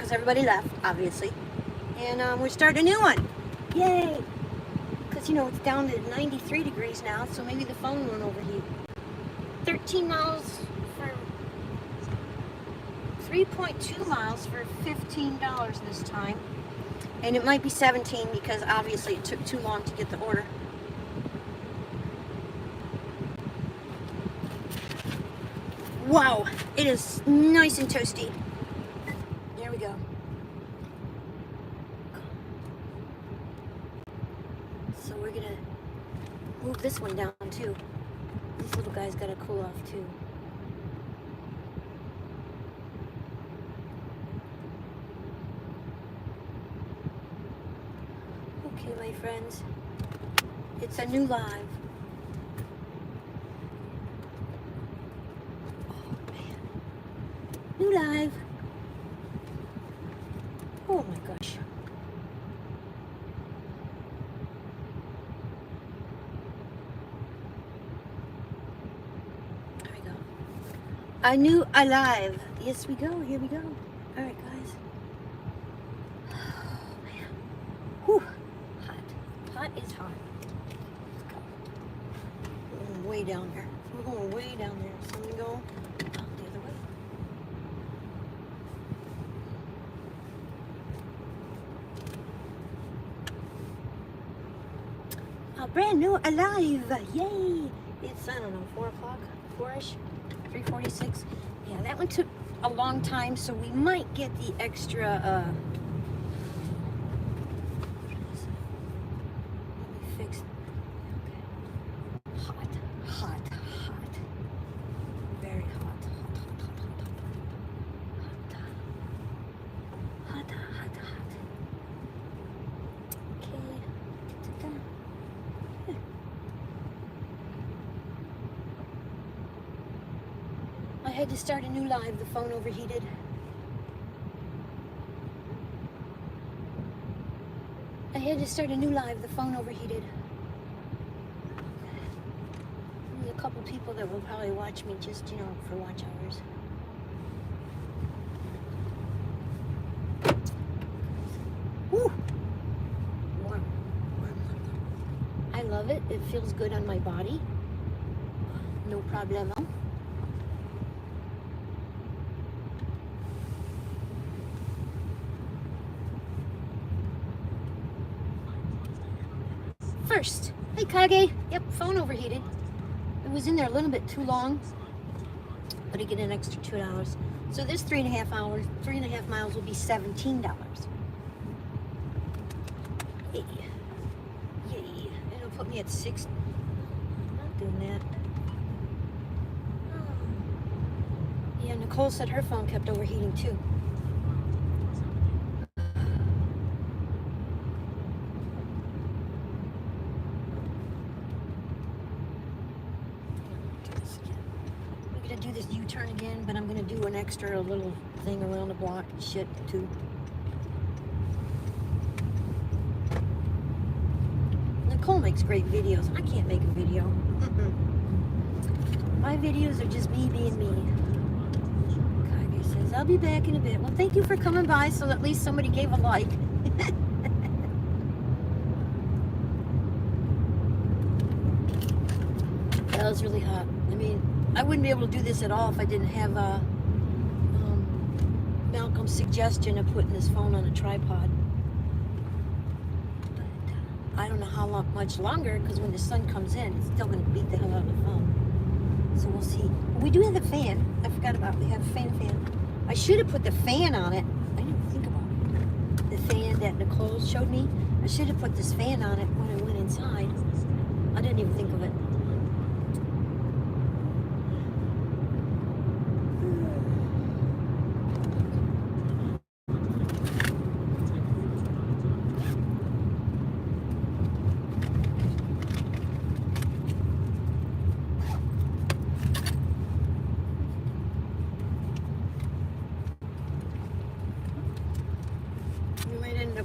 because everybody left, obviously. And we're starting a new one. Yay! Because, you know, it's down to 93 degrees now, so maybe the phone won't overheat. 13 miles for 3.2 miles for $15 this time. And it might be 17 because obviously it took too long to get the order. Wow, it is nice and toasty. There we go. So we're gonna move this one down too. This little guy's gotta cool off too. Okay, my friends, it's a new live. New live. Oh my gosh. There we go. A new alive. Yes, we go. Here we go. All right, guys. Oh man. Whew. Hot. Hot is hot. Let's go. We're going way down there. We're going way down there. So I'm gonna go the other way. Brand new alive. Yay. It's, I don't know, 4 o'clock, 4ish, 3:46. Yeah, that one took a long time, so we might get the extra let me fix. Okay. Hot. Very hot. Hot. Okay. I had to start a new live. The phone overheated. The phone overheated. There's a couple people that will probably watch me just, you know, for watch hours. Woo! Warm. I love it. It feels good on my body. No problemo. First. Hey, Kage. Yep, phone overheated. It was in there a little bit too long, but I get an extra $2. So this 3.5 hours, 3.5 miles will be $17. Yay. Yay. It'll put me at 6. I'm not doing that. Oh. Yeah, Nicole said her phone kept overheating too. Do this U-turn again, but I'm going to do an extra little thing around the block and shit too. Nicole makes great videos. I can't make a video. My videos are just me being me. Kage says, I'll be back in a bit. Well, thank you for coming by, so at least somebody gave a like. That was really hot. I mean, I wouldn't be able to do this at all if I didn't have Malcolm's suggestion of putting this phone on a tripod. But I don't know how much longer, because when the sun comes in, it's still going to beat the hell out of the phone. So we'll see. We do have the fan. I forgot about it. We have a fan. I should have put the fan on it. I didn't think about it. The fan that Nicole showed me. I should have put this fan on it when I went inside. I didn't even think of it.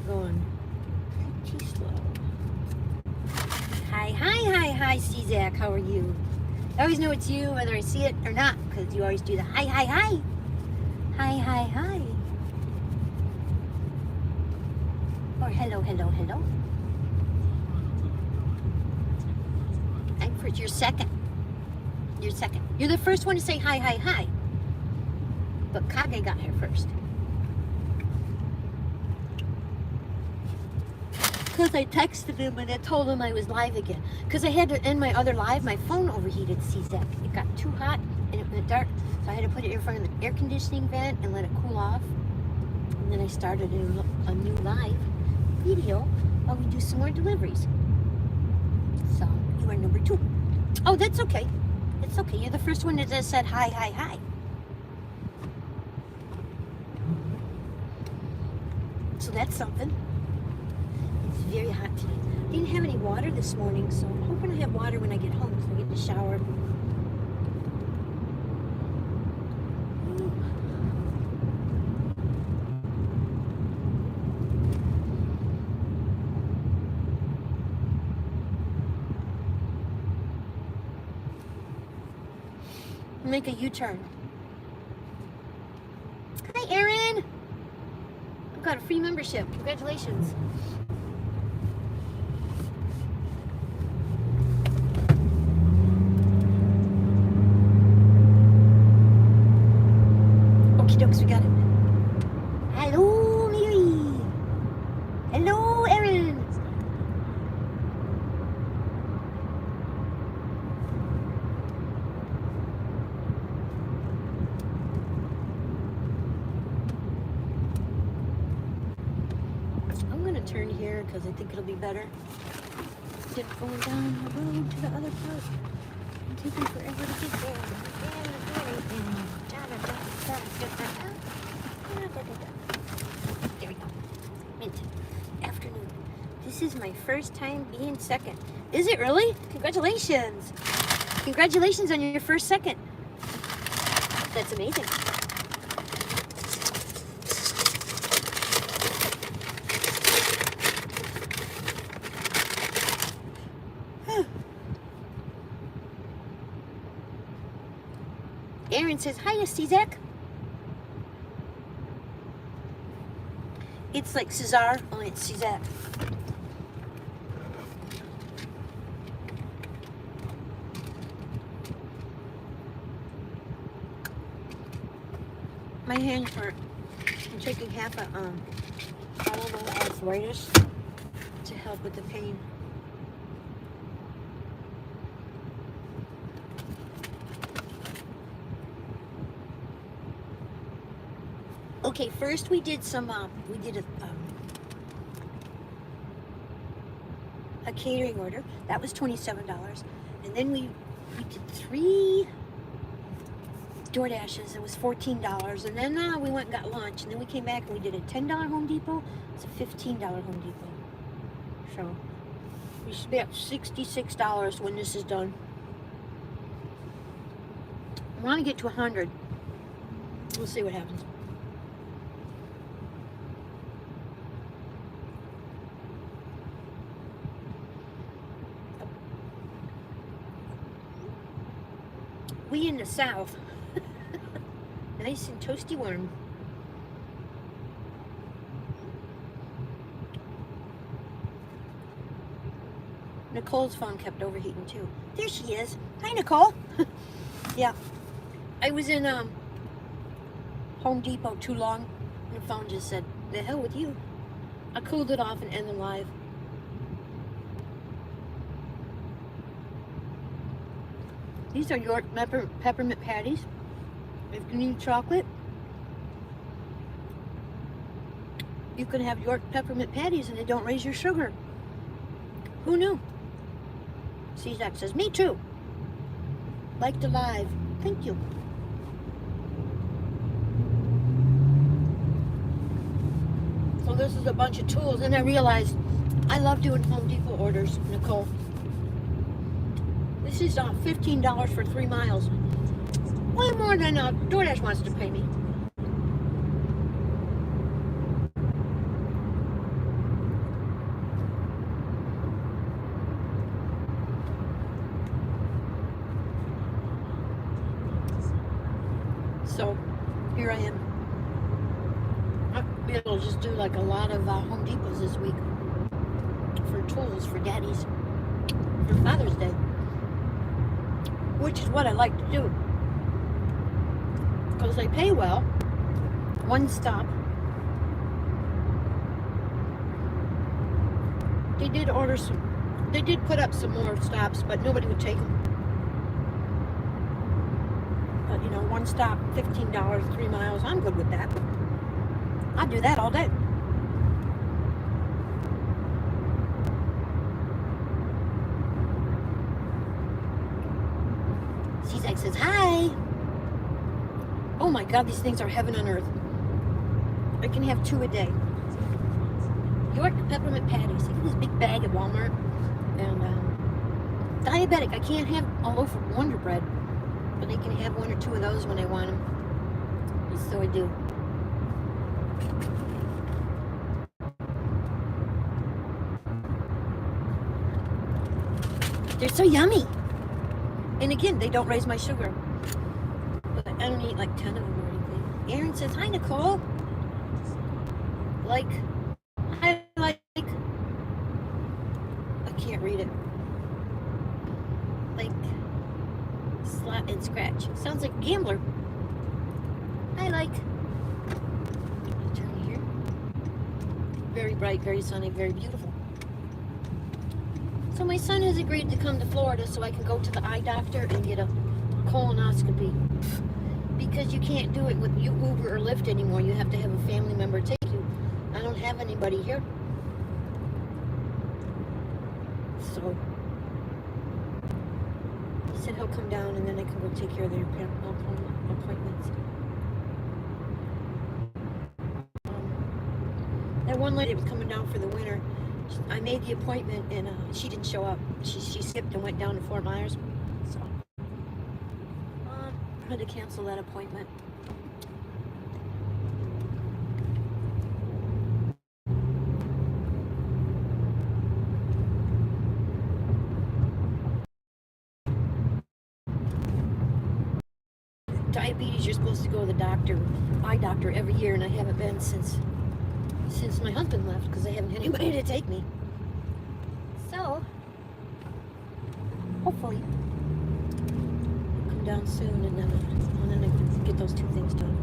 Going pretty slow. Hi, C-Zac. How are you? I always know it's you, whether I see it or not, because you always do the hi. Hi. Or hello, hello, hello. I'm first. You're second. You're second. You're the first one to say hi, hi, hi. But Kage got here first. Because I texted him and I told him I was live again. Because I had to end my other live. My phone overheated, CZEC. It got too hot and it went dark. So I had to put it in front of the air conditioning vent and let it cool off. And then I started a new live video while we do some more deliveries. So you are number 2. Oh, that's okay. It's okay. You're the first one that just said hi, hi, hi. So that's something. It's very hot today. I didn't have any water this morning, so I'm hoping I have water when I get home so I get in the shower. Make a U-turn. Hi, Erin. I've got a free membership. Congratulations. Okie dokes, we got it. Hello, Mary. Hello, Erin. Turn here because I think it'll be better. Get going down the road to the other part. It's taking forever to get there. There we go. Mint. Afternoon. This is my first time being second. Is it really? Congratulations. Congratulations on your first second. That's amazing. Aaron says, hiya, CZEC. It's like Cesar, only it's CZEC. My hands hurt. I'm taking half a arthritis to help with the pain. Okay, first we did some, a catering order. That was $27. And then we did 3 DoorDashes. It was $14. And then we went and got lunch. And then we came back and we did a $10 Home Depot. It's a $15 Home Depot. So we should be at $66 when this is done. I want to get to 100. We'll see what happens. We in the South. Nice and toasty warm. Nicole's phone kept overheating too. There she is. Hi, Nicole. Yeah. I was in Home Depot too long and the phone just said, the hell with you. I cooled it off and ended live. These are York peppermint patties. If you need chocolate, you can have York peppermint patties and they don't raise your sugar. Who knew? CZAC says, me too. Like the live. Thank you. So this is a bunch of tools, and I realized I love doing Home Depot orders, Nicole. This is $15 for 3 miles. Way more than DoorDash wants to pay me. So, here I am. be able to just do like a lot of Home Depots this week for tools for daddies for Father's Day, which is what I like to do because they pay well. One stop. They did order some. They did put up some more stops, but nobody would take them. But you know, one stop, $15, 3 miles. I'm good with that. I'd do that all day. Zach says, hi. Oh my God, these things are heaven on earth. I can have 2 a day. York peppermint patties. Look at this big bag at Walmart. And diabetic. I can't have a loaf of Wonder Bread, but I can have 1 or 2 of those when I want them. So I do. They're so yummy. And again, they don't raise my sugar. But I don't eat like 10 of them or anything. Aaron says, hi, Nicole. I can't read it. Like, slap and scratch. Sounds like a gambler. Turn here. Very bright, very sunny, very beautiful. So my son has agreed to come to Florida so I can go to the eye doctor and get a colonoscopy. Because you can't do it with Uber or Lyft anymore. You have to have a family member take you. I don't have anybody here. So he said he'll come down and then I can go take care of their appointments. That one lady was coming down for the winter. I made the appointment and she didn't show up. She skipped and went down to Fort Myers. So I had to cancel that appointment. Diabetes, you're supposed to go to the eye doctor every year, and I haven't been since my husband left because I haven't had anybody to take me. So hopefully I'll come down soon and then I can get those 2 things done.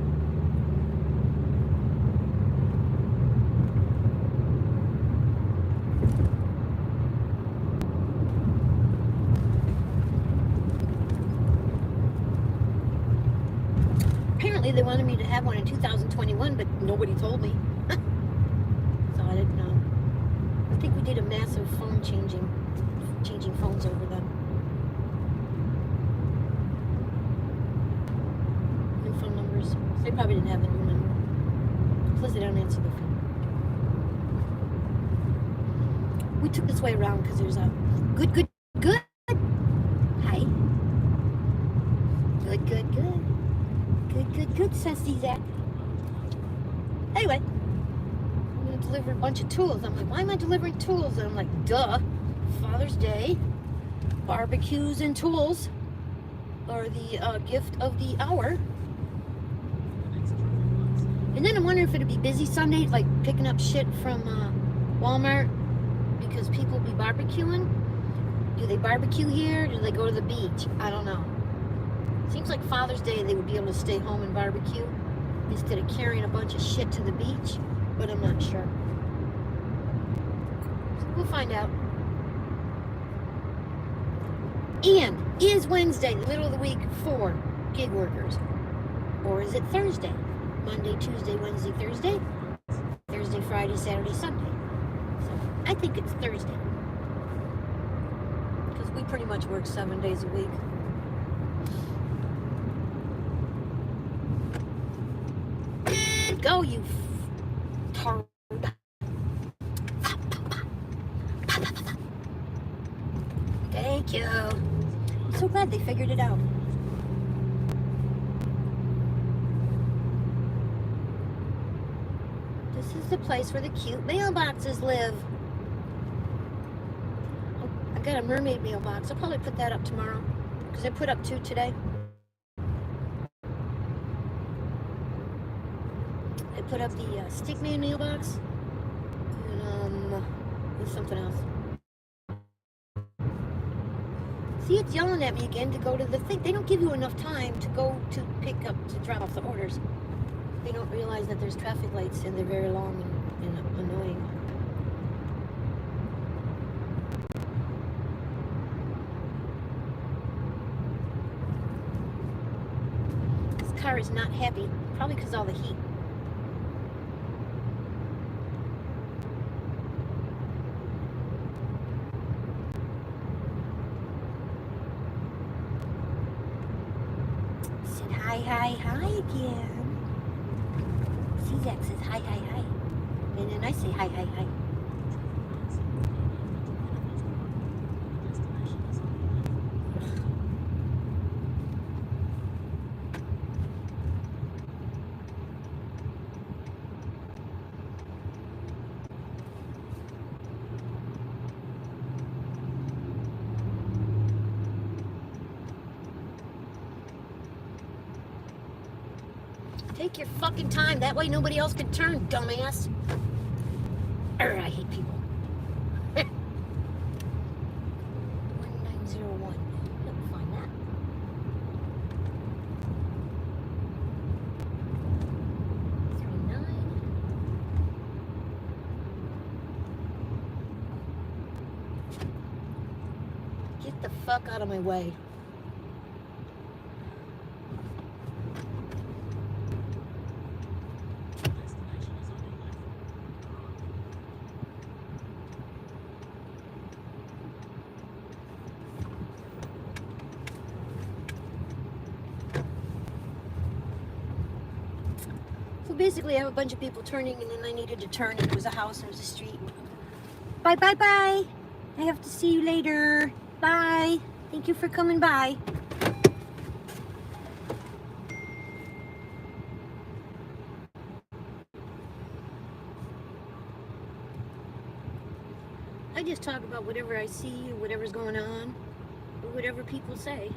Apparently they wanted me to have one in 2021, but nobody told me. So I didn't know. I think we did a massive phone changing phones over them. New phone numbers. They probably didn't have the new number. Plus they don't answer the phone. We took this way around because there's a good. Hi. Good, says Zach. Anyway, I'm going to deliver a bunch of tools. I'm like, why am I delivering tools? And I'm like, duh. Father's Day, barbecues and tools are the gift of the hour. And then I'm wondering if it'd be busy Sunday, like picking up shit from Walmart because people be barbecuing. Do they barbecue here? Do they go to the beach? I don't know. Seems like Father's Day they would be able to stay home and barbecue instead of carrying a bunch of shit to the beach, but I'm not sure. So we'll find out. And is Wednesday the middle of the week for gig workers? Or is it Thursday? Monday, Tuesday, Wednesday, Thursday? Thursday, Friday, Saturday, Sunday. So I think it's Thursday. Because we pretty much work 7 days a week. Go, you tard. Thank you. I'm so glad they figured it out. This is the place where the cute mailboxes live. Oh, I got a mermaid mailbox. I'll probably put that up tomorrow because I put up 2 today. put up the stick man mailbox. And there's something else. See, it's yelling at me again to go to the thing. They don't give you enough time to go to pick up, to drop off the orders. They don't realize that there's traffic lights and they're very long and annoying. This car is not happy, probably because of all the heat. Said hi again. Zach says hi. And then I say hi. Take your fucking time. That way nobody else can turn, dumbass. I hate people. 1901. You'll find that. Get the fuck out of my way. So basically, I have a bunch of people turning, and then I needed to turn. It was a house, and it was a street. Bye. I have to see you later. Bye. Thank you for coming by. I just talk about whatever I see, whatever's going on, or whatever people say.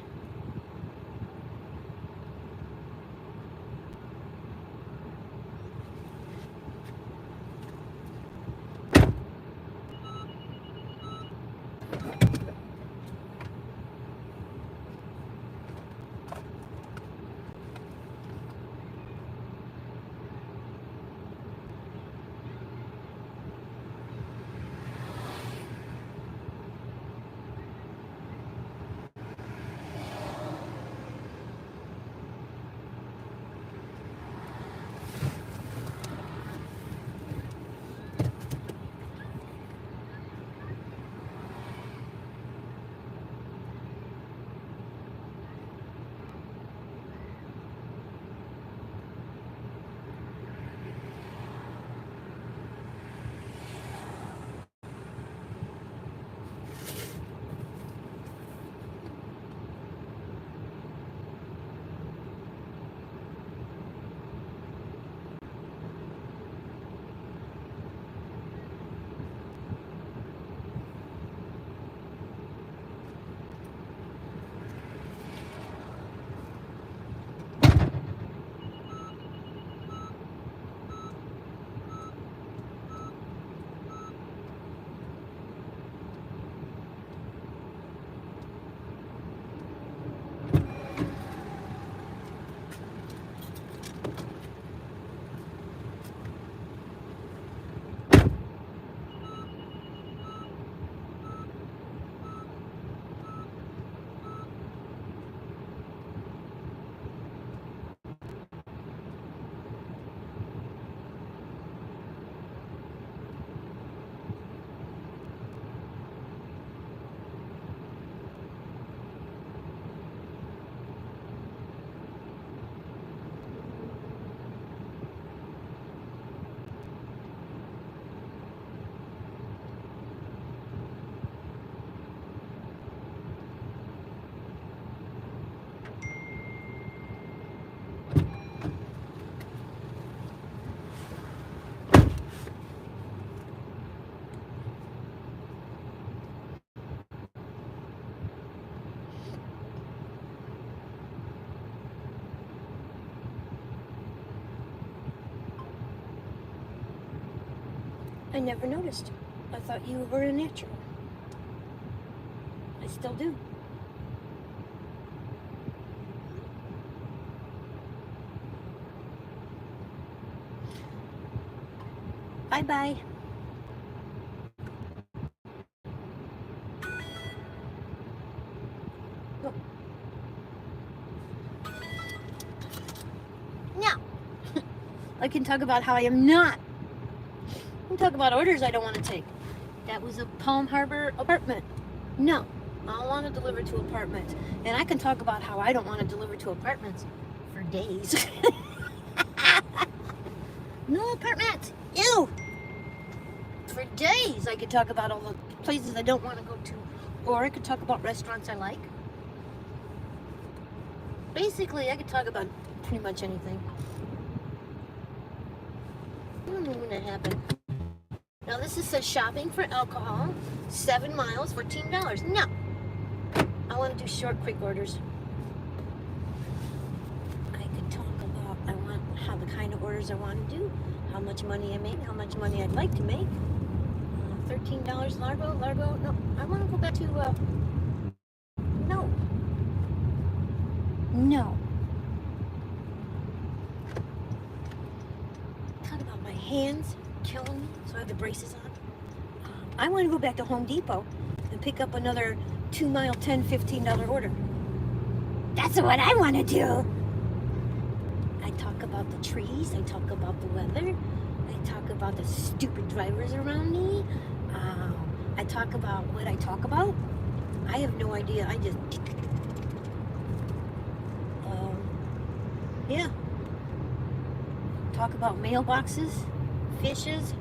I never noticed. I thought you were a natural. I still do. Bye-bye. Now, I can talk about how I am not. I can talk about orders I don't want to take. That was a Palm Harbor apartment. No, I don't want to deliver to apartments. And I can talk about how I don't want to deliver to apartments for days. No apartments. Ew. For days I could talk about all the places I don't want to go to. Or I could talk about restaurants I like. Basically, I could talk about pretty much anything. I don't know when that happened. Now this is says shopping for alcohol, 7 miles, $14. No. I want to do short, quick orders. I could talk about how the kind of orders I want to do, how much money I make, how much money I'd like to make. $13 Largo. No, I want to go back to No. Talk about my hands killing me, so I have the braces on. I want to go back to Home Depot and pick up another 2 mile, $10, $15 order. That's what I want to do. I talk about the trees. I talk about the weather. I talk about the stupid drivers around me. I talk about what I talk about. I have no idea. I just... yeah. Talk about mailboxes, fishes.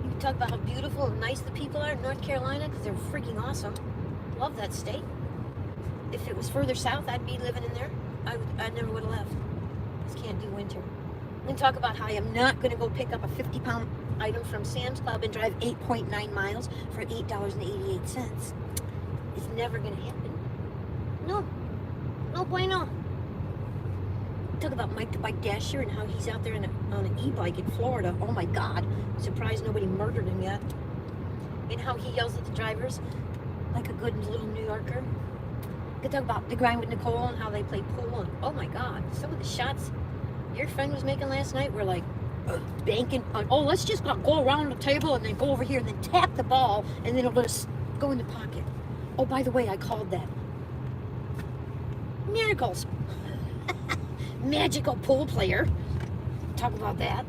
You can talk about how beautiful and nice the people are in North Carolina because they're freaking awesome. Love that state. If it was further south, I'd be living in there. I never would have left. Just can't do winter. I'm going to talk about how I am not going to go pick up a 50-pound item from Sam's Club and drive 8.9 miles for $8.88. It's never going to happen. No. No bueno. Talk about Mike the Bike Dasher and how he's out there on an e-bike in Florida. Oh my God. I'm surprised nobody murdered him yet. And how he yells at the drivers like a good little New Yorker. I could talk about the grind with Nicole and how they play pool. And oh my God, some of the shots your friend was making last night were like banking on, oh, let's just go around the table and then go over here and then tap the ball and then it'll just go in the pocket. Oh, by the way, I called that. Miracles. Magical pool player. Talk about that.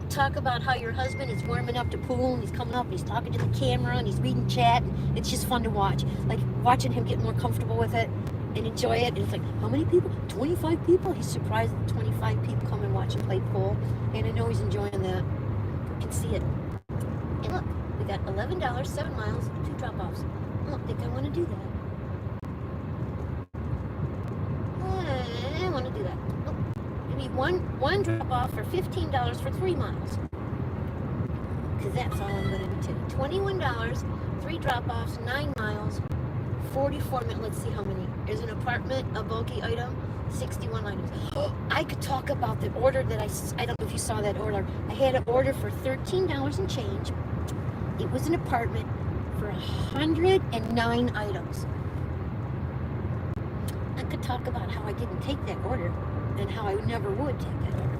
Talk about how your husband is warming up the pool and he's coming up and he's talking to the camera and he's reading chat. And it's just fun to watch. Like watching him get more comfortable with it and enjoy it. And it's like, how many people? 25 people? He's surprised that 25 people come and watch him play pool. And I know he's enjoying that. You can see it. And look, we got $11, 7 miles, 2 drop-offs. I don't think I want to do that. I want to do that. Oh, maybe one drop-off for $15 for 3 miles. Because that's all I'm going to do today. $21, 3 drop-offs, 9 miles, 44 minutes. Let's see how many. There's an apartment, a bulky item, 61 items. Oh, I could talk about the order that I don't know if you saw that order. I had an order for $13 and change. It was an apartment for 109 items. I could talk about how I didn't take that order and how I never would take that order.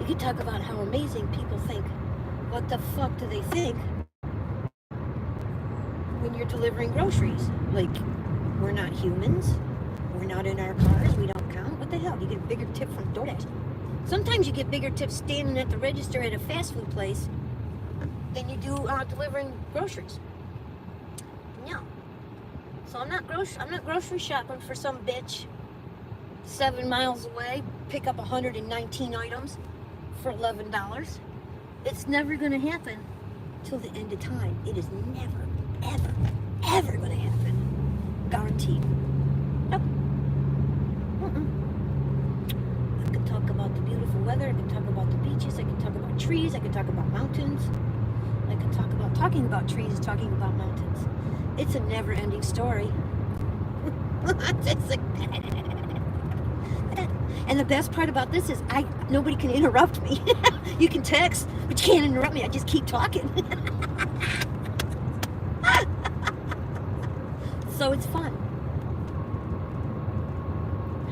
You could talk about how amazing people think. What the fuck do they think when you're delivering groceries? Like, we're not humans. We're not in our cars. We don't count. What the hell? You get a bigger tip from DoorDash. Sometimes you get bigger tips standing at the register at a fast food place than you do delivering groceries. No. So I'm not grocery shopping for some bitch 7 miles away, pick up 119 items for $11. It's never going to happen till the end of time. It is never, ever, ever going to happen. Guaranteed. Nope. I could talk about the beautiful weather. I could talk about the beaches. I could talk about trees. I could talk about mountains. I could talk about talking about trees, talking about mountains. It's a never-ending story. And the best part about this is nobody can interrupt me. You can text, but you can't interrupt me. I just keep talking. So it's fun.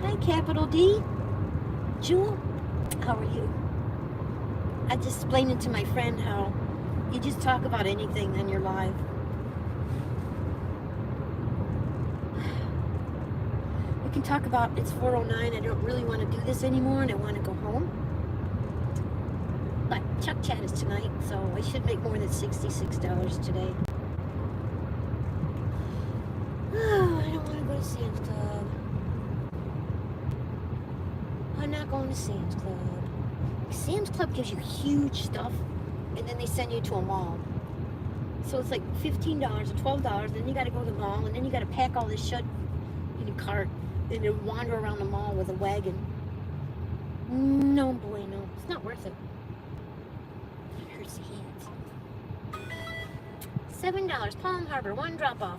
Hi, capital D. Jewel, how are you? I just explained it to my friend how you just talk about anything and you're live. We can talk about, it's 4:09, I don't really want to do this anymore and I want to go home. But Chuck Chat is tonight, so I should make more than $66 today. Oh, I don't want to go to Sam's Club. I'm not going to Sam's Club. Sam's Club gives you huge stuff, and then they send you to a mall. So it's like $15 or $12, then you got to go to the mall, and then you got to pack all this shit in your cart, and you wander around the mall with a wagon. No, boy, no. It's not worth it. It hurts the hands. $7, Palm Harbor, 1 drop-off.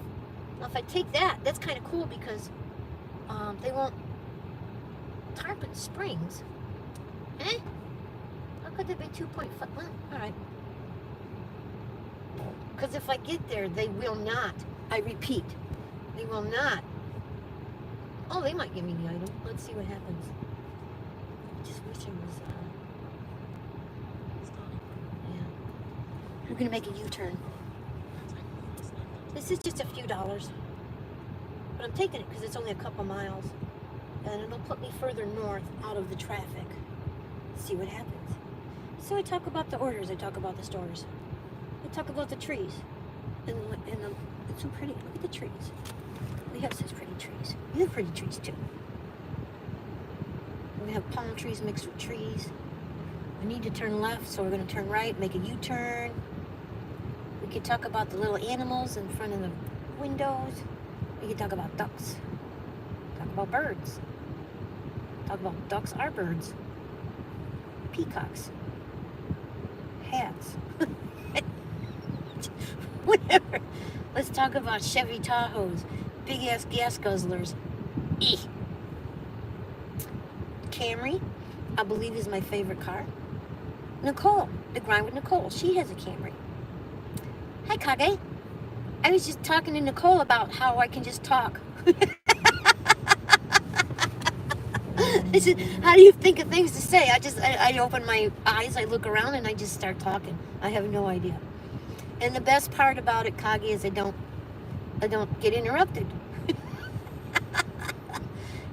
Now, if I take that, that's kind of cool because they won't Tarpon Springs. Eh? How could there be 2.5? Well, all right. Because if I get there, they will not. I repeat, they will not. Oh, they might give me the item. Let's see what happens. I just wish it was. Yeah. We're gonna make a U-turn. This is just a few dollars, but I'm taking it because it's only a couple miles, and it'll put me further north out of the traffic. See what happens. So I talk about the orders, I talk about the stores, I talk about the trees, and it's so pretty. Look at the trees. We have such pretty trees. You have pretty trees too. We have palm trees mixed with trees. We need to turn left, so we're going to turn right, make a U-turn. We could talk about the little animals in front of the windows. We could talk about ducks. Talk about birds. Talk about ducks are birds. Peacocks. Hats. Whatever. Let's talk about Chevy Tahoes. Big ass gas guzzlers. Camry, I believe, is my favorite car. Nicole, the grind with Nicole. She has a Camry. Hi, Kage. I was just talking to Nicole about how I can just talk. I said, how do you think of things to say? I open my eyes, I look around, and I just start talking. I have no idea. And the best part about it, Kage, is I don't get interrupted.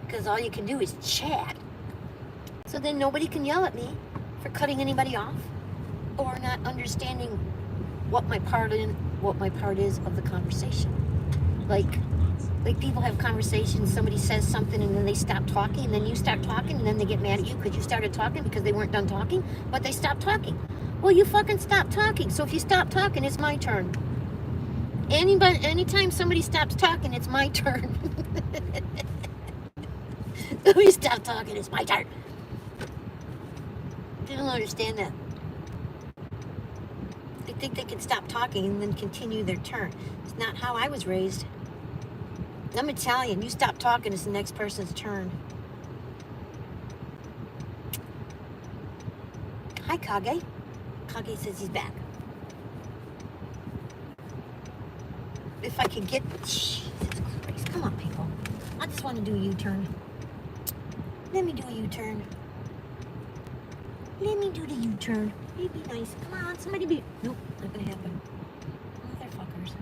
Because all you can do is chat. So then nobody can yell at me for cutting anybody off or not understanding what my part is of the conversation. Like people have conversations, somebody says something and then they stop talking, and then you start talking, and then they get mad at you because you started talking because they weren't done talking, but they stopped talking. Well, you fucking stop talking. So if you stop talking, it's my turn. Anytime somebody stops talking, it's my turn. If you stop talking, it's my turn. They don't understand that. They think they can stop talking and then continue their turn. It's not how I was raised. I'm Italian. You stop talking, it's the next person's turn. Hi, Kage. Kage says he's back. If I could get... Jesus Christ. Come on, people. I just want to do a U-turn. Let me do a U-turn. Let me do the U-turn. It'd be nice. Come on, somebody be... Nope, not gonna happen. Motherfuckers.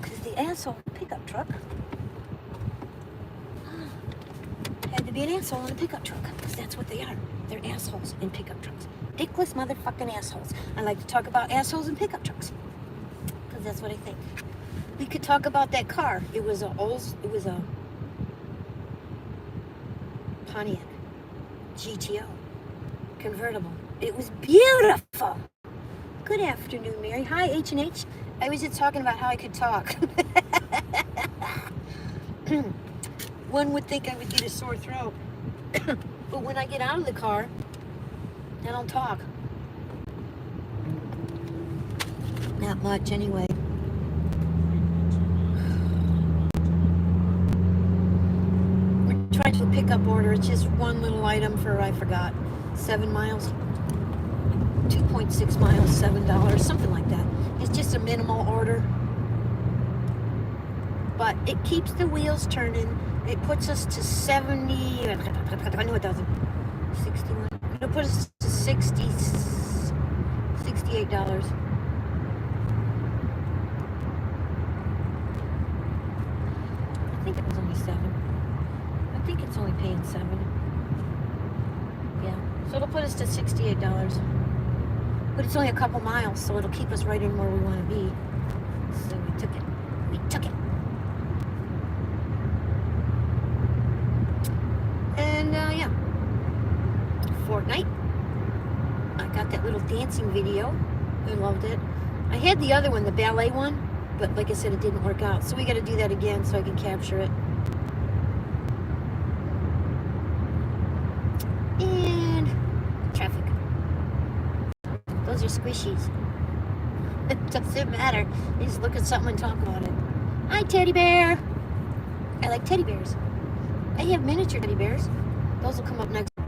Because the asshole pickup truck had to be an asshole in a pickup truck. Because that's what they are. They're assholes in pickup trucks. Dickless motherfucking assholes. I like to talk about assholes in pickup trucks. Because that's what I think. We could talk about that car. It was a Pontiac GTO convertible. It was beautiful. Good afternoon, Mary. Hi, H&H. I was just talking about how I could talk. One would think I would get a sore throat. But when I get out of the car, I don't talk. not much anyway. We're trying to pick-up order. It's just one little item for, I forgot, 7 miles. 2.6 miles, $7, something like that. It's just a minimal order. But it keeps the wheels turning. It puts us to 70, I know it doesn't, 61. It'll put us to $68. I think it was only 7. I think it's only paying 7. Yeah, so it'll put us to $68. But it's only a couple miles, so it'll keep us right in where we want to be. So we took it. We took it. And yeah, Fortnite. I got that little dancing video. I loved it. I had the other one, the ballet one, but like I said, it didn't work out. So we got to do that again so I can capture it. And traffic. Those are squishies. It doesn't matter. You just look at something and talk about it. Hi, teddy bear. I like teddy bears. I have miniature teddy bears. Those will come up next. Come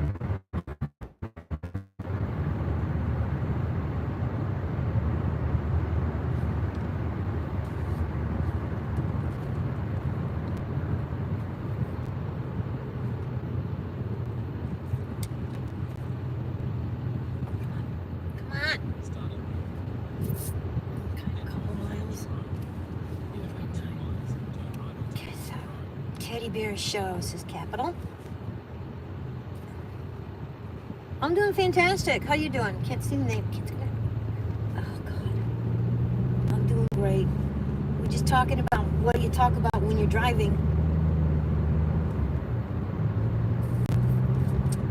on. Okay, a couple miles. Okay, so teddy bear show, says Capital. I'm doing fantastic. How you doing? Can't see the name. Oh, God. I'm doing great. We're just talking about what you talk about when you're driving.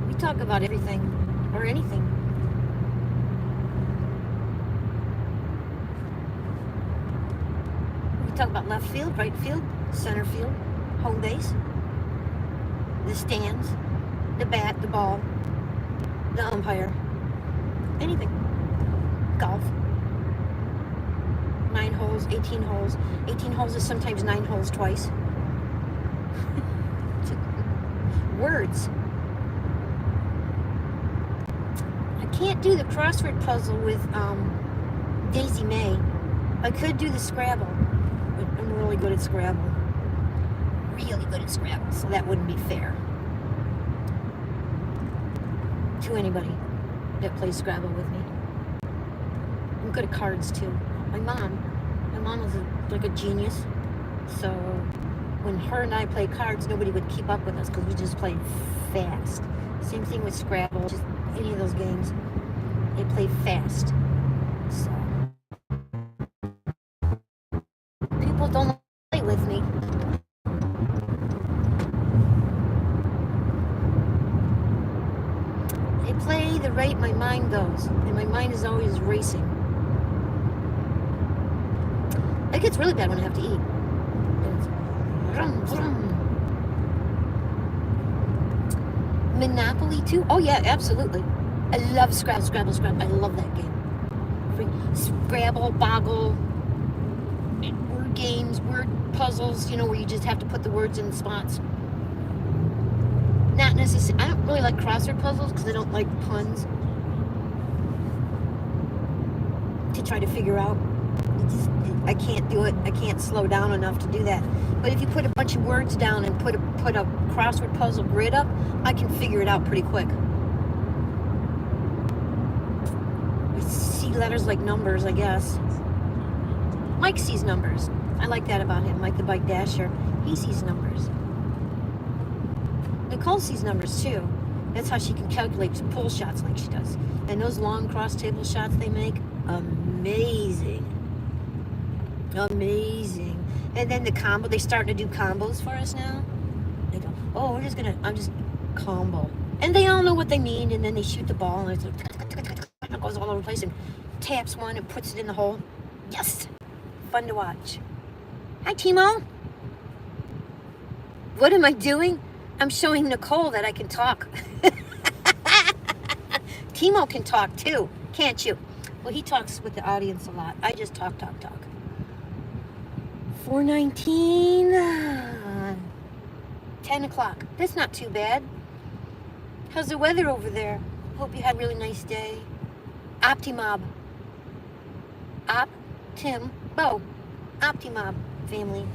We talk about everything or anything. We talk about left field, right field, center field, home base, the stands, the bat, the ball, the umpire, anything. Golf. 9 holes, 18 holes. 18 holes is sometimes 9 holes twice. Words. I can't do the crossword puzzle with Daisy May. I could do the Scrabble, but I'm really good at Scrabble. Really good at Scrabble, so that wouldn't be fair to anybody that plays Scrabble with me. I'm good at cards too. My mom was like a genius. So when her and I played cards, nobody would keep up with us because we just played fast. Same thing with Scrabble, just any of those games. They play fast. So people don't play with me. Play the rate my mind goes, and my mind is always racing. It gets really bad when I have to eat. It's vroom, vroom. Monopoly too? Oh yeah, absolutely. I love Scrabble. I love that game. Scrabble, Boggle, word games, word puzzles, you know, where you just have to put the words in the spots. Not necessarily. I don't really like crossword puzzles because I don't like puns to try to figure out. I can't do it. I can't slow down enough to do that. But if you put a bunch of words down and put a crossword puzzle grid up, I can figure it out pretty quick. I see letters like numbers, I guess. Mike sees numbers. I like that about him. Like the bike dasher, he sees numbers. Nicole sees numbers too. That's how she can calculate pull shots like she does. And those long cross table shots they make, amazing. Amazing. And then the combo, they starting to do combos for us now. They go, oh, I'm just combo. And they all know what they mean, and then they shoot the ball, and it goes all over the place, and taps one and puts it in the hole. Yes! Fun to watch. Hi, Timo. What am I doing? I'm showing Nicole that I can talk. Timo can talk too, can't you? Well, he talks with the audience a lot. I just talk. 4:19, 10 o'clock. That's not too bad. How's the weather over there? Hope you had a really nice day. Optimob. Optimob family.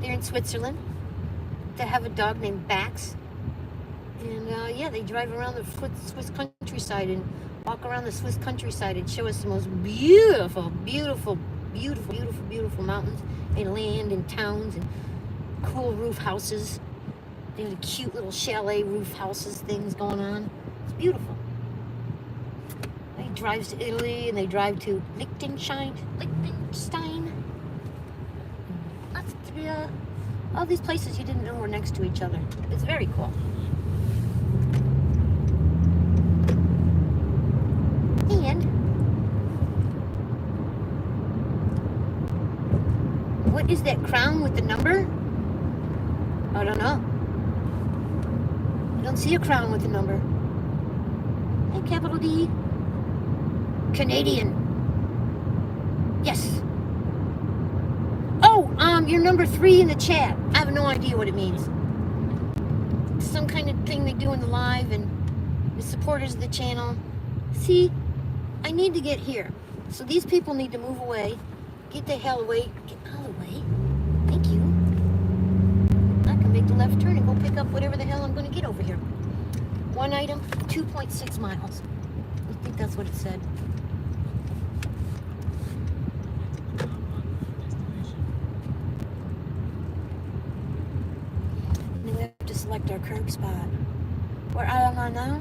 They're in Switzerland. They have a dog named Bax. And yeah, they drive around the Swiss countryside and walk around the Swiss countryside and show us the most beautiful mountains and land and towns and cool roof houses. They have cute little chalet roof houses things going on. It's beautiful. They drive to Italy and they drive to Liechtenstein, Austria. All these places you didn't know were next to each other. It's very cool. And what is that crown with the number? I don't know. I don't see a crown with a number. Hey, capital D. Canadian. Yes. Oh, you're number 3 in the chat. I have no idea what it means. It's some kind of thing they do in the live and the supporters of the channel. See, I need to get here. So these people need to move away. Get the hell away. Get out of the way. Thank you. I can make the left turn and go pick up whatever the hell I'm going to get over here. One item, 2.6 miles. I think that's what it said. And then we have to select our curb spot. Where am I now?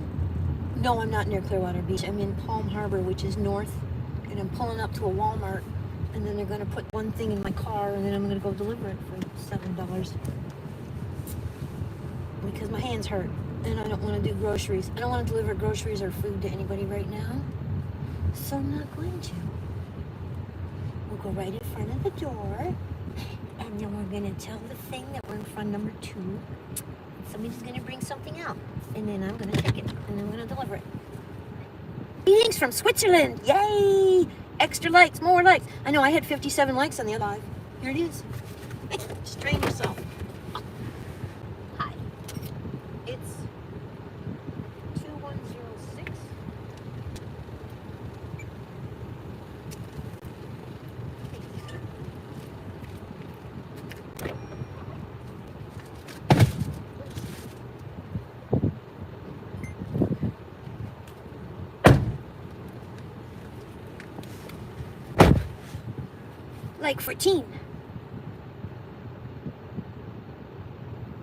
No, I'm not near Clearwater Beach. I'm in Palm Harbor, which is north. And I'm pulling up to a Walmart. And then they're going to put one thing in my car. And then I'm going to go deliver it for $7. Because my hands hurt. And I don't want to do groceries. I don't want to deliver groceries or food to anybody right now. So I'm not going to. We'll go right in front of the door. And then we're going to tell the thing that we're in front number 2. Somebody's going to bring something out. And then I'm going to take it. And I'm going to deliver it. Greetings from Switzerland. Yay! Extra likes, more likes. I know I had 57 likes on the other live. Here it is. Strain yourself. Hi. It's 2106. Like 14.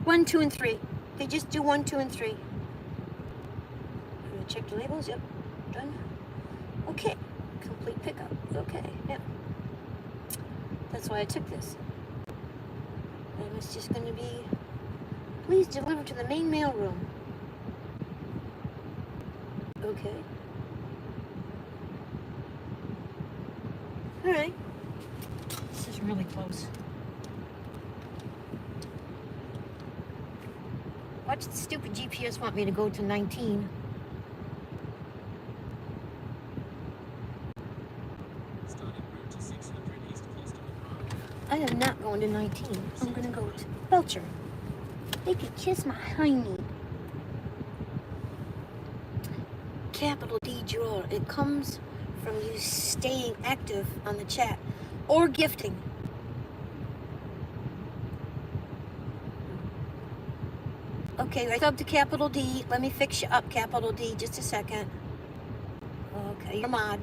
1, 2, and 3. They just do 1, 2, and 3. I'm gonna check the labels. Yep. Done. Okay. Complete pickup. Okay. Yep. That's why I took this. And it's just gonna be, please deliver to the main mail room. Okay. All right. This is really close. Watch the stupid GPS want me to go to 19. I am not going to 19. I'm going to go to Belcher. They could kiss my hiney. Capital D drawer. It comes from you staying active on the chat or gifting. Okay, I subbed to Capital D. Let me fix you up, Capital D, just a second. Okay, you're mod.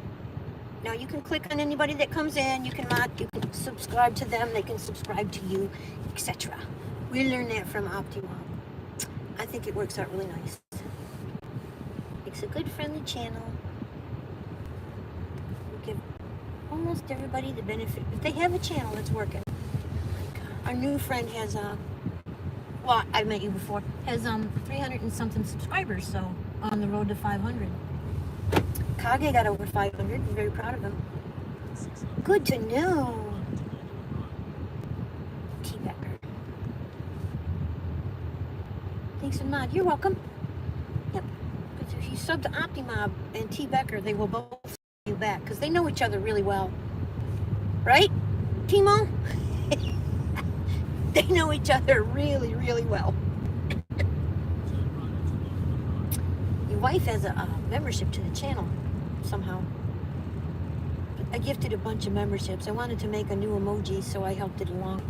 Now you can click on anybody that comes in. You can mod, you can subscribe to them. They can subscribe to you, etc. We learned that from Optimum. I think it works out really nice. It's a good, friendly channel. We give almost everybody the benefit. If they have a channel that's working. Like, our new friend has well, I met you before, has 300 and something subscribers, so on the road to 500. Kage got over 500. I'm very proud of him. Good to know. T-Becker. Thanks a lot. You're welcome. Yep. But if you sub to Optimob and T-Becker, they will both you. back because they know each other really well. Right, Timo? They know each other really, really well. Your wife has a membership to the channel somehow. I gifted a bunch of memberships. I wanted to make a new emoji, so I helped it along.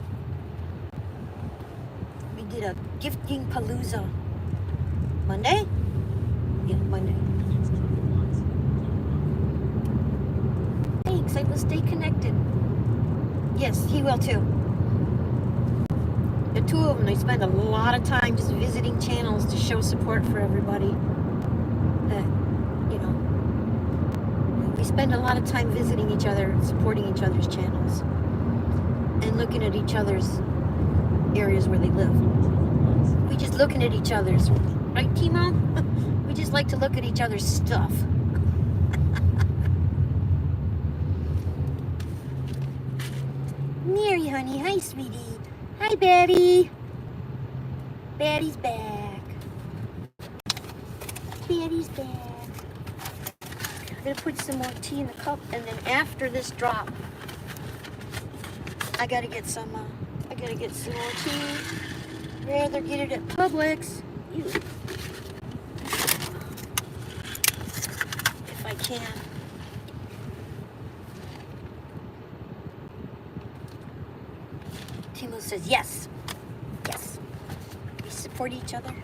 We did a gifting palooza. Monday? Yeah, Monday. Thanks, I will stay connected. Yes, he will too. The two of them, they spend a lot of time just visiting channels to show support for everybody. You know, we spend a lot of time visiting each other, supporting each other's channels, and looking at each other's areas where they live. We just looking at each other's, right, Timo? We just like to look at each other's stuff. Mary, honey. Hi, sweetie. Hi, Betty. Betty's back. Betty's back. I'm gonna put some more tea in the cup, and then after this drop, I gotta get some more tea. Rather get it at Publix. Ew. If I can. Timo says yes. Yes. We support each other.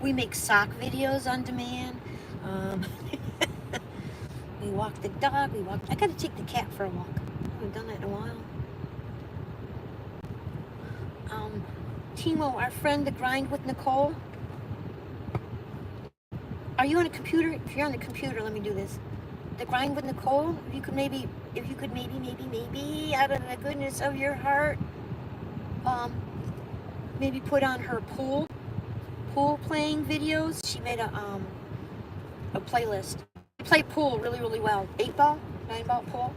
We make sock videos on demand. We walk the dog. I gotta take the cat for a walk. I haven't done that in a while. Timo, our friend, the Grind with Nicole. Are you on a computer? If you're on the computer, let me do this. The Grind with Nicole. If you could maybe, out of the goodness of your heart, maybe put on her pool playing videos. She made a playlist. They play pool really, really well. 8-ball, 9-ball pool.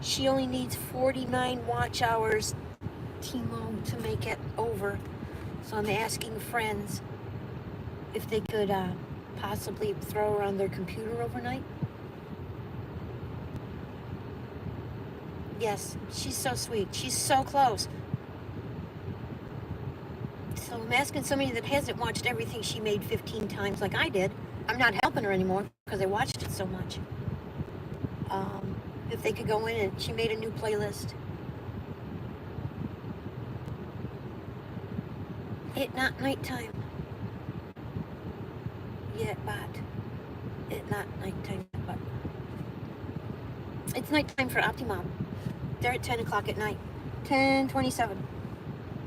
She only needs 49 watch hours, Timo, to make it over. So I'm asking friends if they could possibly throw her on their computer overnight. Yes, she's so sweet. She's so close. So I'm asking somebody that hasn't watched everything she made 15 times like I did. I'm not helping her anymore because I watched it so much. If they could go in, and she made a new playlist. It not nighttime yet, but it not nighttime yet, but it's nighttime for Optimom. They're at 10 o'clock at night. 10:27.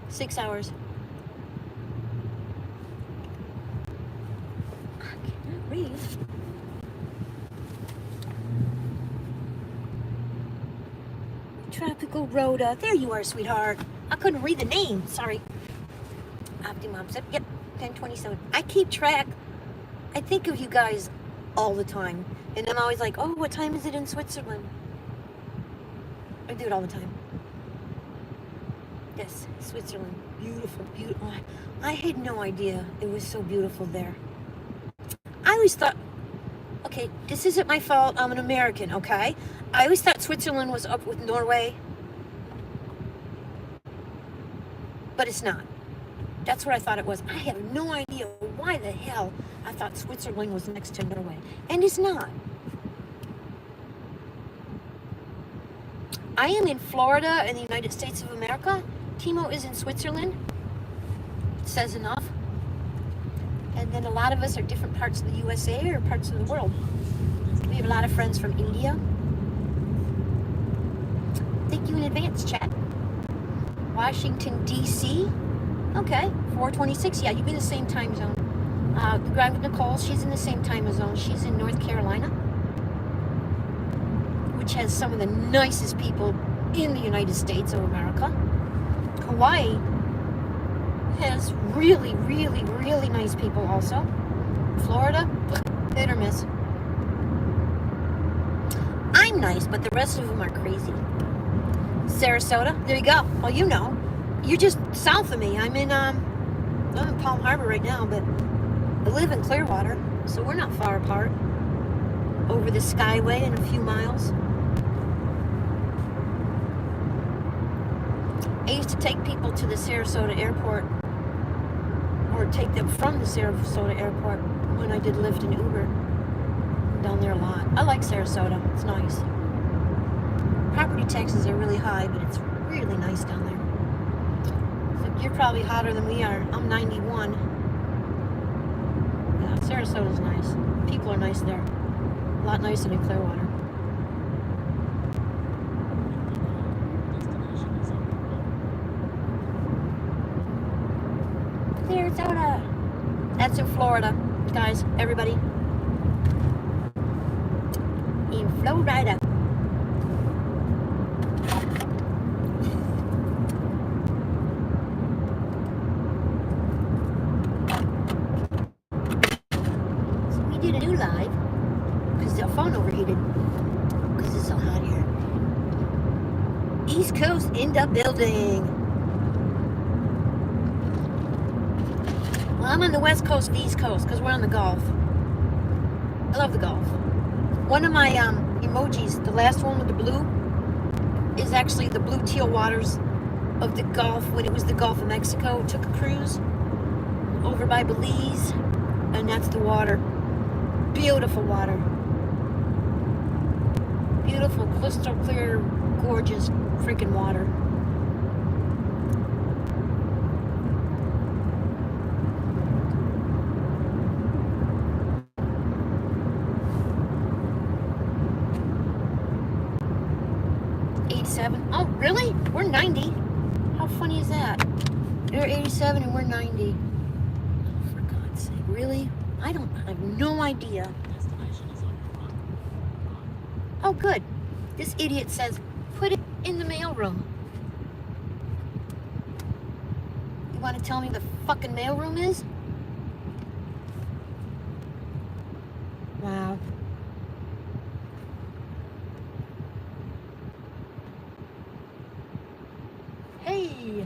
6 hours. I cannot read. Tropical Rhoda. There you are, sweetheart. I couldn't read the name. Sorry. Optimom said, yep, 10:27. I keep track. I think of you guys all the time. And I'm always like, oh, what time is it in Switzerland? I do it all the time. Yes, Switzerland. Beautiful, beautiful. I had no idea it was so beautiful there. I always thought, okay, this isn't my fault. I'm an American, okay? I always thought Switzerland was up with Norway. But it's not. That's what I thought it was. I have no idea why the hell I thought Switzerland was next to Norway. And it's not. I am in Florida in the United States of America. Timo is in Switzerland. It says enough. And then a lot of us are different parts of the USA or parts of the world. We have a lot of friends from India. Thank you in advance, chat. Washington, D.C. Okay, 4:26. Yeah, you'd be in the same time zone. The guy with Nicole, she's in the same time zone. She's in North Carolina, which has some of the nicest people in the United States of America. Hawaii has really, really, really nice people also. Florida, hit or miss. I'm nice, but the rest of them are crazy. Sarasota, there you go. Well, you know, you're just south of me. I'm in Palm Harbor right now, but I live in Clearwater, so we're not far apart. over the Skyway in a few miles. I used to take people to the Sarasota airport, or take them from the Sarasota airport when I did Lyft and Uber. Down there a lot. I like Sarasota. It's nice. Property taxes are really high, but it's really nice down there. So you're probably hotter than we are. I'm 91. Yeah, Sarasota's nice. People are nice there. A lot nicer than Clearwater. Sarasota. That's in Florida, guys. Everybody. In Florida. So we did a new live because the phone overheated because it's so hot here. East Coast in the building. Well, I'm on the West Coast of the East Coast because we're on the Gulf. I love the Gulf. One of my emojis, the last one with the blue, is actually the blue teal waters of the Gulf. When it was the Gulf of Mexico, took a cruise over by Belize, and that's the water. Beautiful water. Beautiful, crystal clear, gorgeous freaking water. Oh, really? We're 90. How funny is that? They're 87 and we're 90. Oh, for God's sake. Really? I have no idea. Oh, good. This idiot says, put it in the mailroom. You want to tell me the fucking mailroom is? Wow. Hey!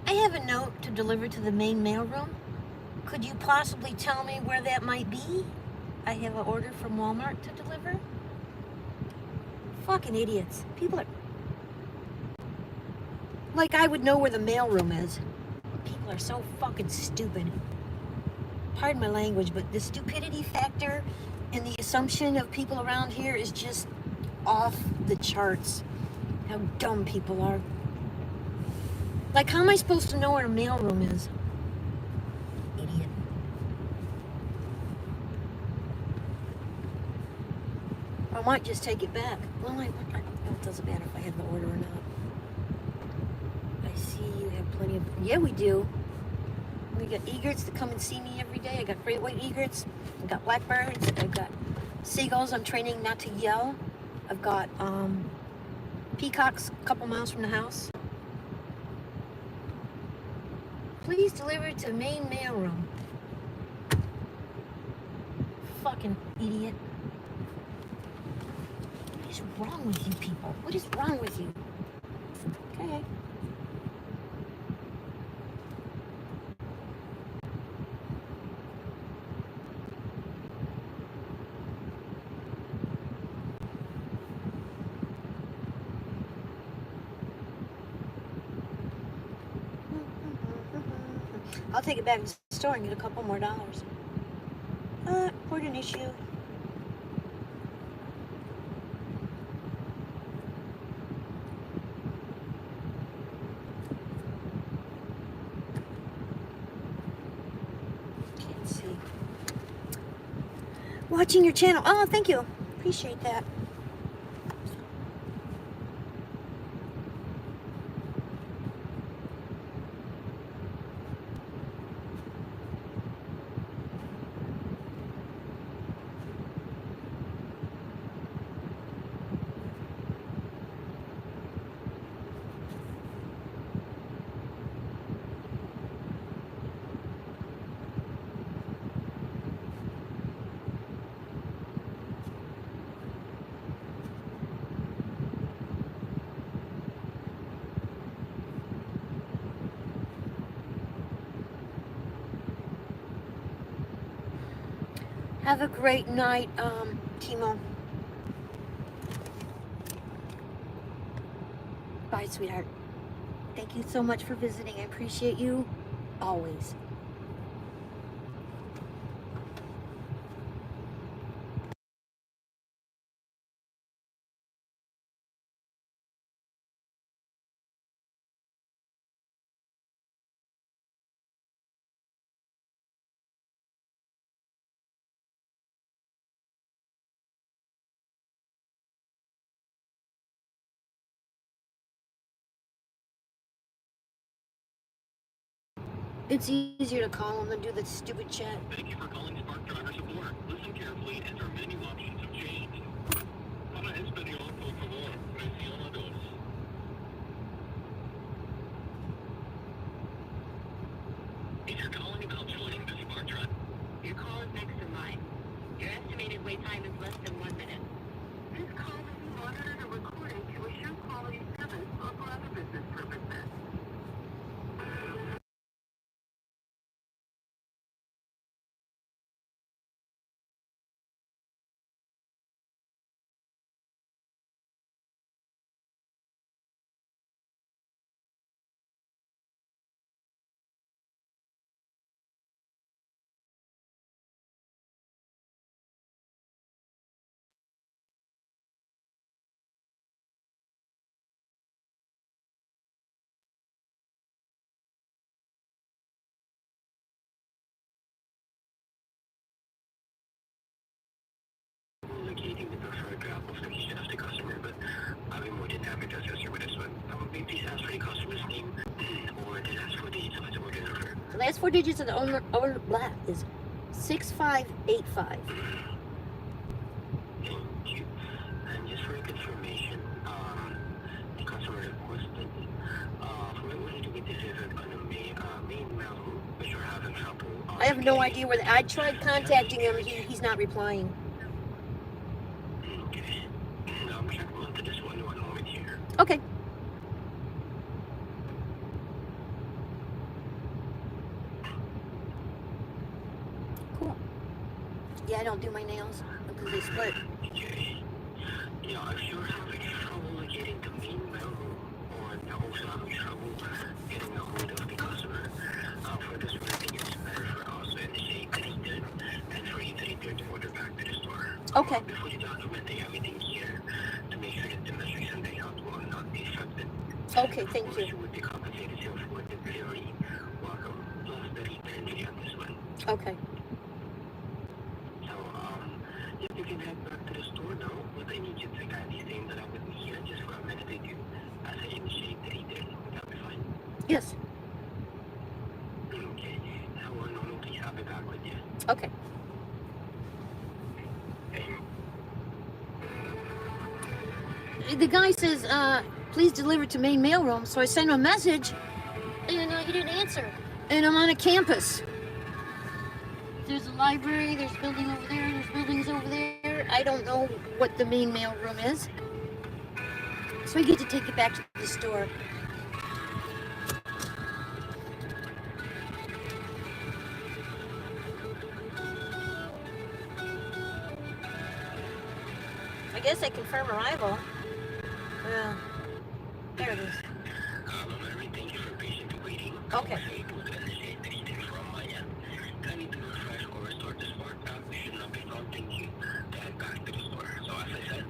I have a note to deliver to the main mailroom. Could you possibly tell me where that might be? I have an order from Walmart to deliver. Fucking idiots. People are... Like I would know where the mailroom is. People are so fucking stupid. Pardon my language, but the stupidity factor and the assumption of people around here is just off the charts. How dumb people are. Like, how am I supposed to know where a mailroom is? Idiot. I might just take it back. Well, it doesn't matter if I have the order or not. I see you have plenty of... Yeah, we do. We got egrets that come and see me every day. I got great white egrets. I got blackbirds. I've got seagulls. I'm training not to yell. I've got peacocks a couple miles from the house. Please deliver to main mailroom. Fucking idiot. What is wrong with you people? What is wrong with you? Okay. I'll take it back to the store and get a couple more dollars. Report an issue. Can't see. Watching your channel. Oh, thank you. Appreciate that. Have a great night, Timo. Bye, sweetheart. Thank you so much for visiting. I appreciate you always. It's easier to call them than do the stupid chat. Thank you for calling Spark Driver Support. Listen carefully as our menu options have changed. Para español, por favor, presiona dos. If you're calling about joining the Spark Driver, your call is next in line. Your estimated wait time is less than 1 minute. This call will be monitored or recorded to assure quality service or for other business purposes. Locating the preferred drop off location of the customer, but I'll be more than happy to assist you with this one. Please ask for the customer's name or the last 4 digits of his order number. The last 4 digits of the owner blah is 6585. Thank you. And just for confirmation, the customer requested for it wanted to be delivered on the main mail room, which you're having trouble. I have no idea where. I tried contacting him. He's not replying. Okay. Now I'm checking onto this one moment here. Okay. Cool. Yeah, I don't do my nails because they split. Okay. Yeah, if you're having trouble getting the main mail room, or also having trouble getting a hold of the customer, for this one, I think it's better for us to initiate the return and for you to return the order back to the store. Okay. Before you documenting everything here to make sure that the metrics and layout will not be affected. Okay, thank Of course, you. you would be compensated for the delivery, welcome, plus the return fee on this one. Okay. So, if you can head back to the store now, but I need you to kindly stay in the line with me here just for a minute or two as I initiate the return. Would that be fine? Yes. Okay. Now, one moment, please. I'll be back with you. Okay. The guy says, please deliver to main mailroom. So I sent him a message, and he didn't answer. And I'm on a campus. There's a library, there's a building over there, there's buildings over there. I don't know what the main mailroom is. So I get to take it back to the store. I guess I confirm arrival. Yeah. There it is. Thank you for patiently waiting. Okay. I was able to initiate the return from my end. Kindly to refresh or restore the Spark app. We should not be prompting you to head back to the store. So as I said,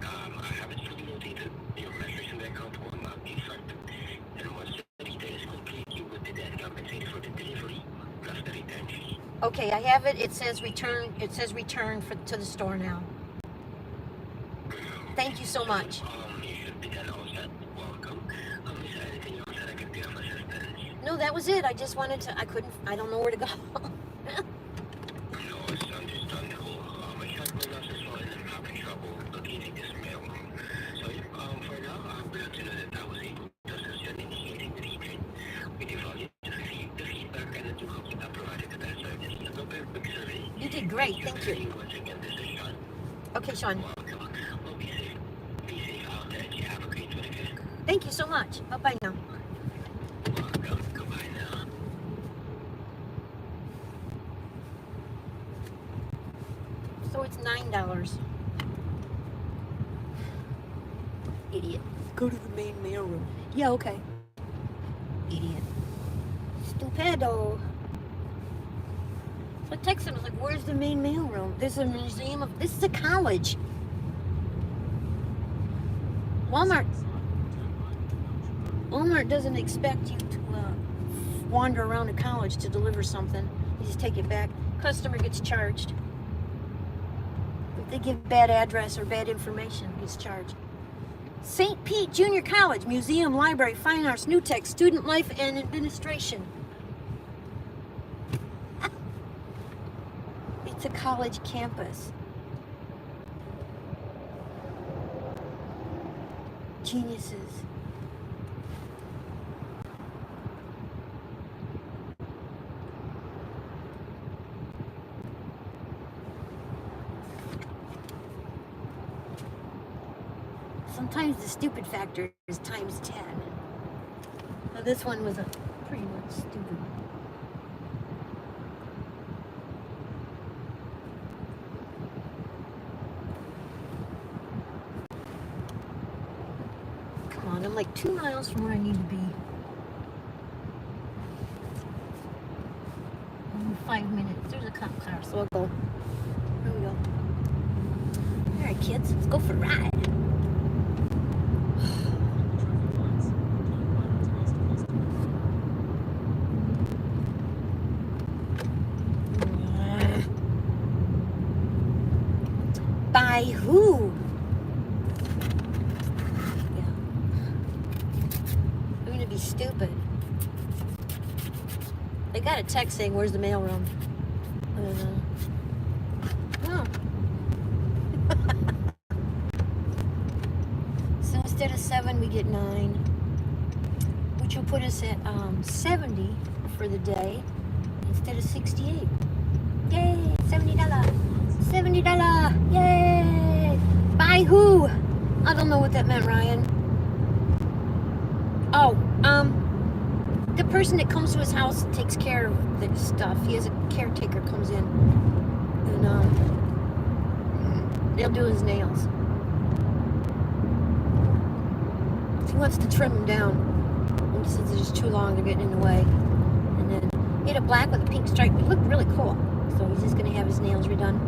I have it fully notated. Your measures in the account will not be affected. And once the return is complete, you would be then compensated for the delivery plus the return fee. Okay, I have it. It says return. It says return to the store now. Thank you so much. You should be then all set. Welcome. Is there anything else that I can do for assistance? No, that was it. I just wanted to. I don't know where to go. No, it's understandable. I checked my notes as well and I'm having trouble locating this mail room. So, for now, I'm glad to know that I was able to assist you in initiating the return. We do value the feedback and the tools that I provided to that service. A very quick survey. You did great. Thank you. Once again, this is Sean. Okay, Sean. Welcome. Well, be safe. Be safe out there. You have a great one again. Thank you so much. Bye-bye now. Welcome. Goodbye now. it's $9. Idiot. Go to the main mailroom. Yeah, okay. Idiot. Stupido. So I texted him, I was like, where's the main mailroom? There's a museum of, this is a college. Walmart doesn't expect you to wander around a college to deliver something. You just take it back. Customer gets charged. If they give bad address or bad information, gets charged. St. Pete Junior College, Museum, Library, Fine Arts, New Tech, Student Life, and Administration. It's a college campus. Geniuses. Sometimes the stupid factor is times 10. Now this one was a pretty much stupid. Come on, I'm like 2 miles from where I need to be. 5 minutes. There's a cop car, so I'll go. Here we go. Alright kids, let's go for a ride. By who? Yeah. I'm gonna be stupid. I got a text saying, where's the mailroom? I don't know. Oh. So instead of 7, we get 9. Which will put us at 70 for the day instead of 68. Yay! $70. $70! Yay! By who? I don't know what that meant, Ryan. Oh, the person that comes to his house and takes care of the stuff. He has a caretaker comes in and they'll do his nails. He wants to trim them down. And he says they're just too long, they're getting in the way. And then he had a black with a pink stripe. It looked really cool. So he's just gonna have his nails redone.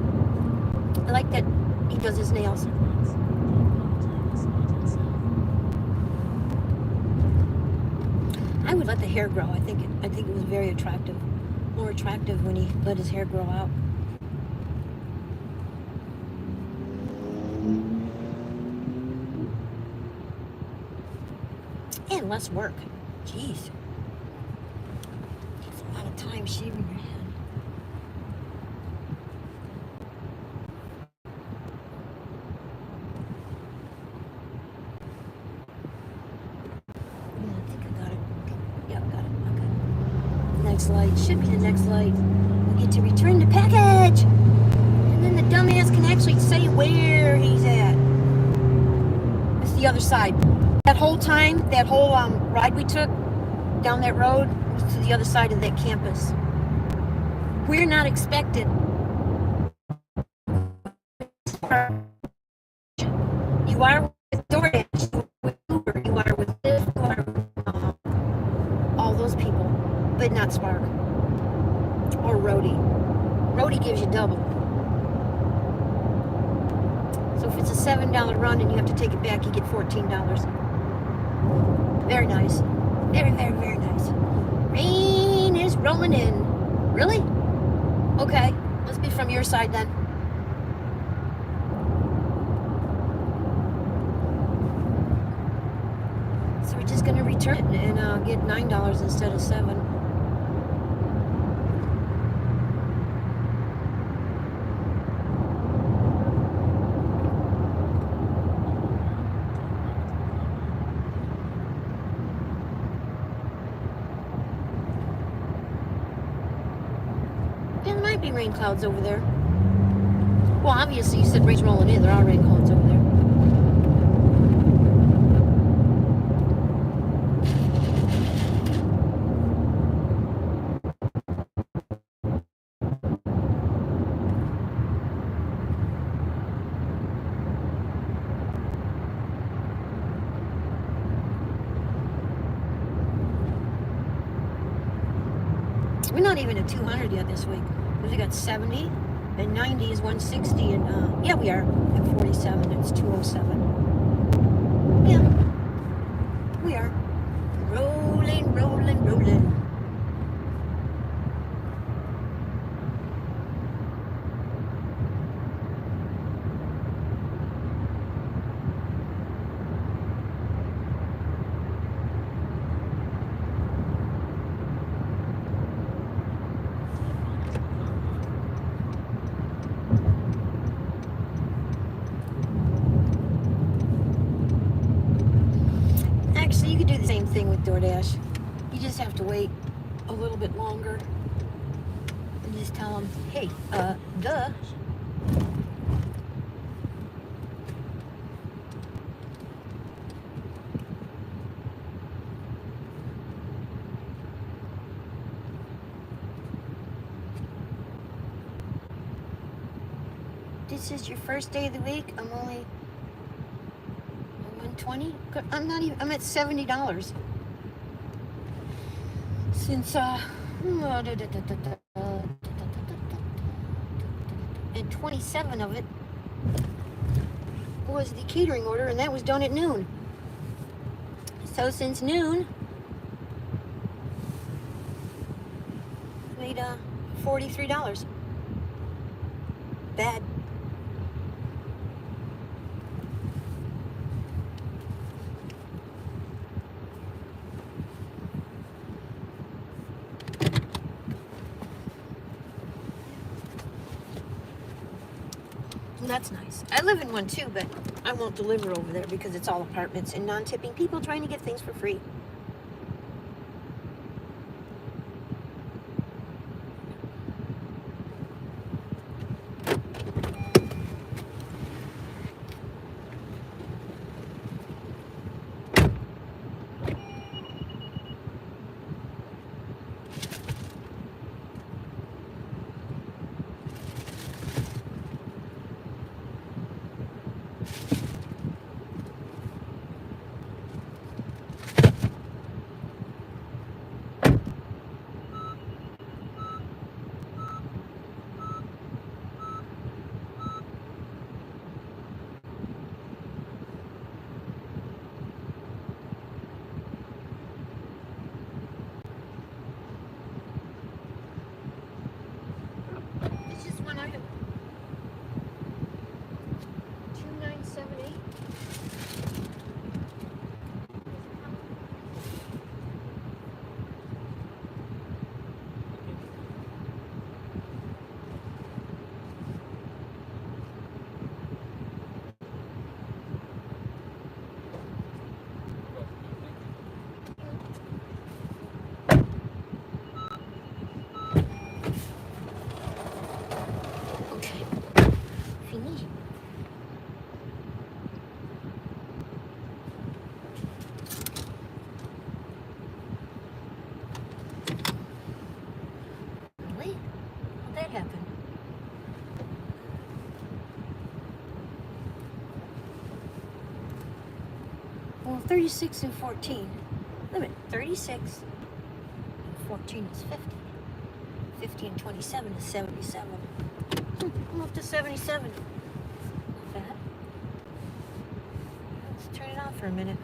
I like that he does his nails. I would let the hair grow. I think it was very attractive. More attractive when he let his hair grow out. And less work. Jeez. Takes a lot of time shaving your head. Next light should be the next light. We get to return the package, and then the dumbass can actually say where he's at. It's the other side. That whole time, that whole ride we took down that road was to the other side of that campus. We're not expected. You are with DoorDash, you are with Uber, you are with Lyft, you are with all those people. But not Spark or Roadie. Roadie gives you double. So if it's a $7 run and you have to take it back, you get $14. Very nice. Very, very, very nice. Rain is rolling in. Really? Okay. Must be from your side then. So we're just going to return it and get $9 instead of 7. There might be rain clouds over there. Well, obviously you said rain's rolling in. There are rain clouds over there. We're not even at 200 yet this week. Because we got 70 and 90 is 160 and yeah, we are at 47. It's 207. Yeah, we are rolling, rolling, rolling. Actually, you could do the same thing with DoorDash. You just have to wait a little bit longer and just tell them, hey, duh. This is your first day of the week. I'm only 120. I'm not even. I'm at $70 since and 27 of it was the catering order, and that was done at noon. So since noon, made $43. Bad. That's nice. I live in one too, but I won't deliver over there because it's all apartments and non-tipping people trying to get things for free. It's just one item. 2978. Okay. Fini. Really? How'd that happen? Well, 36 and 14. Wait a minute. 36 and 14 is 50. 50 and 27 is 77. I'm up to 77. Not bad. Let's turn it on for a minute.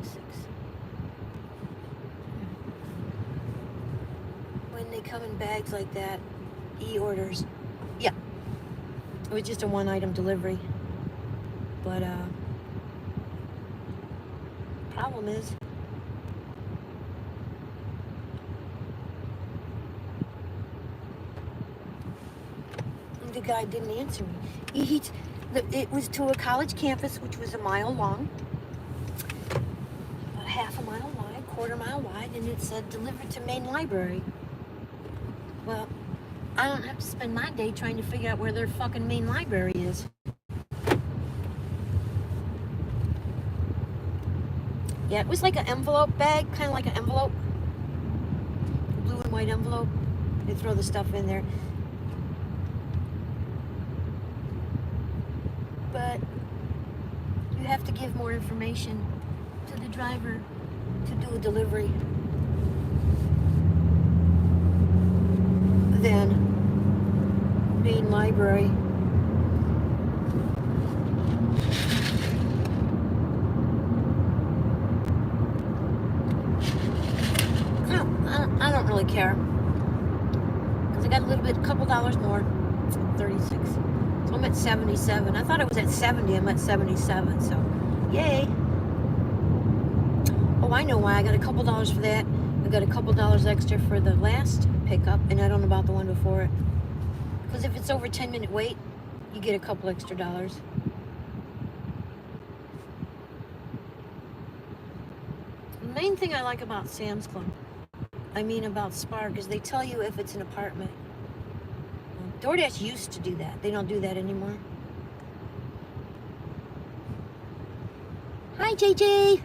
46. When they come in bags like that, e-orders. Yeah. It was just a one-item delivery. But, problem is, the guy didn't answer me. It was to a college campus, which was a mile long, about half a mile wide, quarter mile wide, and it said delivered to main library. Well, I don't have to spend my day trying to figure out where their fucking main library is. Yeah, it was like an envelope bag, kind of like an envelope, blue and white envelope. They throw the stuff in there. But you have to give more information to the driver to do a delivery. than main library. I don't really care. Because I got a couple dollars more. 36. So I'm at 77. I thought I was at 70. I'm at 77. So, yay. Oh, I know why. I got a couple dollars for that. I got a couple dollars extra for the last pickup. And I don't know about the one before it. Because if it's over 10-minute wait, you get a couple extra dollars. The main thing I like about Sam's Club, about Spark, is they tell you if it's an apartment. DoorDash used to do that. They don't do that anymore. Hi, JJ.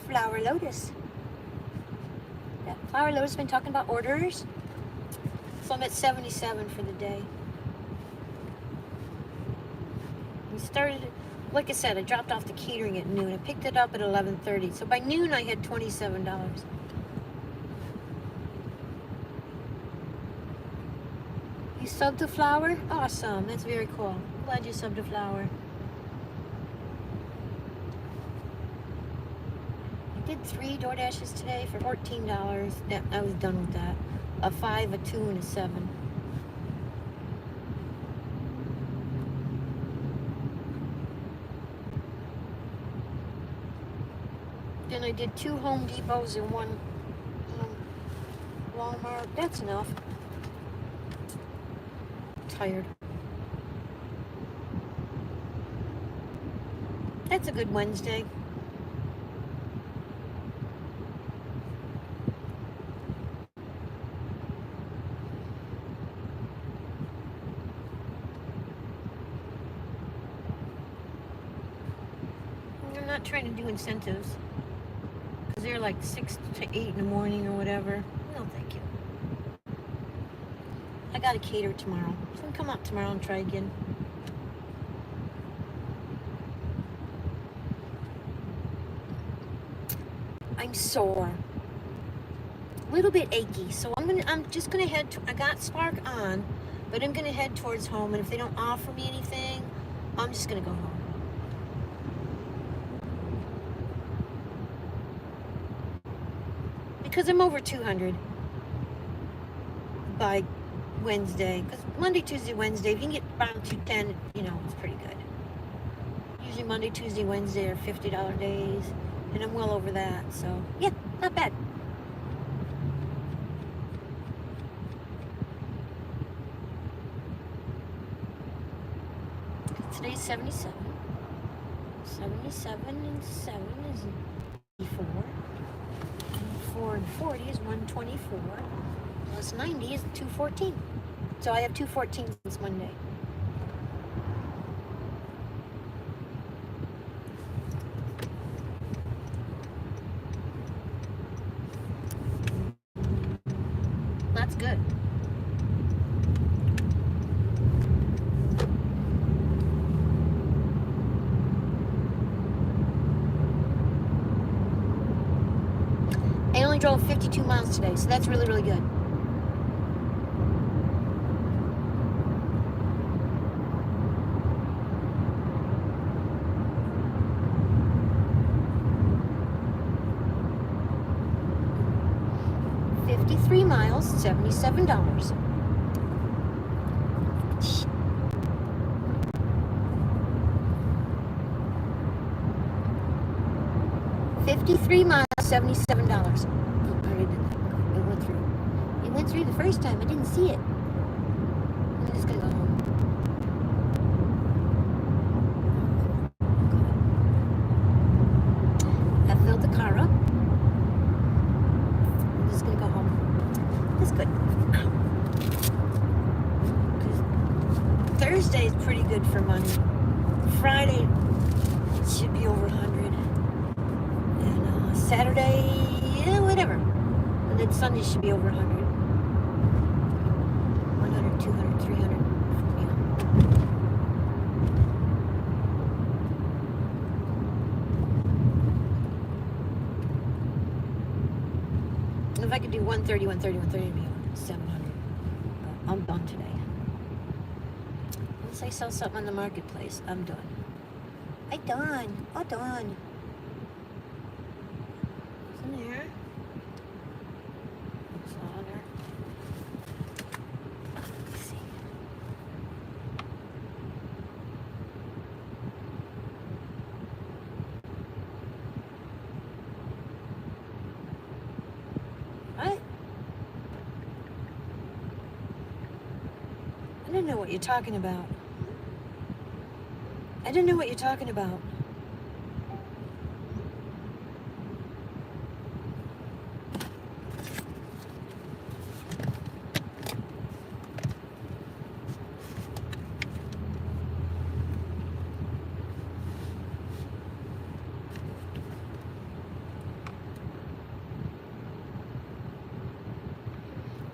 Flower Lotus. Yeah, Flower Lotus been talking about orders. So I'm at 77 for the day. We started, like I said, I dropped off the catering at noon. I picked it up at 11:30. So by noon I had $27. You subbed to Flower? Awesome. That's very cool. Glad you subbed to Flower. I did 3 DoorDashes today for $14. Yeah, I was done with that. A 5, a 2, and a 7. Then I did 2 Home Depots and 1 Walmart. That's enough. Tired. That's a good Wednesday. I'm not trying to do incentives because they're like 6 to 8 in the morning or whatever. No, thank you. I gotta cater tomorrow, so I'll come out tomorrow and try again. I'm sore, a little bit achy, so I'm just gonna head. I got Spark on, but I'm gonna head towards home. And if they don't offer me anything, I'm just gonna go home. Because I'm over 200 by Wednesday, because Monday, Tuesday, Wednesday, if you can get around 210, it's pretty good. Usually Monday, Tuesday, Wednesday are $50 days, and I'm well over that, so yeah, not bad. Today's 77. 77 and 7 is 84. 4 and 40 is 124. Plus 90 is 214. So I have 214 since Monday. That's good. I only drove 52 miles today, so that's really, really good. $53, $77. $53, $77. I already did that. It went through. It went through the first time. I didn't see it. I'm just gonna go home. I filled the car up. I'm just gonna go home. That's good. Thursday is pretty good for money. Friday should be over 100. And Saturday, yeah, whatever. And then Sunday should be over 100. 100, 200, 300. Yeah. If I could do 130, 130, 130, it'd be 700. I'm done today. Once I sell something on the marketplace, I'm done. I'm done. What's in there? What's on there? Let's see. What? I didn't know what you're talking about. I didn't know what you're talking about.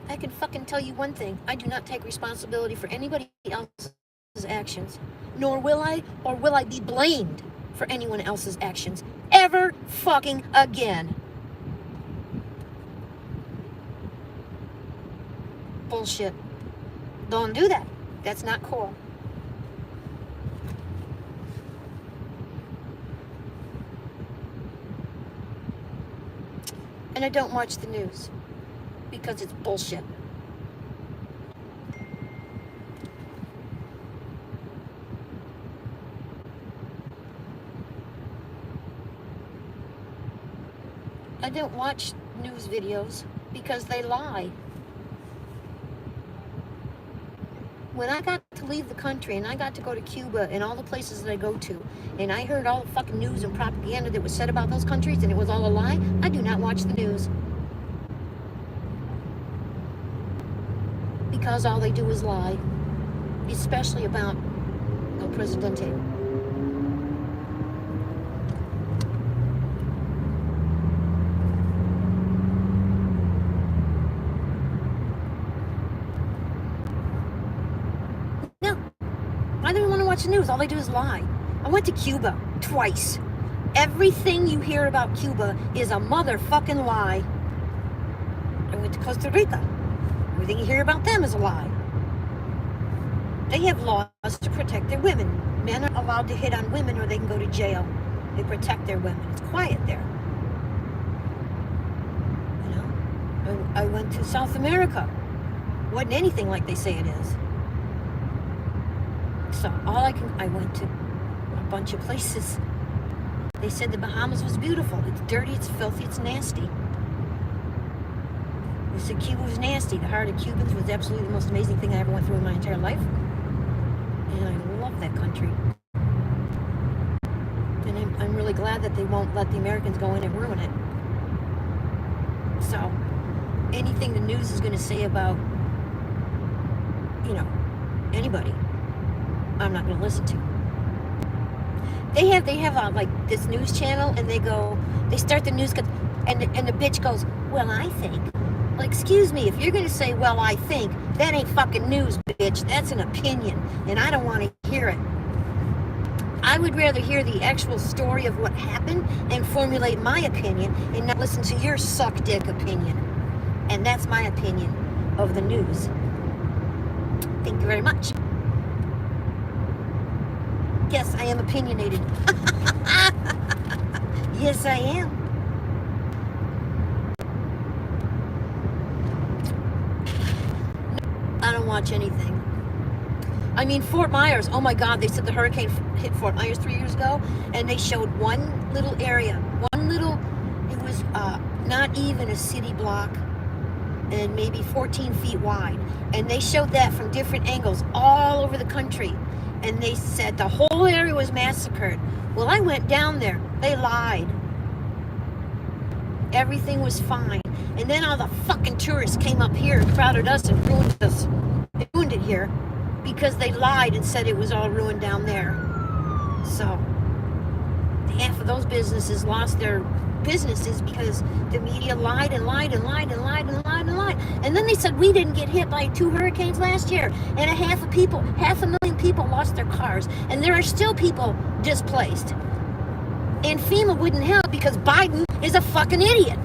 I can fucking tell you one thing. I do not take responsibility for anybody else's actions. Nor will I, or will I be blamed for anyone else's actions ever fucking again. Bullshit. Don't do that. That's not cool. And I don't watch the news because it's bullshit. I don't watch news videos because they lie. When I got to leave the country and I got to go to Cuba and all the places that I go to, and I heard all the fucking news and propaganda that was said about those countries and it was all a lie, I do not watch the news. Because all they do is lie. Especially about El Presidente. I don't even want to watch the news. All they do is lie. I went to Cuba twice. Everything you hear about Cuba is a motherfucking lie. I went to Costa Rica. Everything you hear about them is a lie. They have laws to protect their women. Men are allowed to hit on women or they can go to jail. They protect their women. It's quiet there. You know? I went to South America. Wasn't anything like they say it is. So I went to a bunch of places. They said the Bahamas was beautiful. It's dirty, it's filthy, it's nasty. They said Cuba was nasty. The heart of Cubans was absolutely the most amazing thing I ever went through in my entire life. And I love that country. And I'm really glad that they won't let the Americans go in and ruin it. So, anything the news is going to say about, you know, anybody, I'm not going to listen to. They have like this news channel, and they start the news, and the bitch goes, well, I think. Well, excuse me, if you're going to say, well, I think, that ain't fucking news, bitch. That's an opinion, and I don't want to hear it. I would rather hear the actual story of what happened and formulate my opinion and not listen to your suck dick opinion. And that's my opinion of the news. Thank you very much. Yes, I am opinionated. Yes, I am. I don't watch anything. I mean, Fort Myers, oh my God, they said the hurricane hit Fort Myers 3 years ago, and they showed one little area, it was not even a city block, and maybe 14 feet wide. And they showed that from different angles all over the country. And they said the whole area was massacred. Well, I went down there. They lied. Everything was fine. And then all the fucking tourists came up here and crowded us and ruined us. They ruined it here because they lied and said it was all ruined down there. So half of those businesses lost their businesses because the media lied and lied and lied and lied and lied and lied. And then they said we didn't get hit by 2 hurricanes last year, and 500,000 people lost their cars, and there are still people displaced. And FEMA wouldn't help because Biden is a fucking idiot.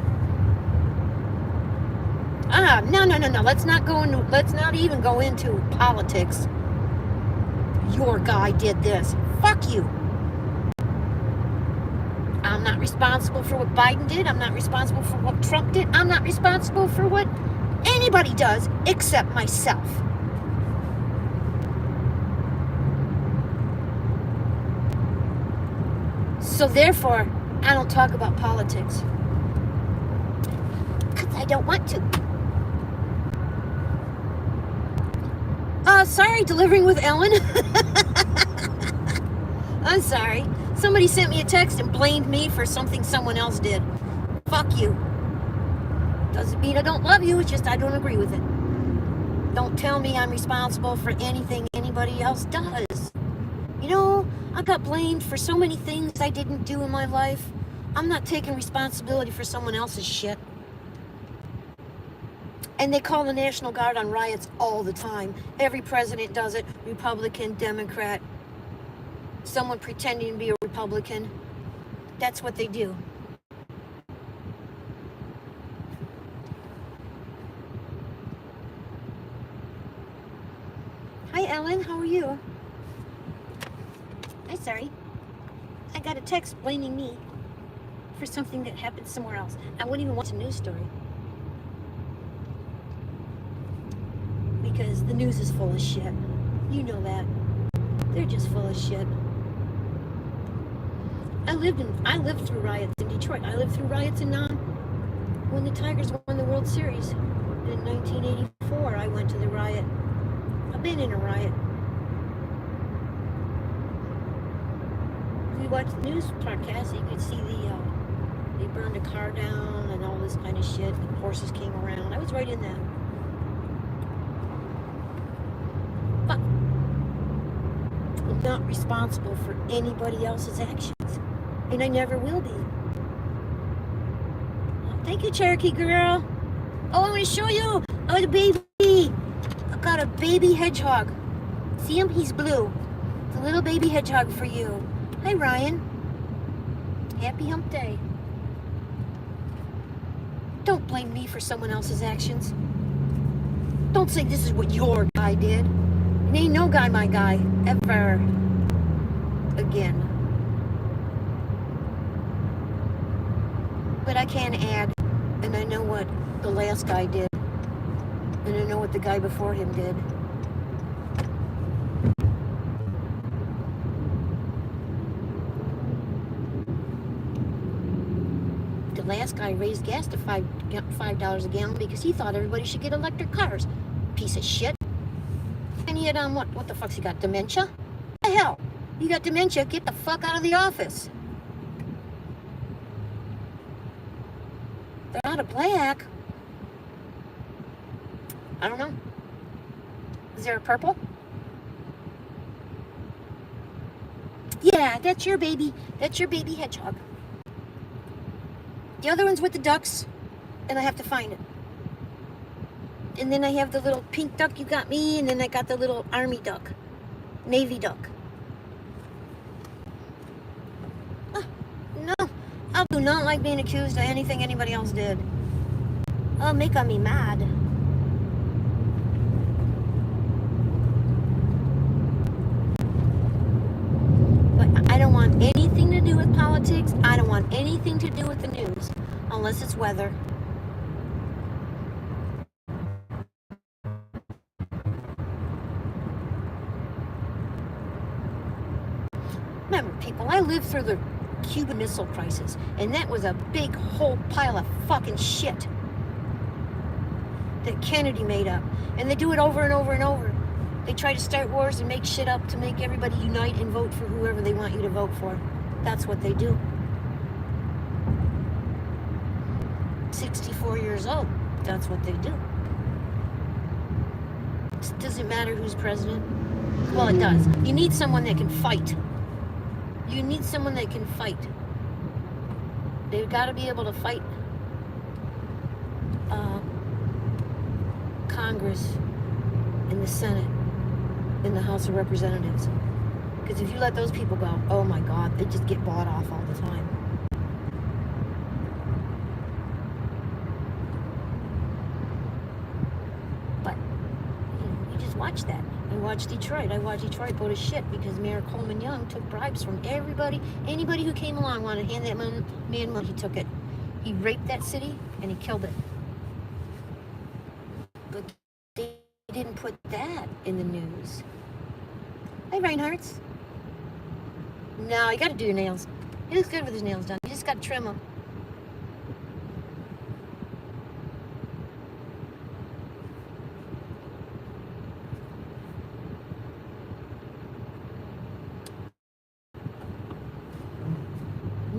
No. Let's not even go into politics. Your guy did this. Fuck you. I'm not responsible for what Biden did. I'm not responsible for what Trump did. I'm not responsible for what anybody does except myself. So therefore, I don't talk about politics. Because I don't want to. Sorry, delivering with Ellen. I'm sorry. Somebody sent me a text and blamed me for something someone else did. Fuck you. Doesn't mean I don't love you, it's just I don't agree with it. Don't tell me I'm responsible for anything anybody else does. You know, I got blamed for so many things I didn't do in my life. I'm not taking responsibility for someone else's shit. And they call the National Guard on riots all the time. Every president does it. Republican, Democrat, someone pretending to be a Republican. That's what they do. Hi, Ellen. How are you? I'm sorry. I got a text blaming me for something that happened somewhere else. I wouldn't even watch a news story. Because the news is full of shit. You know that. They're just full of shit. I lived through riots in Detroit. I lived through riots in when the Tigers won the World Series in 1984. I went to the riot. I've been in a riot. If you watch the news podcast, you could see they burned a car down and all this kind of shit. And horses came around. I was right in that. But I'm not responsible for anybody else's actions. And I never will be. Oh, thank you, Cherokee girl. Oh, I'm going to show you. Oh, the baby. I've got a baby hedgehog. See him? He's blue. It's a little baby hedgehog for you. Hi, Ryan. Happy hump day. Don't blame me for someone else's actions. Don't say this is what your guy did. It ain't no guy my guy. Ever. Again. But I can add, and I know what the last guy did, and I know what the guy before him did. The last guy raised gas to $5 a gallon because he thought everybody should get electric cars. Piece of shit. And he had on what? What the fuck's he got? Dementia? What the hell? You got dementia, get the fuck out of the office. They're out of black. I don't know. Is there a purple? Yeah, that's your baby. That's your baby hedgehog. The other one's with the ducks, and I have to find it. And then I have the little pink duck you got me, and then I got the little army duck, navy duck. No, I do not like being accused of anything anybody else did. Oh, make me mad. But I don't want anything to do with politics. I don't want anything to do with the news, unless it's weather. Remember, people, I lived through the Cuban Missile Crisis, and that was a big whole pile of fucking shit that Kennedy made up. And they do it over and over and over. They try to start wars and make shit up to make everybody unite and vote for whoever they want you to vote for. That's what they do. 64 years old, that's what they do. It doesn't matter who's president. Well, it does. You need someone that can fight. You need someone that can fight. They've got to be able to fight Congress and the Senate and the House of Representatives. Because if you let those people go, oh my God, they just get bought off all the time. watch that. I watched Detroit. I watched Detroit go to shit because Mayor Coleman Young took bribes from everybody. Anybody who came along wanted to hand that man money. He took it. He raped that city and he killed it. But they didn't put that in the news. Hey, Reinhardt's. No, you got to do your nails. He looks good with his nails done. You just got to trim them.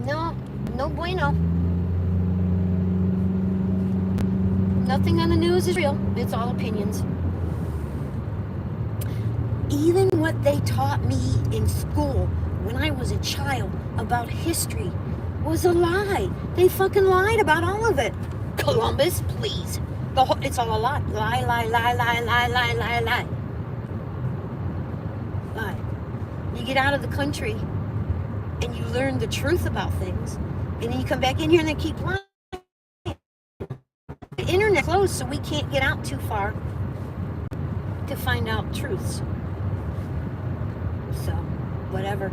No, no bueno. Nothing on the news is real. It's all opinions. Even what they taught me in school when I was a child about history was a lie. They fucking lied about all of it. Columbus, please. It's all a lie. Lie, lie, lie, lie, lie, lie, lie, lie. Lie. You get out of the country and you learn the truth about things, and then you come back in here and they keep lying. The internet closed, so we can't get out too far to find out truths. So, whatever.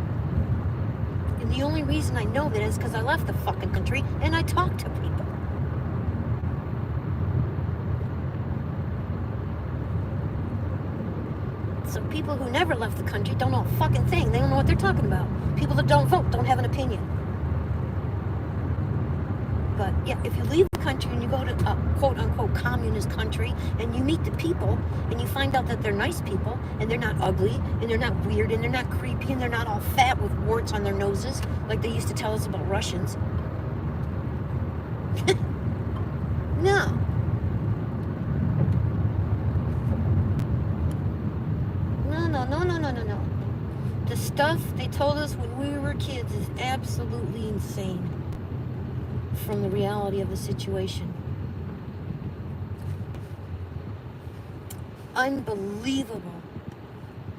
And the only reason I know that is because I left the fucking country and I talk to people. So people who never left the country don't know a fucking thing. They don't know what they're talking about. People that don't vote don't have an opinion. But yeah, if you leave the country and you go to a quote-unquote communist country and you meet the people and you find out that they're nice people and they're not ugly and they're not weird and they're not creepy and they're not all fat with warts on their noses like they used to tell us about Russians. No. No. The stuff they told us when we were kids is absolutely insane from the reality of the situation. Unbelievable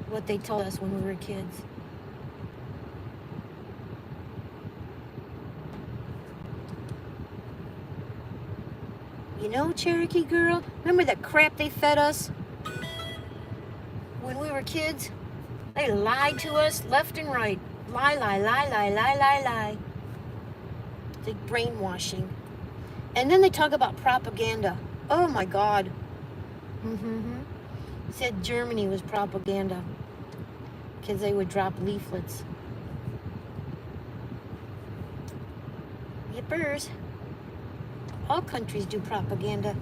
what they told us when we were kids. You know, Cherokee girl, remember that crap they fed us when we were kids? They lied to us left and right. Lie, lie, lie, lie, lie, lie, lie. The brainwashing. And then they talk about propaganda. Oh my God. Said Germany was propaganda because they would drop leaflets. Yippers. All countries do propaganda.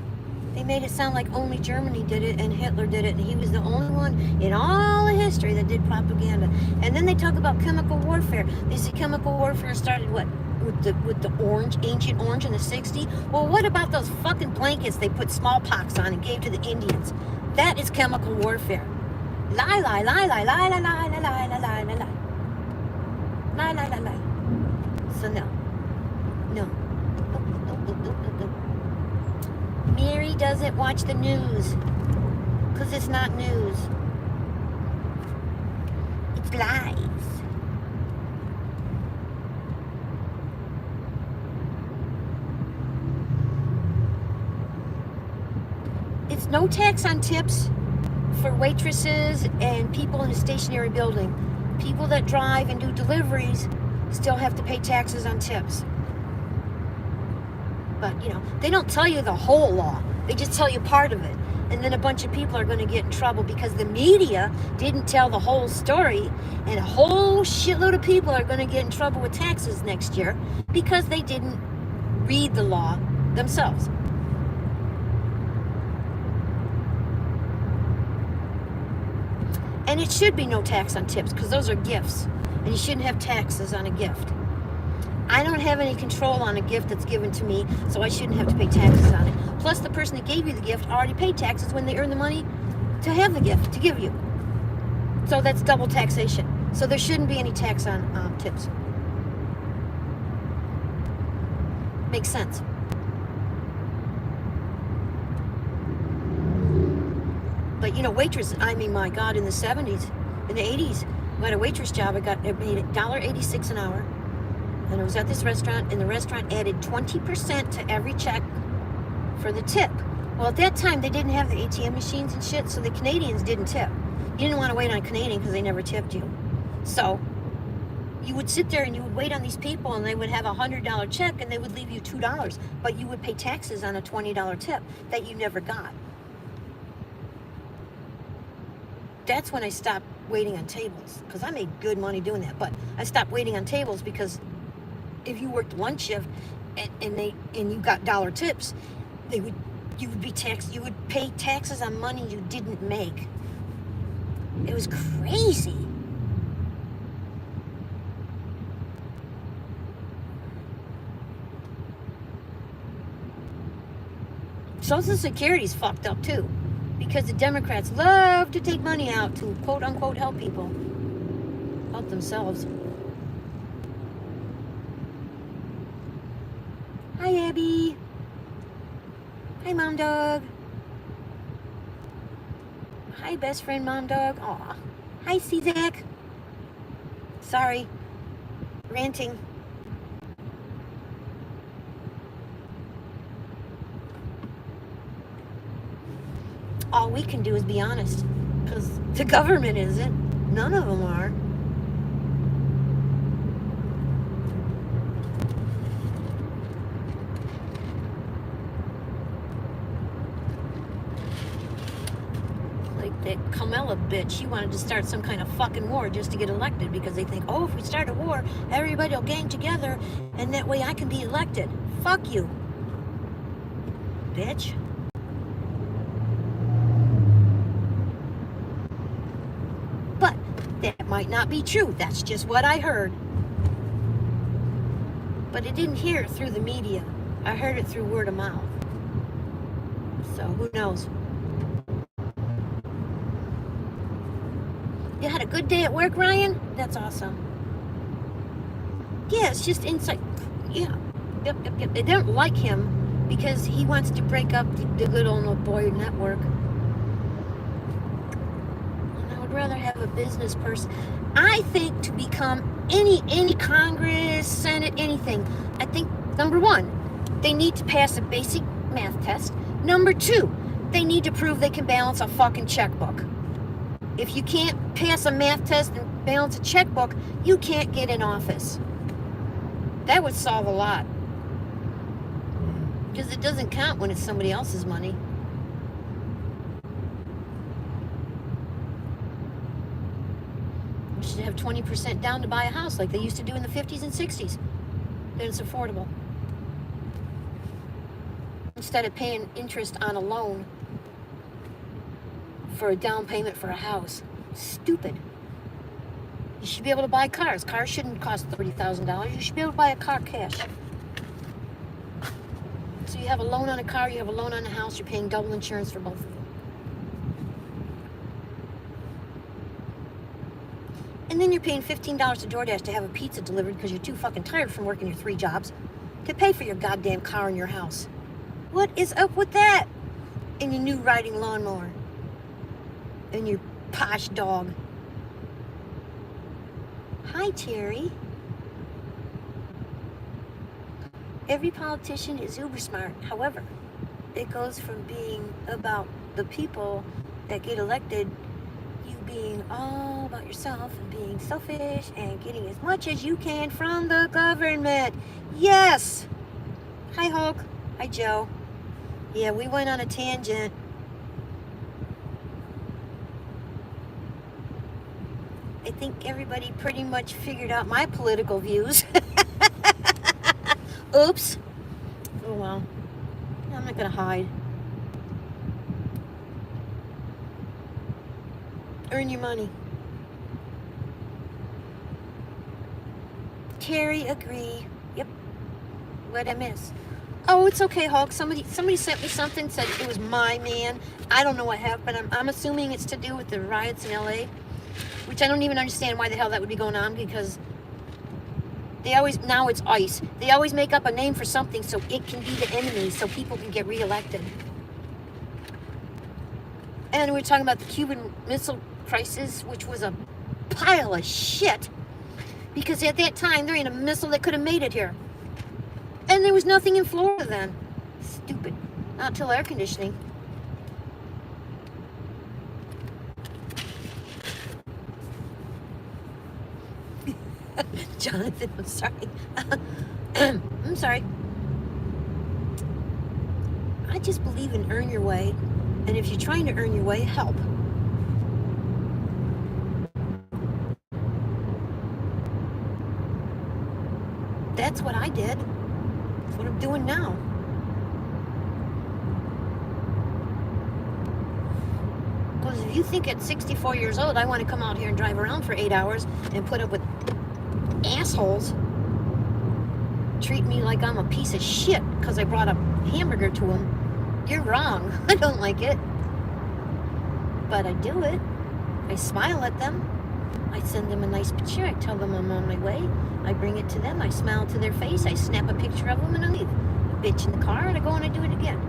They made it sound like only Germany did it and Hitler did it, and he was the only one in all of history that did propaganda. And then they talk about chemical warfare. They say chemical warfare started what? With the orange, Ancient Orange in the 60s? Well, what about those fucking blankets they put smallpox on and gave to the Indians? That is chemical warfare. Lie, lie, lie, lie, lie, lie, lie, lie, lie, lie, lie, lie, lie. Lie, lie, lie, lie. So no. Mary doesn't watch the news because it's not news. It's lies. It's no tax on tips for waitresses and people in a stationary building. People that drive and do deliveries still have to pay taxes on tips. But, you know, they don't tell you the whole law. They just tell you part of it. And then a bunch of people are going to get in trouble because the media didn't tell the whole story. And a whole shitload of people are going to get in trouble with taxes next year because they didn't read the law themselves. And it should be no tax on tips because those are gifts. And you shouldn't have taxes on a gift. I don't have any control on a gift that's given to me, so I shouldn't have to pay taxes on it. Plus, the person that gave you the gift already paid taxes when they earned the money to have the gift, to give you. So that's double taxation. So there shouldn't be any tax on tips. Makes sense. But, you know, waitress, I mean, my God, in the 70s, in the 80s, I had a waitress job. I made $1.86 an hour. And I was at this restaurant, and the restaurant added 20% to every check for the tip. Well, at that time, they didn't have the ATM machines and shit, so the Canadians didn't tip. You didn't want to wait on a Canadian because they never tipped you. So you would sit there and you would wait on these people, and they would have a $100 check, and they would leave you $2, but you would pay taxes on a $20 tip that you never got. That's when I stopped waiting on tables, because I made good money doing that. But I stopped waiting on tables because if you worked lunch shift and you got dollar tips, you would be taxed. You would pay taxes on money you didn't make. It was crazy. Social Security's fucked up too, because the Democrats love to take money out to quote unquote help people, help themselves. Hi, Abby. Hi, Mom Dog. Hi, best friend, Mom Dog. Aw. Hi, C-Zach. Sorry. Ranting. All we can do is be honest, because the government isn't. None of them are. Like that Kamala bitch, she wanted to start some kind of fucking war just to get elected, because they think, oh, if we start a war, everybody will gang together, and that way I can be elected. Fuck you, bitch. But that might not be true. That's just what I heard. But I didn't hear it through the media. I heard it through word of mouth. So who knows? You had a good day at work, Ryan? That's awesome. Yeah, it's just inside. Yeah. Yep. They don't like him because he wants to break up the good old boy network. I'd rather have a business person. I think to become any Congress, Senate, anything, I think, number one, they need to pass a basic math test. Number two, they need to prove they can balance a fucking checkbook. If you can't pass a math test and balance a checkbook, you can't get in office. That would solve a lot. Because it doesn't count when it's somebody else's money. You should have 20% down to buy a house like they used to do in the 50s and 60s. Then it's affordable. Instead of paying interest on a loan for a down payment for a house. Stupid. You should be able to buy cars. Cars shouldn't cost $30,000. You should be able to buy a car cash. So you have a loan on a car, you have a loan on a house, you're paying double insurance for both of them. And then you're paying $15 to DoorDash to have a pizza delivered because you're too fucking tired from working your 3 jobs to pay for your goddamn car and your house. What is up with that? And your new riding lawnmower. And your posh dog. Hi, Terry. Every politician is uber smart. However, it goes from being about the people that get elected, you being all about yourself and being selfish and getting as much as you can from the government. Yes. Hi, Hulk. Hi, Joe. Yeah, we went on a tangent. I think everybody pretty much figured out my political views. Oops. Oh well. I'm not gonna hide. Earn your money. Terry, agree. Yep. What'd I miss? Oh, it's okay, Hulk. Somebody sent me something, said it was my man. I don't know what happened. I'm assuming it's to do with the riots in LA, which I don't even understand why the hell that would be going on, because they always, now it's ICE. They always make up a name for something so it can be the enemy, so people can get reelected. And we're talking about the Cuban Missile Crisis, which was a pile of shit, because at that time there ain't a missile that could have made it here. And there was nothing in Florida then. Stupid. Not till air conditioning. Jonathan, I'm sorry. I'm sorry. I just believe in earn your way. And if you're trying to earn your way, help. That's what I did. That's what I'm doing now. Because if you think at 64 years old, I want to come out here and drive around for 8 hours and put up with assholes, treat me like I'm a piece of shit because I brought a hamburger to them, you're wrong. I don't like it. But I do it. I smile at them. I send them a nice picture. I tell them I'm on my way. I bring it to them. I smile to their face. I snap a picture of them and I leave. I bitch in the car and I go and I do it again.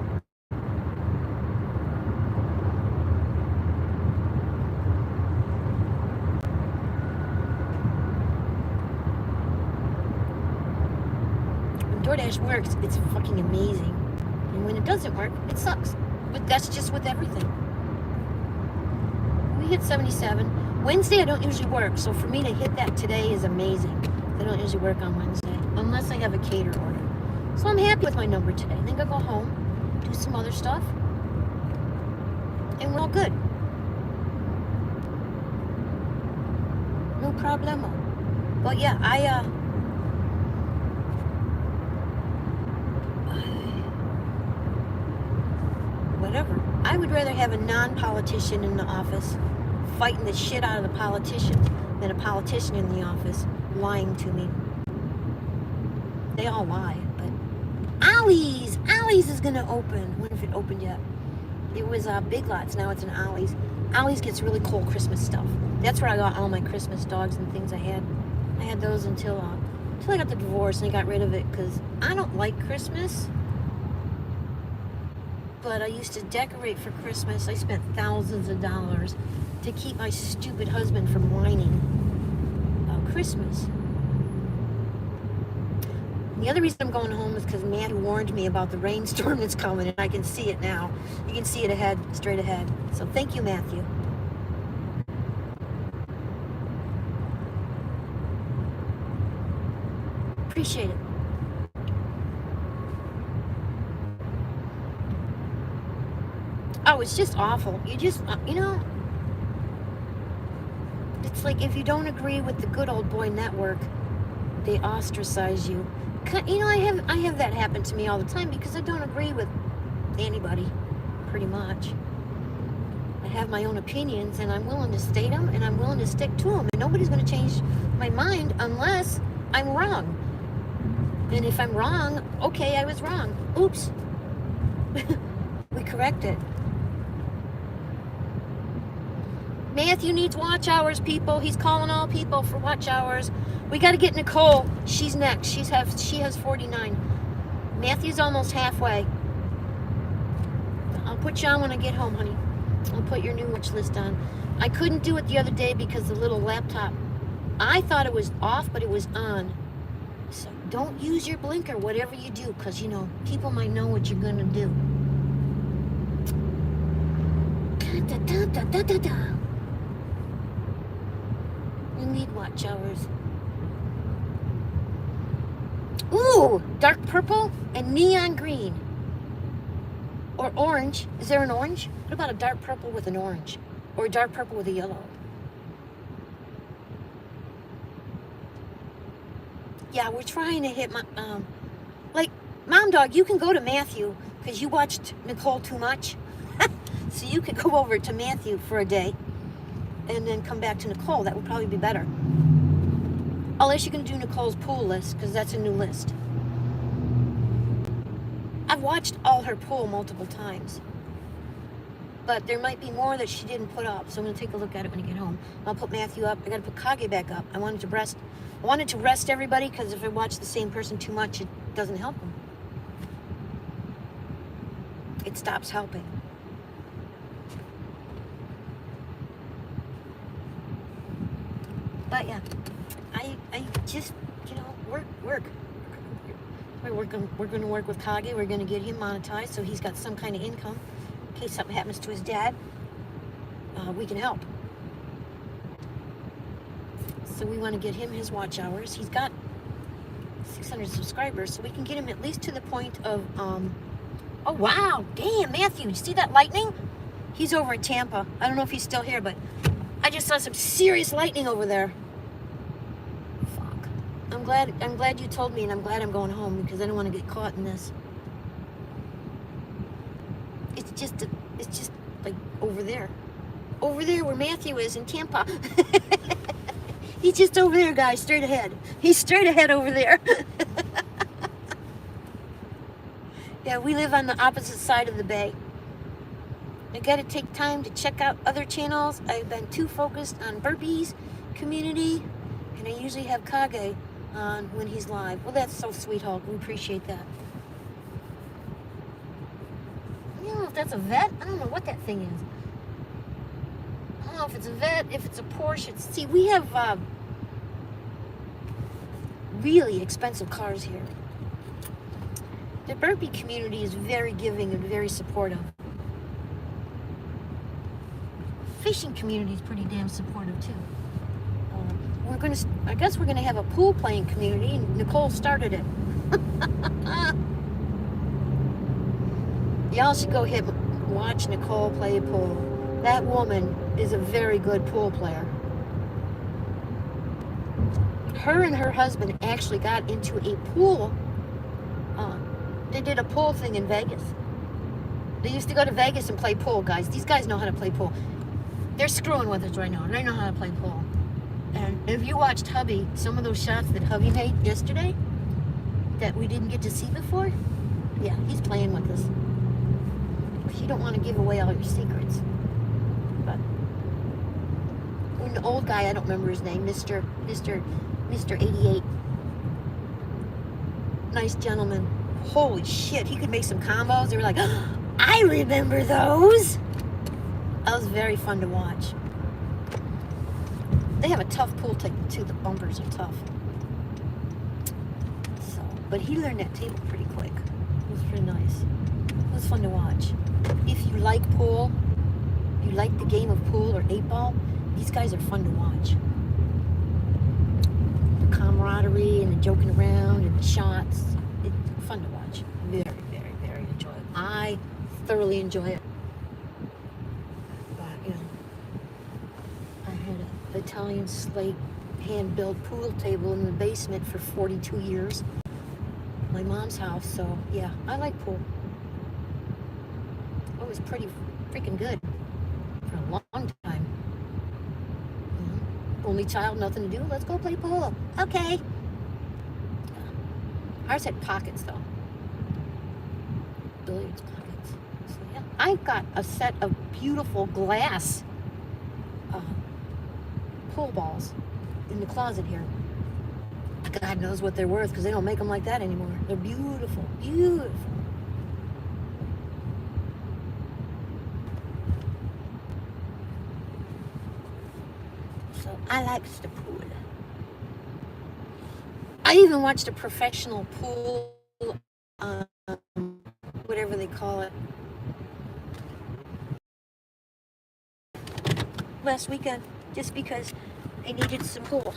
When DoorDash works, it's fucking amazing. And when it doesn't work, it sucks. But that's just with everything. We hit 77. Wednesday I don't usually work, so for me to hit that today is amazing. I don't usually work on Wednesday, unless I have a cater order. So I'm happy with my number today. I think I'll go home, do some other stuff, and we're all good. No problemo. But yeah, whatever. I would rather have a non-politician in the office fighting the shit out of the politicians than a politician in the office lying to me. They all lie, but Ollie's is gonna open. I wonder if it opened yet. It was Big Lots, now it's an Ollie's. Ollie's gets really cool Christmas stuff. That's where I got all my Christmas dogs and things I had. I had those until I got the divorce and I got rid of it because I don't like Christmas. But I used to decorate for Christmas. I spent thousands of dollars to keep my stupid husband from whining about Christmas. And the other reason I'm going home is because Matt warned me about the rainstorm that's coming, and I can see it now. You can see it ahead, straight ahead. So thank you, Matthew. Appreciate it. Oh, it's just awful. You just, it's like if you don't agree with the Good Old Boy Network, they ostracize you. I have that happen to me all the time because I don't agree with anybody, pretty much. I have my own opinions and I'm willing to state them and I'm willing to stick to them. And nobody's going to change my mind unless I'm wrong. And if I'm wrong, okay, I was wrong. Oops. We correct it. Matthew needs watch hours, people. He's calling all people for watch hours. We got to get Nicole. She's next. She has 49. Matthew's almost halfway. I'll put you on when I get home, honey. I'll put your new watch list on. I couldn't do it the other day because the little laptop, I thought it was off, but it was on. So don't use your blinker, whatever you do, because, people might know what you're going to do. Da, da, da, da, da, da. You need watch hours. Ooh, dark purple and neon green. Or orange. Is there an orange? What about a dark purple with an orange? Or a dark purple with a yellow? Yeah, we're trying to hit my, Mom Dog, you can go to Matthew because you watched Nicole too much. So you could go over to Matthew for a day and then come back to Nicole. That would probably be better. Unless you can do Nicole's pool list, because that's a new list. I've watched all her pool multiple times. But there might be more that she didn't put up, so I'm going to take a look at it when I get home. I'll put Matthew up. I got to put Kage back up. I wanted to rest everybody, because if I watch the same person too much, it doesn't help them. It stops helping. But yeah, I just, work. We're going to work with Kage. We're going to get him monetized so he's got some kind of income. In case something happens to his dad, we can help. So we want to get him his watch hours. He's got 600 subscribers, so we can get him at least to the point of, oh wow, damn, Matthew, you see that lightning? He's over in Tampa. I don't know if he's still here, but I just saw some serious lightning over there. Fuck. I'm glad you told me, and I'm glad I'm going home because I don't want to get caught in this. It's just like over there. Over there where Matthew is in Tampa. He's just over there, guys, straight ahead. He's straight ahead over there. Yeah, we live on the opposite side of the bay. I gotta take time to check out other channels. I've been too focused on Burpees, community, and I usually have Kage on when he's live. Well, that's so sweet, Hulk. We appreciate that. I don't know if that's a vet. I don't know what that thing is. I don't know if it's a vet, if it's a Porsche. See, we have really expensive cars here. The Burpee community is very giving and very supportive. Fishing community is pretty damn supportive too. I guess we're gonna have a pool playing community, and Nicole started it. Y'all should go watch Nicole play pool. That woman is a very good pool player. Her and her husband actually got into a pool. They did a pool thing in Vegas. They used to go to Vegas and play pool, guys. These guys know how to play pool. They're screwing with us right now. They know how to play pool. And if you watched Hubby, some of those shots that Hubby made yesterday that we didn't get to see before, yeah, he's playing with us. Because you don't want to give away all your secrets. But when the old guy, I don't remember his name, Mr. 88. Nice gentleman. Holy shit, he could make some combos. They were like, oh, I remember those. That was very fun to watch. They have a tough pool table too. The bumpers are tough. So, but he learned that table pretty quick. It was pretty nice. It was fun to watch. If you like pool, you like the game of pool or 8-ball, these guys are fun to watch. The camaraderie and the joking around and the shots. It's fun to watch. Very, very, very enjoyable. I thoroughly enjoy it. Italian slate hand-built pool table in the basement for 42 years. My mom's house, so yeah, I like pool. It was pretty freaking good for a long time. Only child, nothing to do, let's go play pool. Okay. Ours had pockets though. Billiards pockets. So yeah, I got a set of beautiful glass pool balls in the closet here. God knows what they're worth because they don't make them like that anymore. They're beautiful, beautiful. So I like the pool. I even watched a professional pool, whatever they call it, last weekend. Just because I needed some pool.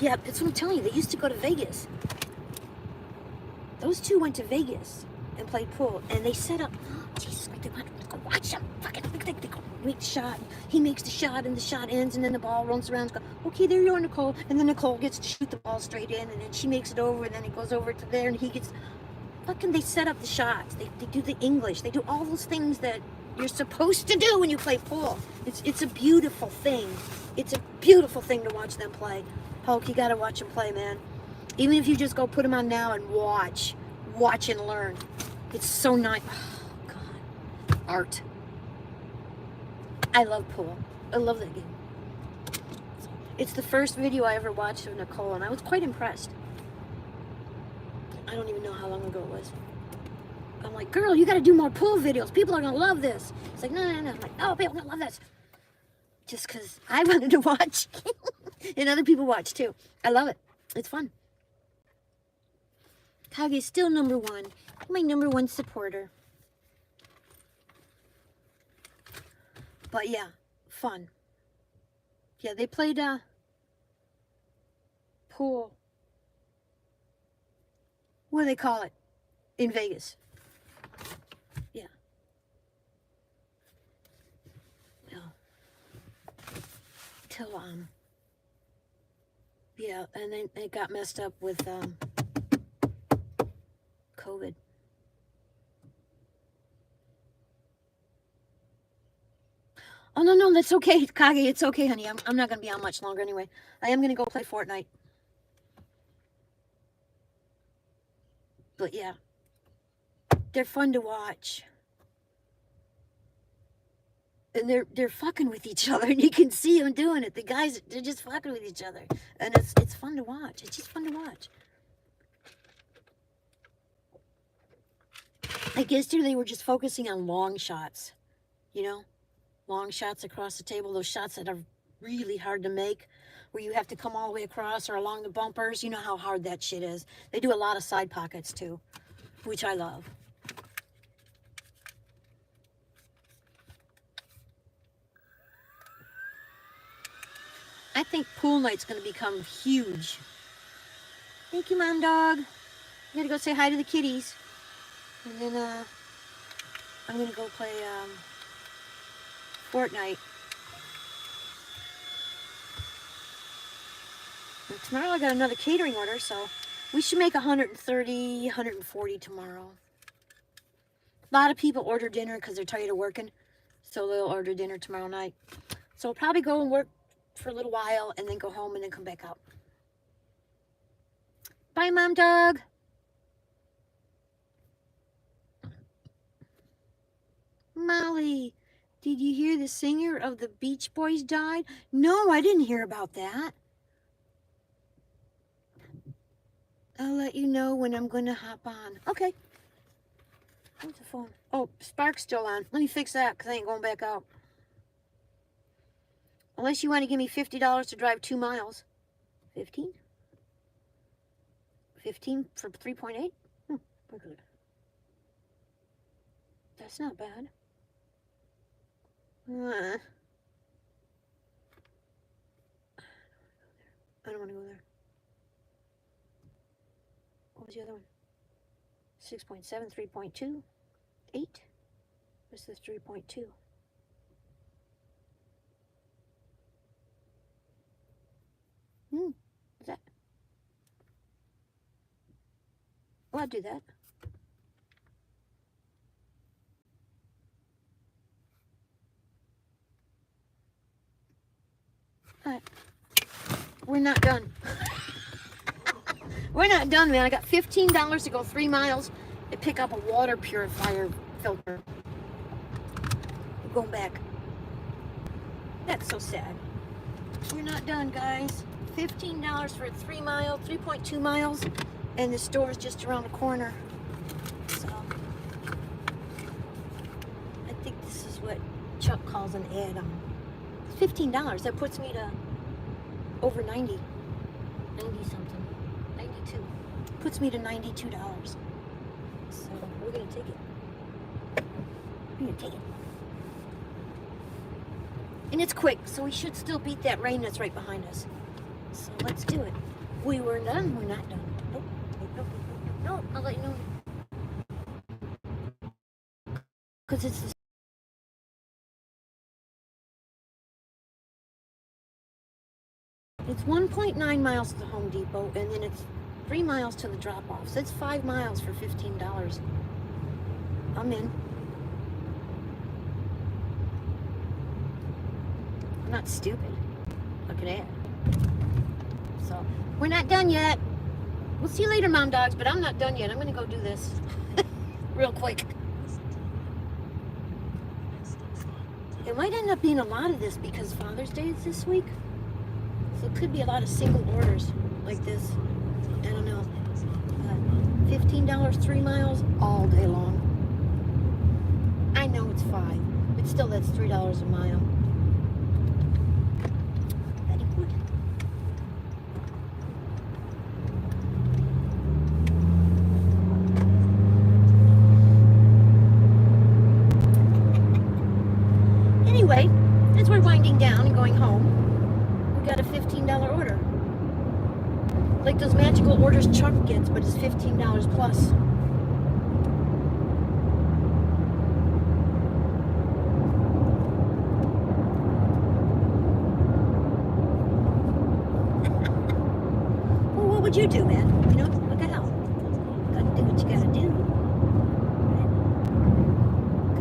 Yeah, that's what I'm telling you. They used to go to Vegas. Those two went to Vegas and played pool. And they set up, Jesus, they want to go watch them. Fucking, they go make the shot. He makes the shot and the shot ends and then the ball runs around. Go, okay, there you are, Nicole. And then Nicole gets to shoot the ball straight in and then she makes it over and then it goes over to there and he gets, fucking, they set up the shots. They do the English. They do all those things that you're supposed to do when you play pool. It's a beautiful thing. It's a beautiful thing to watch them play. Hulk, you gotta watch them play, man. Even if you just go put them on now and watch and learn. It's so nice. Oh, God. Art. I love pool. I love that game. It's the first video I ever watched of Nicole, and I was quite impressed. I don't even know how long ago it was. I'm like, girl, you got to do more pool videos. People are going to love this. It's like, no. I'm like, oh, people are going to love this. Just because I wanted to watch. And other people watch, too. I love it. It's fun. Kage's still number one. My number one supporter. But, yeah, fun. Yeah, they played pool. What do they call it? In Vegas. Yeah. Well, till yeah, and then it got messed up with COVID. Oh no, that's okay, Kage. It's okay, honey. I'm not gonna be on much longer anyway. I am gonna go play Fortnite. But yeah, they're fun to watch. And they're fucking with each other, and you can see them doing it. The guys, they're just fucking with each other, and it's fun to watch. It's just fun to watch. I guess too they were just focusing on long shots, you know, long shots across the table. Those shots that are really hard to make, where you have to come all the way across or along the bumpers. You know how hard that shit is. They do a lot of side pockets too, which I love. I think pool night's going to become huge. Thank you, Mom Dog. I gotta go say hi to the kitties. And then I'm going to go play Fortnite. And tomorrow I got another catering order, so we should make 130, 140 tomorrow. A lot of people order dinner because they're tired of working, so they'll order dinner tomorrow night. So I'll probably go and work for a little while and then go home and then come back out. Bye, Mom Dog. Molly, did you hear the singer of the Beach Boys died? No, I didn't hear about that. I'll let you know when I'm going to hop on. Okay. Where's the phone? Oh, Spark's still on. Let me fix that because I ain't going back out. Unless you want to give me $50 to drive 2 miles. 15? 15 for 3.8? We're good. That's not bad. I don't want to go there. What was the other one? 6.7, 3.2, 8. What's the 3.2? What's that? Oh, I'll do that. All right. We're not done. We're not done, man. I got $15 to go 3 miles and pick up a water purifier filter. I'm going back. That's so sad. We're not done, guys. $15 for 3 miles, 3.2 miles, and the store's just around the corner. So, I think this is what Chuck calls an add-on. It's $15. That puts me to over 90 something, 92. Puts me to $92. So we're gonna take it. We're gonna take it. And it's quick, so we should still beat that rain that's right behind us. So let's do it. We were done, we're not done. Nope. I'll let you know. Because it's the It's 1.9 miles to the Home Depot, and then it's 3 miles to the drop-off. So it's 5 miles for $15. I'm in. I'm not stupid. Look at that. So, we're not done yet. We'll see you later, Mom Dogs, but I'm not done yet. I'm going to go do this real quick. It might end up being a lot of this because Father's Day is this week. So it could be a lot of single orders like this. I don't know. $15, 3 miles, all day long. I know it's 5, but still that's $3 a mile. Very good. Anyway, as we're winding down and going home, we got a $15 order. Like those magical orders Chuck gets, but it's $15 plus. Well, what would you do, man? You know, look at how. Gotta do what you gotta do.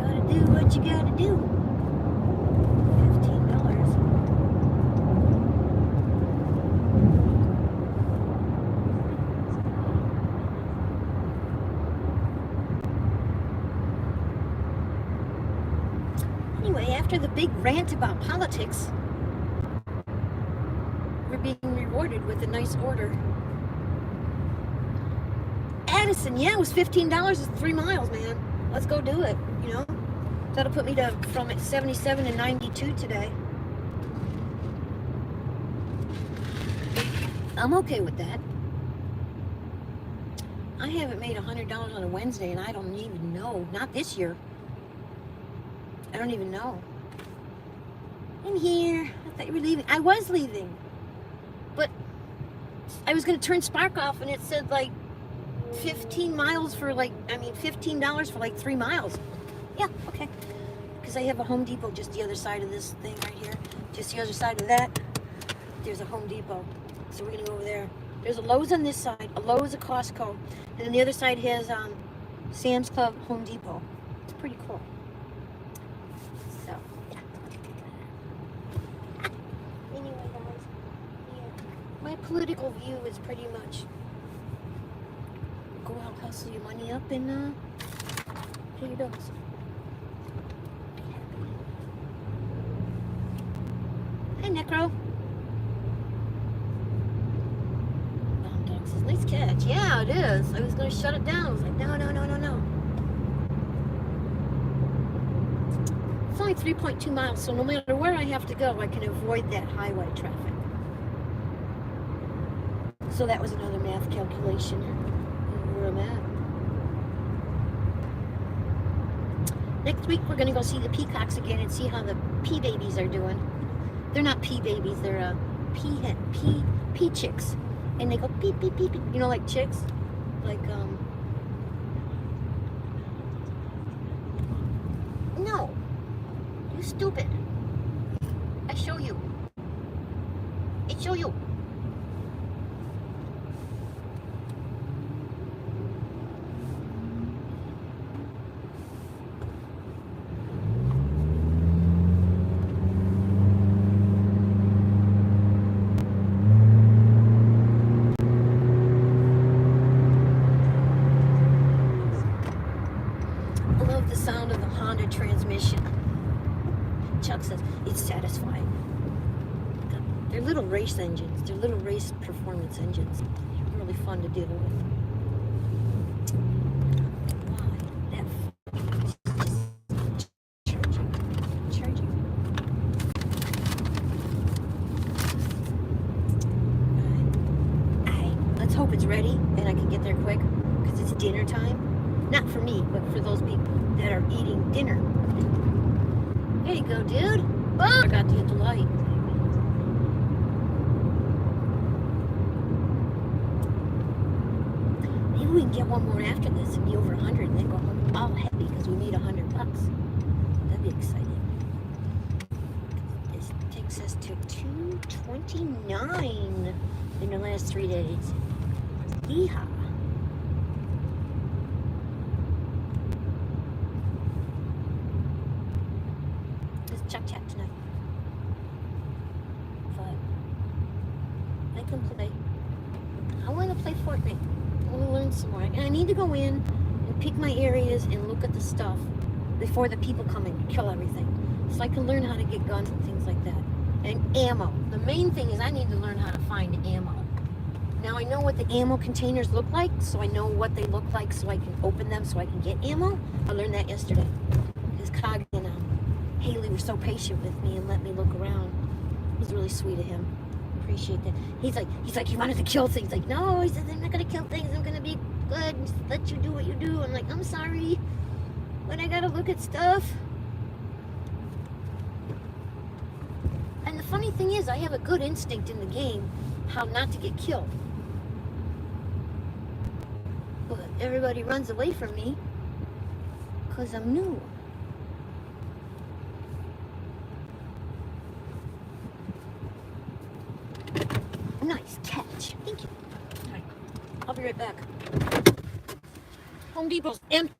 Right? Gotta do what you gotta do. $15. Anyway, after the big rant about politics, we're being rewarded with a nice order. Addison, yeah, it was $15. It's 3 miles, man. Let's go do it, you know? That'll put me to from 77 to 92 today. I'm okay with that. I haven't made $100 on a Wednesday, and I don't even know. Not this year. I don't even know. I'm here. I thought you were leaving. I was leaving. But I was going to turn Spark off, and it said, like, 15 miles for, like, $15 for, like, 3 miles. Yeah, okay. Because I have a Home Depot just the other side of this thing right here. Just the other side of that, there's a Home Depot. So we're going to go over there. There's a Lowe's on this side, a Lowe's, a Costco. And then the other side has Sam's Club, Home Depot. It's pretty cool. So, yeah. Anyway, guys, yeah. My political view is pretty much go out, hustle your money up, and pay your bills. Hi, Necro. Dog says, nice catch. Yeah, it is. I was going to shut it down. I was like, no. It's only 3.2 miles, so no matter where I have to go, I can avoid that highway traffic. So that was another math calculation where I'm at. Next week, we're going to go see the peacocks again and see how the pea babies are doing. They're not pea babies, they're pea chicks. And they go beep, beep, beep, beep. You know, like chicks? Like, no. You stupid. I show you. Transmission. Chuck says it's satisfying. They're little race engines. They're little race performance engines. They're really fun to deal with. Charging. Let's hope it's ready and I can get there quick because it's dinner time. Not for me, but for those people that are eating dinner. There you go, dude. Oh, I forgot to hit the light. Maybe we can get one more after this and be over 100 and then go home all happy because we made $100. That'd be exciting. This takes us to 229 in the last 3 days. Yeehaw. Chuck chat tonight. But I can play. I want to play Fortnite. I want to learn some more. And I need to go in and pick my areas and look at the stuff before the people come and kill everything. So I can learn how to get guns and things like that. And ammo. The main thing is I need to learn how to find ammo. Now I know what the ammo containers look like, so I know what they look like so I can open them so I can get ammo. I learned that yesterday. Because Cog and Haley were so patient with me and let me look around. It was really sweet of him. Appreciate that. He's like, he wanted to kill things. Like, no, he says, I'm not gonna kill things. I'm gonna be good and let you do what you do. I'm like, I'm sorry, but I gotta look at stuff. And the funny thing is, I have a good instinct in the game how not to get killed. But everybody runs away from me because I'm new. Nice catch. Thank you. All right. I'll be right back. Home Depot's empty.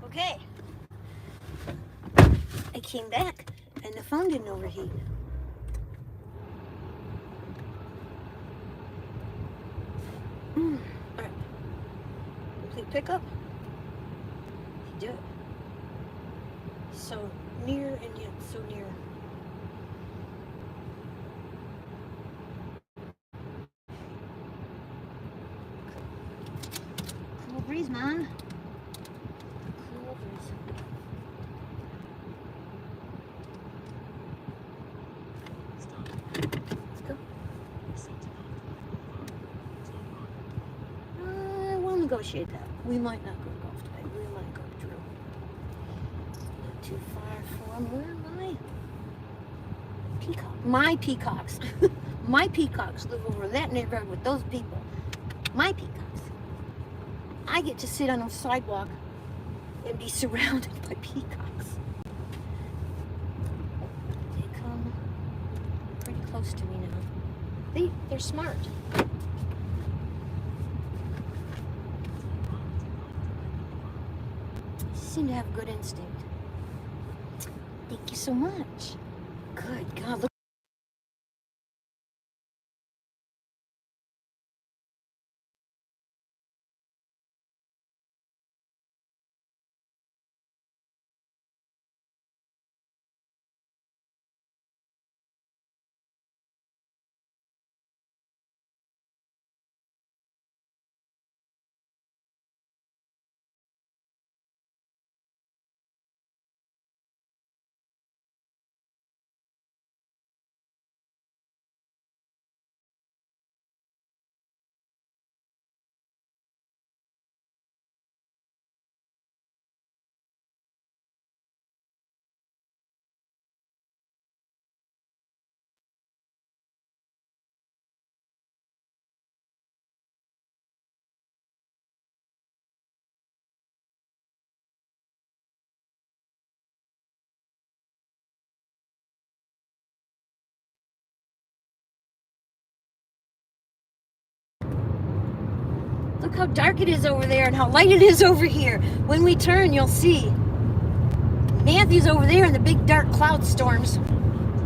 Okay. I came back and the phone didn't overheat. Alright. Complete pickup. You do it. So near and yet so near. Cool breeze, man. Cool breeze. Let's go. We'll negotiate that. We might not go to golf today. We might go to drill. Not too far from where my peacock. My peacocks. My peacocks live over that neighborhood with those people. My peacocks. I get to sit on a sidewalk and be surrounded by peacocks. They come pretty close to me now. They're smart. seem to have good instinct. Thank you so much. Good God, look. Look how dark it is over there and how light it is over here. When we turn, you'll see. Matthew's over there in the big dark cloud storms,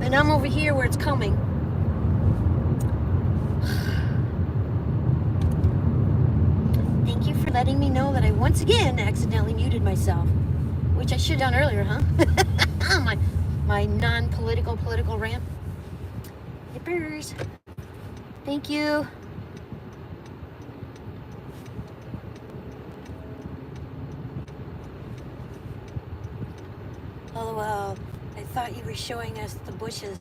and I'm over here where it's coming. Thank you for letting me know that I once again accidentally muted myself, which I should have done earlier, huh? my non-political rant. Yippers. Thank you. LOL. I thought you were showing us the bushes.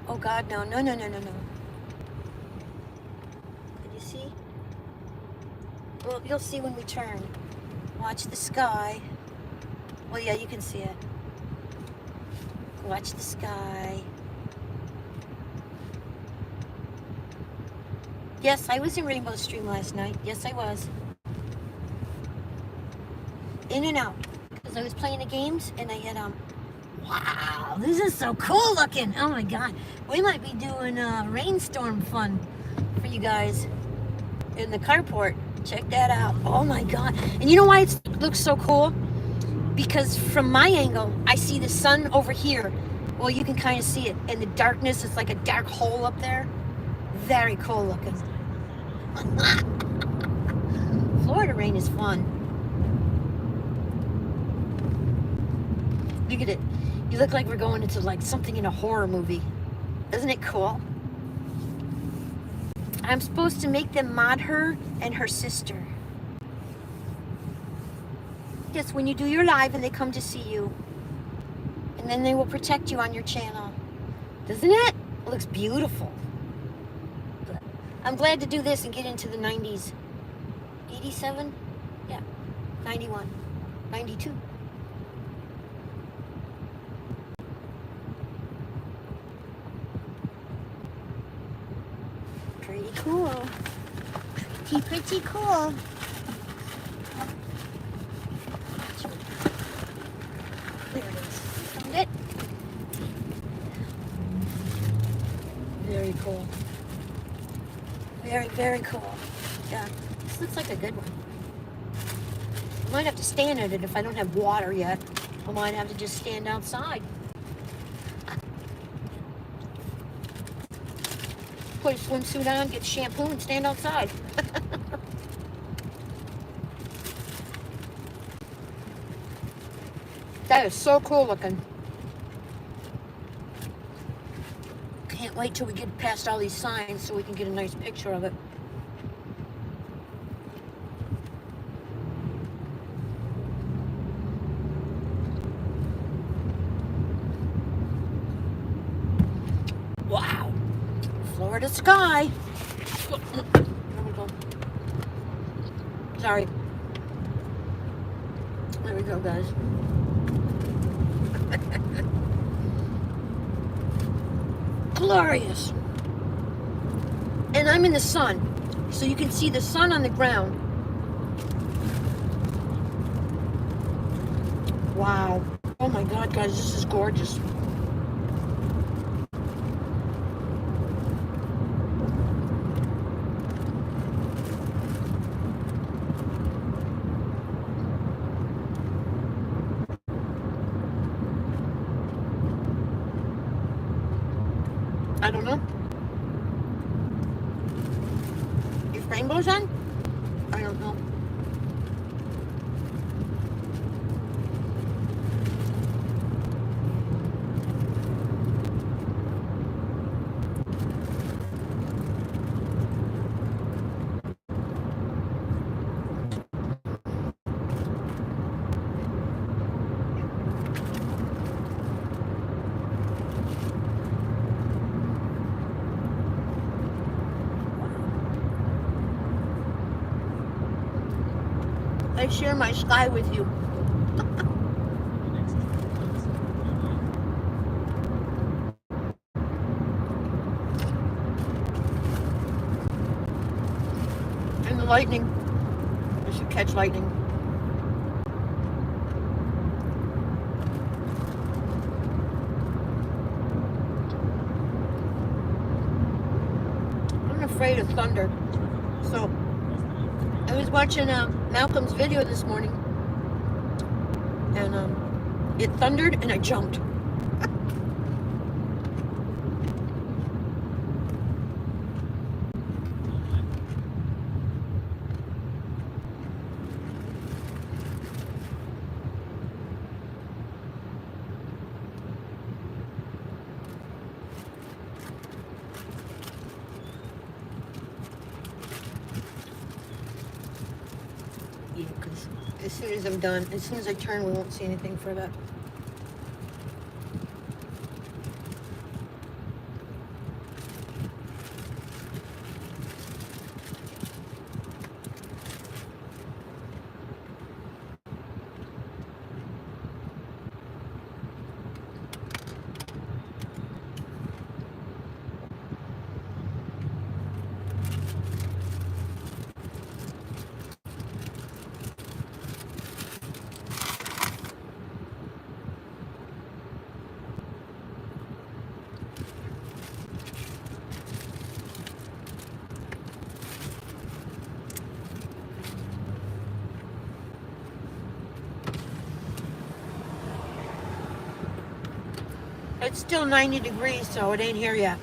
Oh God, no. Did you see? Well, you'll see when we turn. Watch the sky. Well, yeah, you can see it. Watch the sky. Yes, I was in Rainbow Stream last night. Yes, I was. In and out. Because I was playing the games and I had, wow, this is so cool looking. Oh my God. We might be doing rainstorm fun for you guys in the carport. Check that out. Oh my God. And you know why it looks so cool? Because from my angle, I see the sun over here. Well, you can kind of see it. And the darkness is like a dark hole up there. Very cool looking. Florida rain is fun. Look at it. You look like we're going into like something in a horror movie. Isn't it cool? I'm supposed to make them mod her and her sister. Yes, when you do your live and they come to see you. And then they will protect you on your channel. Doesn't it? It looks beautiful. But I'm glad to do this and get into the 90s. 87? Yeah. 91. 92. Pretty cool. Pretty cool. There it is. Found it. Very cool. Very, very cool. Yeah, this looks like a good one. I might have to stand at it if I don't have water yet. I might have to just stand outside. Put a swimsuit on, get shampoo, and stand outside. That is so cool looking. Can't wait till we get past all these signs so we can get a nice picture of it. Wow. Florida sky. There we go. Sorry. There we go, guys. Glorious. And I'm in the sun, so you can see the sun on the ground. Wow. Oh my God, guys, this is gorgeous. rainbows on? I don't know. I share my sky with you. And the lightning. I should catch lightning. I'm afraid of thunder. So, I was watching Malcolm's video this morning. And it thundered and I jumped. Yeah, because as soon as I'm done, as soon as I turn, we won't see anything for that. It's still 90 degrees, so it ain't here yet.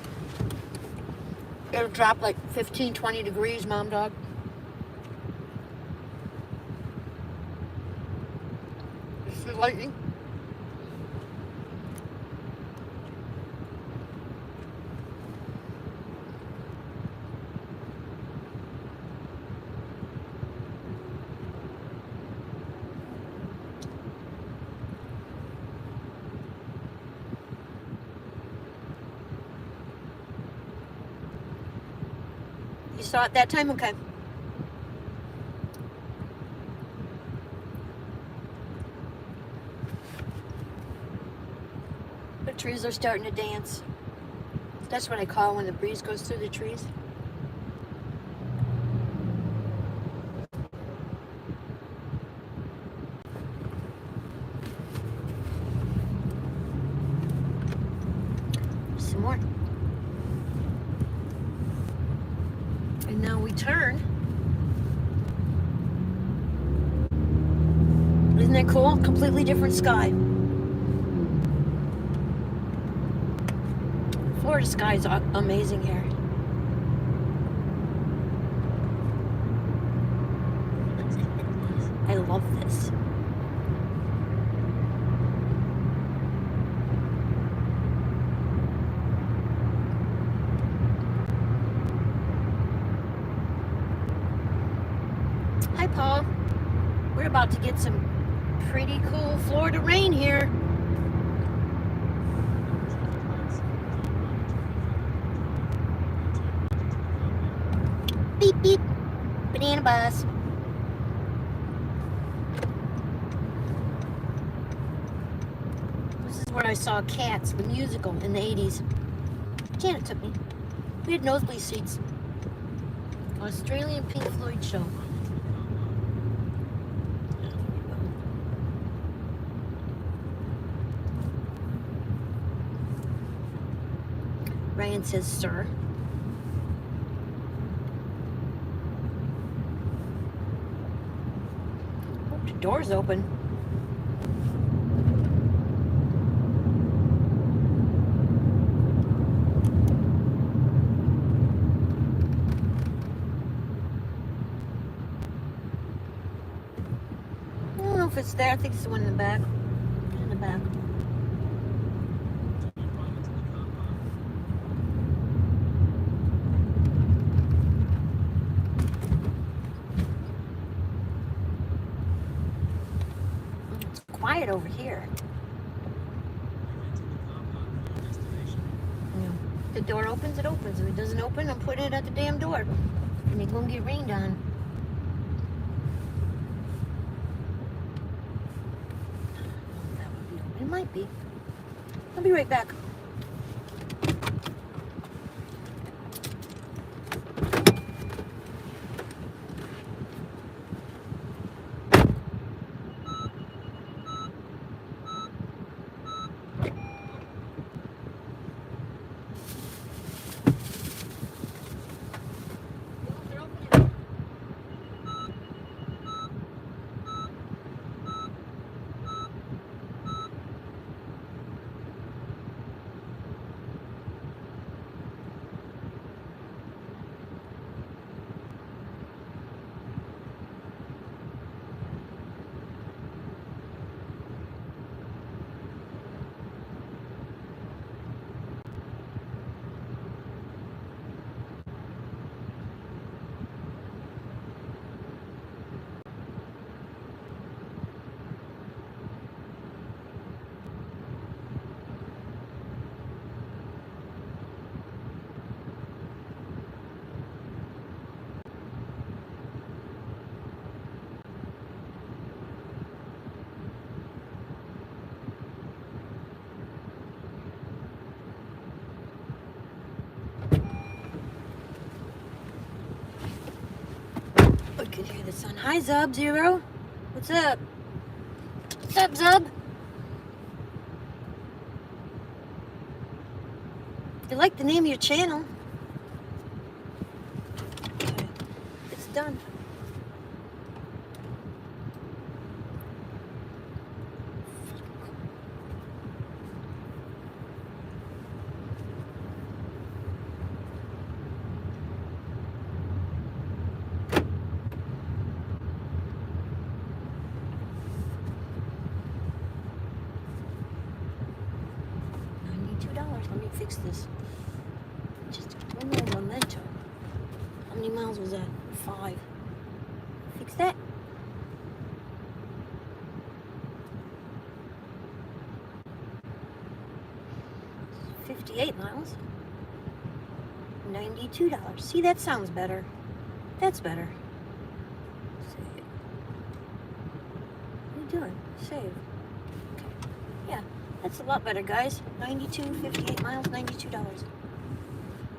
It'll drop like 15, 20 degrees, Mom Dog. Is the lightning? You saw it that time? Okay. The trees are starting to dance. That's what I call when the breeze goes through the trees. Some more. And now we turn. Isn't that cool? Completely different sky. Florida sky is amazing here. I love this. Hi, Paul. We're about to get some pretty cool Florida rain here. Beep, beep. Banana bus. This is where I saw Cats, the musical, in the 80s. Janet took me. We had nosebleed seats. Australian Pink Floyd show. Ryan says, sir. Oh, the door's open. it's there. I think it's the one in the back. In the back. It's quiet over here. Yeah. If the door opens, it opens. If it doesn't open, I'm putting it at the damn door. And you're gonna get rained on. That would be open. It might be. I'll be right back. I can hear the sun. Hi, Zub Zero. What's up? What's up, Zub? You like the name of your channel? Okay. It's done. $92. Let me fix this. Just one more memento. How many miles was that? 5. Fix that. $58 miles. $92. See, that sounds better. That's better. Save. What are you doing? Save. Okay. Yeah. That's a lot better, guys. 58 miles, $92.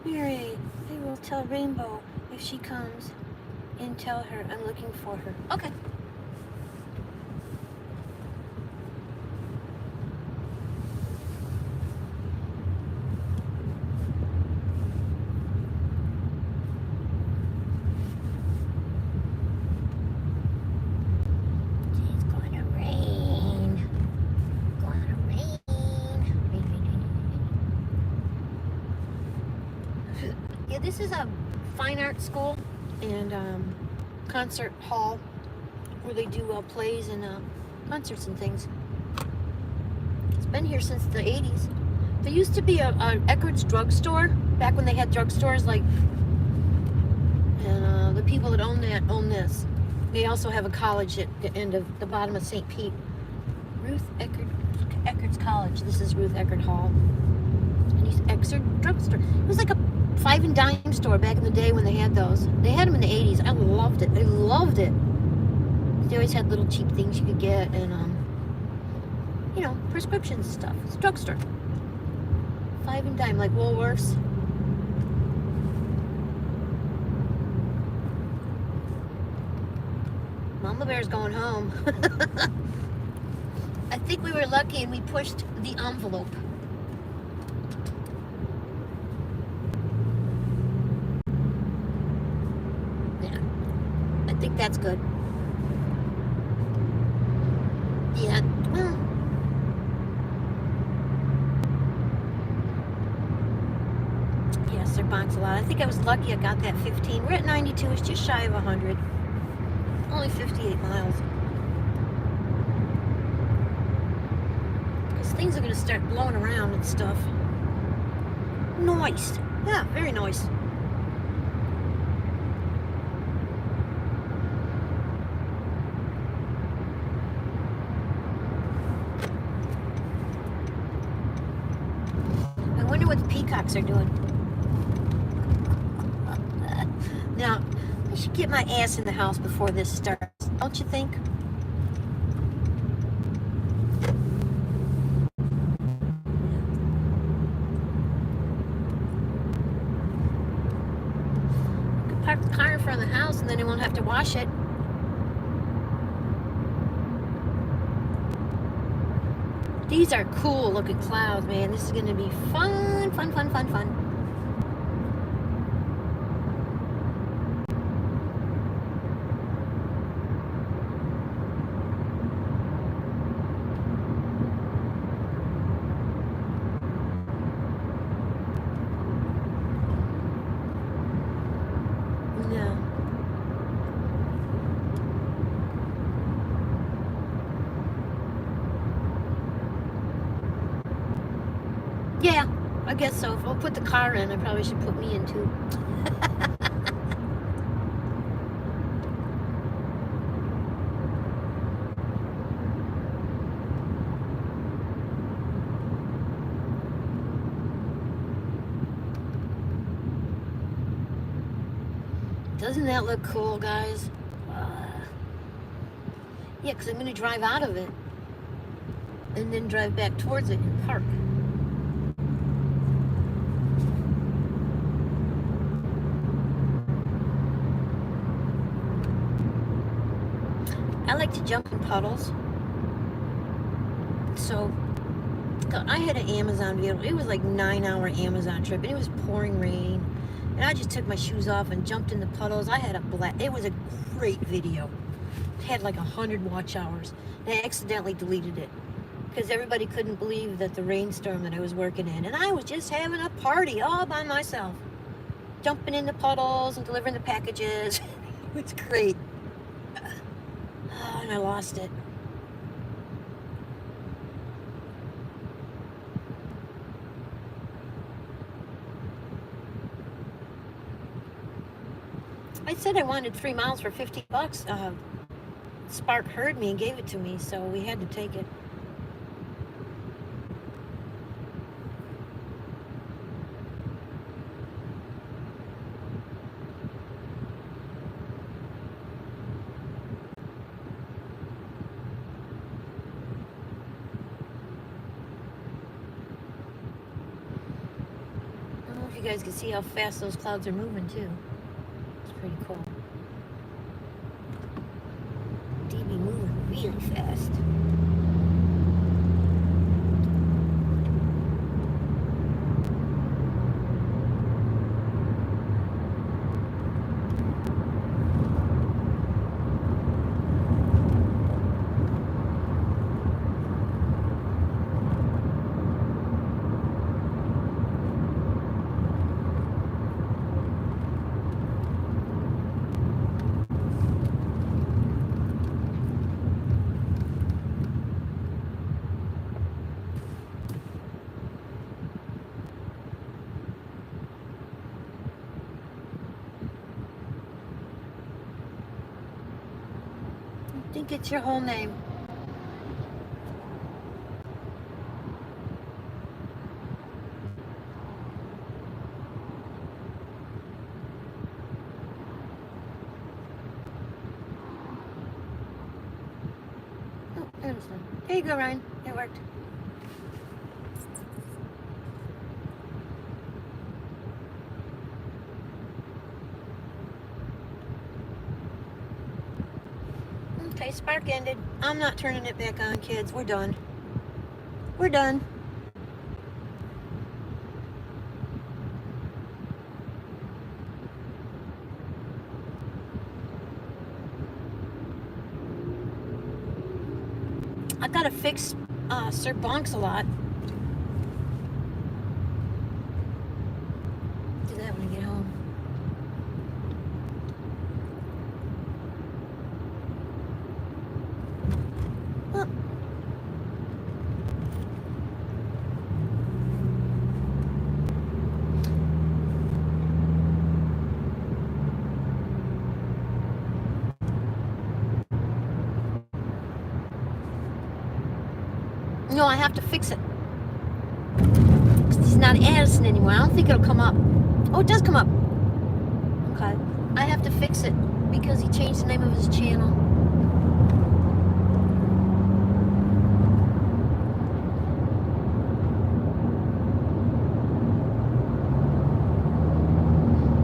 Mary, I will tell Rainbow if she comes and tell her I'm looking for her. Okay. This is a fine art school and concert hall where they do plays and concerts and things. It's been here since the 80s. There used to be a Eckerd's drugstore back when they had drugstores, like, and the people that own that own this. They also have a college at the end of the bottom of St. Pete. Ruth Eckerd's College. This is Ruth Eckerd Hall. And he's Eckerd drugstore. It was like a 5 and dime store back in the day when they had those. They had them in the 80s. I loved it. I loved it. They always had little cheap things you could get and, you know, prescriptions and stuff. It's a drugstore. 5 and dime, like Woolworths. Mama Bear's going home. I think we were lucky and we pushed the envelope. I think that's good. Yeah, well. Yes, they're bonked a lot. I think I was lucky I got that 15. We're at 92. It's just shy of 100. Only 58 miles. things are gonna start blowing around and stuff. Nice. Yeah, very nice. I wonder what the peacocks are doing. Now, I should get my ass in the house before this starts, don't you think? Park the car in front of the house and then I won't have to wash it. These are cool looking clouds, man. This is gonna be fun, fun, fun, fun, fun. No. Yeah, I guess so. If I'll put the car in, I probably should put me in too. Doesn't that look cool, guys? Yeah, because I'm going to drive out of it and then drive back towards it and park. I like to jump in puddles. So I had an Amazon vehicle. It was like a 9-hour Amazon trip, and it was pouring rain. And I just took my shoes off and jumped in the puddles. I had a blast. It was a great video. It had like 100 watch hours. And I accidentally deleted it because everybody couldn't believe that the rainstorm that I was working in. And I was just having a party all by myself. Jumping in the puddles and delivering the packages. It was great. Oh, and I lost it. I said I wanted 3 miles for $50. Spark heard me and gave it to me, so we had to take it. I don't know if you guys can see how fast those clouds are moving too. It's pretty cool. DB moving really fast. I think it's your whole name. Oh, there's one. There you go, Ryan. It worked. Okay, spark ended. I'm not turning it back on, kids. We're done. We're done. I gotta fix Sir Bonks a lot. Do that when I get home. No, I have to fix it. 'Cause he's not Addison anymore. I don't think it'll come up. Oh, it does come up. Okay. I have to fix it because he changed the name of his channel.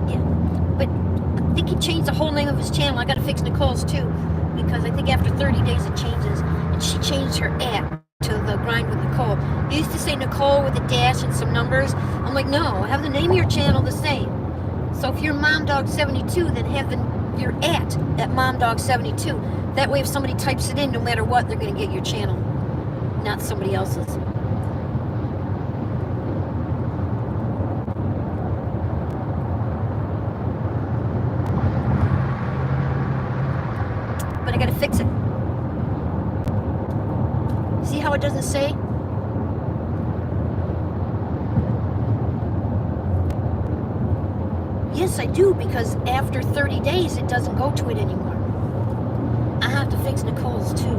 Yeah. But I think he changed the whole name of his channel. I gotta fix Nicole's too. Because I think after 30 days it changes. And she changed her @ to the Grind with Nicole. It used to say Nicole with a dash and some numbers. I'm like, no, have the name of your channel the same. So if you're MomDog72, then have your at MomDog72. That way if somebody types it in, no matter what, they're going to get your channel, not somebody else's. But I got to fix it. See how it doesn't say? Yes, I do, because after 30 days, it doesn't go to it anymore. I have to fix Nicole's too.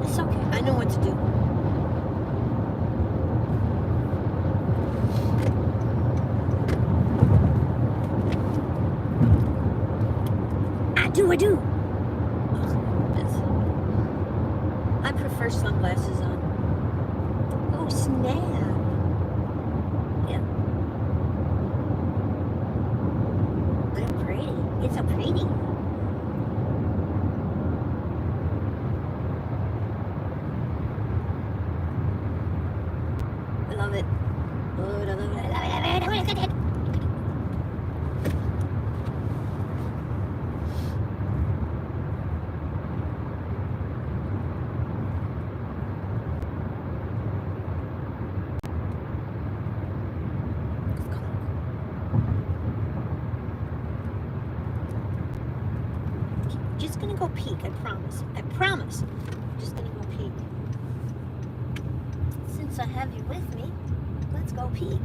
It's okay. I know what to do. I do. I prefer sunglasses on. Oh, snap. Yeah. They're pretty. It's so pretty. I love it. I love it. I love it. I love it. I love it. I love it. Just gonna go peek, I promise. I promise. Just gonna go peek. Since I have you with me, let's go peek.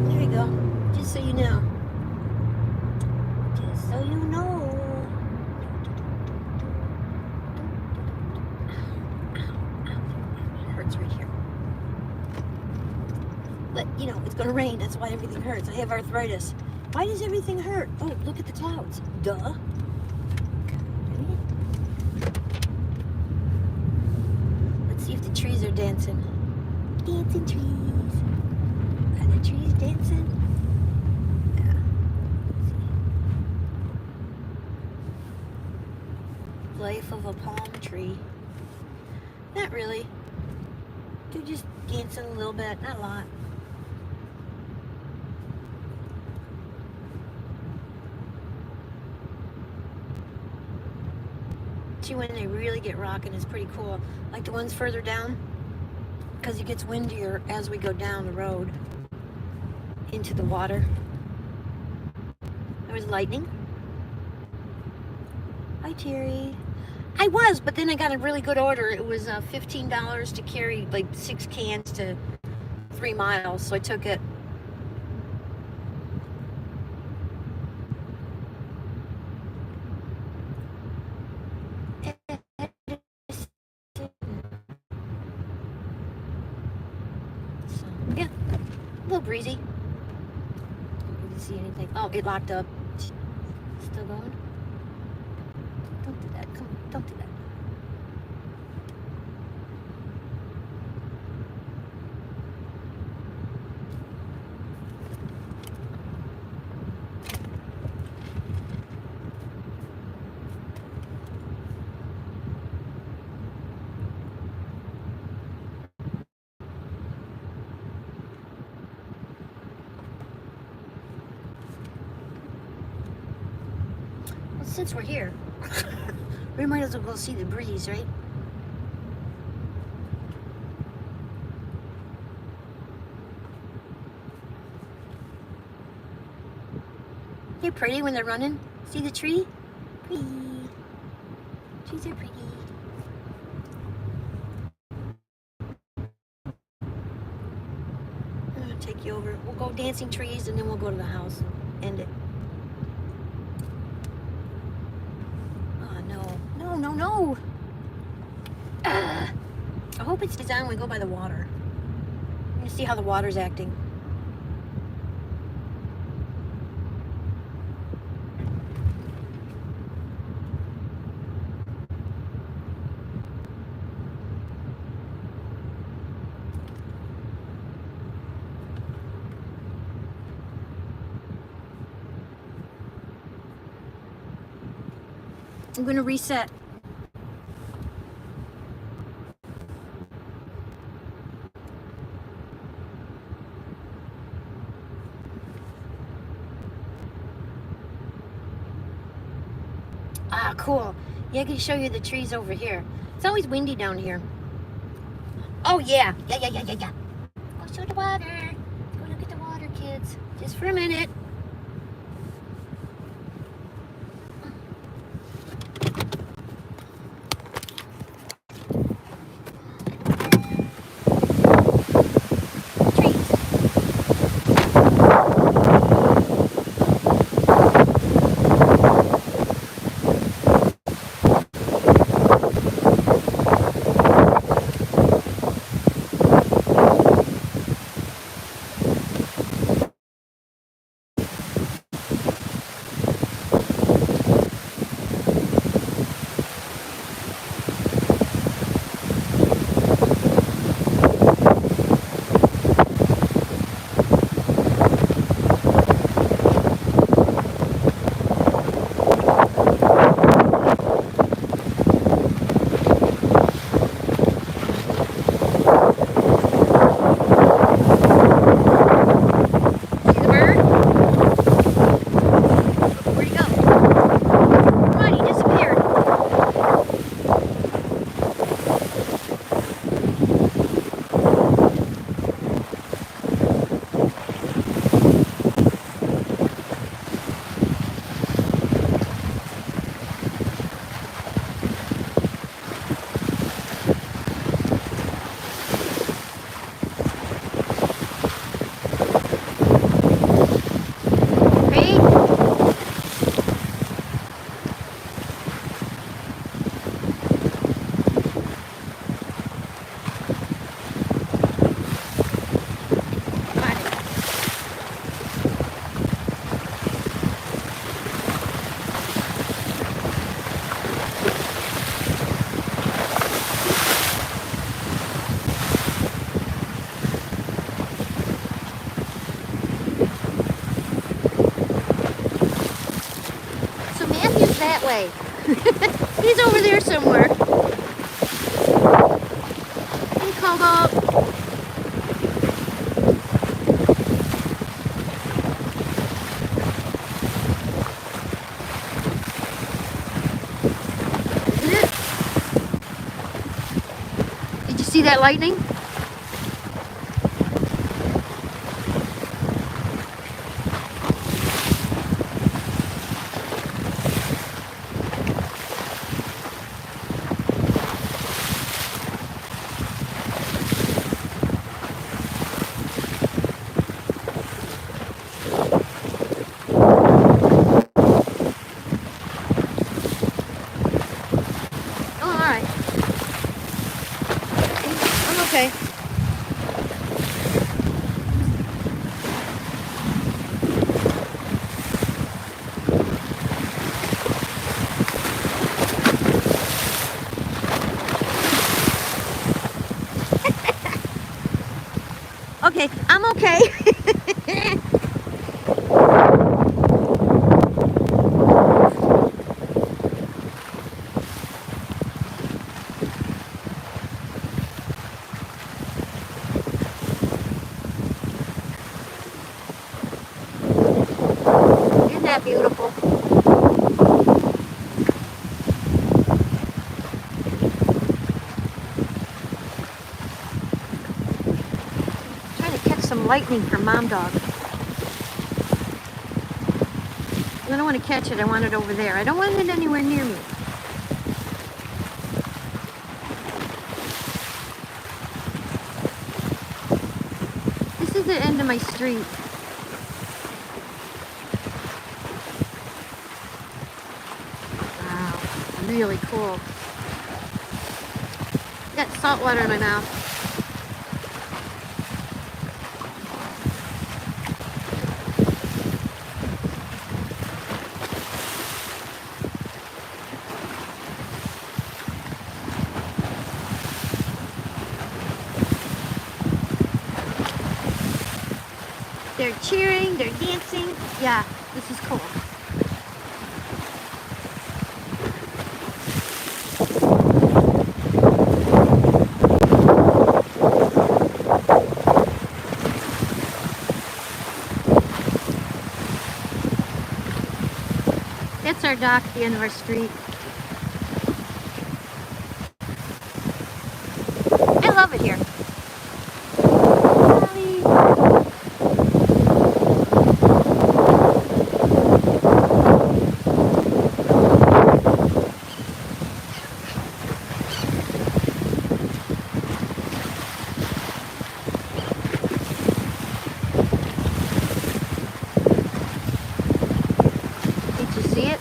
There you go. Just so you know. Just so you know. Right here. But you know, it's gonna rain, that's why everything hurts. I have arthritis. Why does everything hurt? Oh, look at the clouds. Duh. Let's see if the trees are dancing. Dancing trees. Are the trees dancing? Yeah. Life of a palm tree. Not really. They're just dancing a little bit, not a lot. See, when they really get rocking, it's pretty cool. Like the ones further down, because it gets windier as we go down the road into the water. There was lightning. Hi, Terry. I was, but then I got a really good order. It was $15 to carry like 6 cans to 3 miles, so I took it. So, yeah, a little breezy. Didn't see anything. Oh, it locked up. Still going? Don't do that. Come on, don't do that. Well, since we're here, we might as well go see the breeze, right? They're pretty when they're running. See the tree? Pretty. Trees are pretty. take you over. We'll go dancing trees and then we'll go to the house and end it. Oh, no. No, no, no. I hope it's designed when we go by the water. I'm going to see how the water's acting. I'm going to reset. Ah, cool. Yeah, I can show you the trees over here. It's always windy down here. Oh, yeah. Yeah. Go show the water. Go look at the water, kids. Just for a minute. That way. He's over there somewhere. He called up. Isn't it? Did you see that lightning? Okay. Okay, I'm okay. Isn't that beautiful? Trying to catch some lightning for Mom Dog. I don't want to catch it. I want it over there. I don't want it anywhere near me. This is the end end of my street. Wow, really cool. Got salt water in my mouth. They're cheering, they're dancing. Yeah, this is cool. That's our dock at the end of our street. I love it here. Did you see it?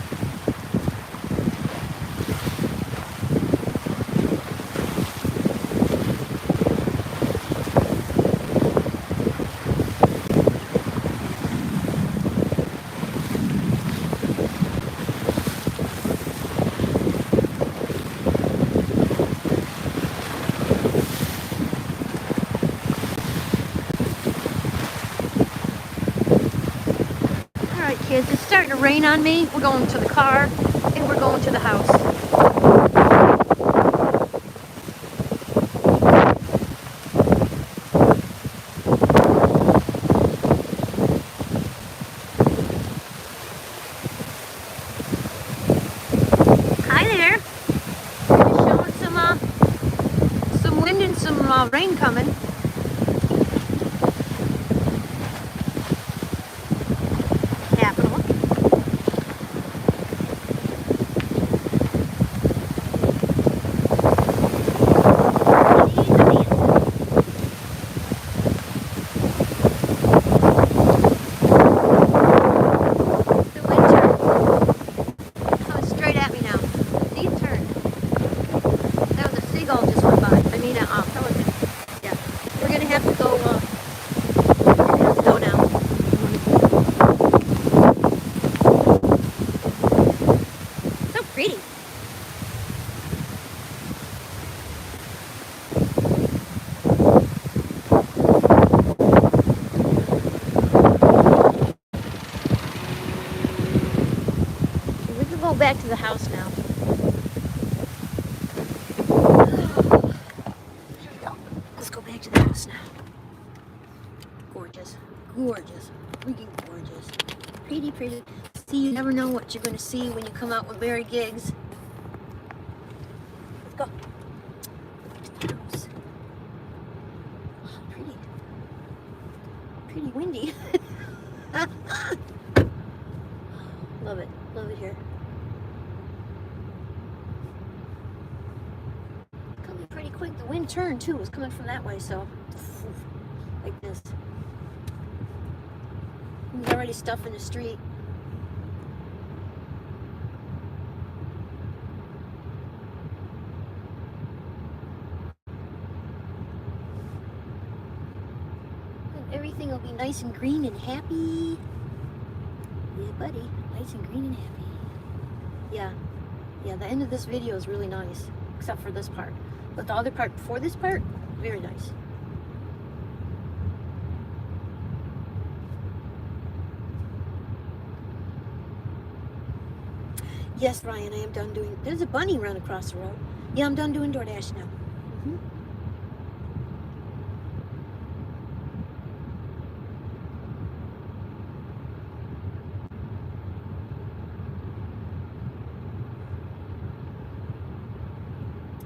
Alright kids, it's starting to rain on me. We're going to the car and we're going to the house. Hi there. Just showing some wind and some rain coming. Capital. The winter coming straight at me now. Deep turn. That was a seagull just went by. I mean, pelican. Yeah. We're gonna have to go. We're gonna have to go now. So pretty. We can go back to the house now. Here we go. Let's go back to the house now. Gorgeous. Gorgeous. Freaking gorgeous. Pretty, pretty. See, you never know what you're going to see when you come out with berry gigs. Let's go. Look at the house. Oh, pretty. Pretty windy. Love it. Love it here. Coming pretty quick. The wind turned too. It was coming from that way, so like this. There's already stuff in the street. And everything will be nice and green and happy. Yeah, buddy. Nice and green and happy. Yeah. Yeah, the end of this video is really nice. Except for this part. But the other part before this part, very nice. Yes, Ryan, I am done doing... There's a bunny run across the road. Yeah, I'm done doing DoorDash now.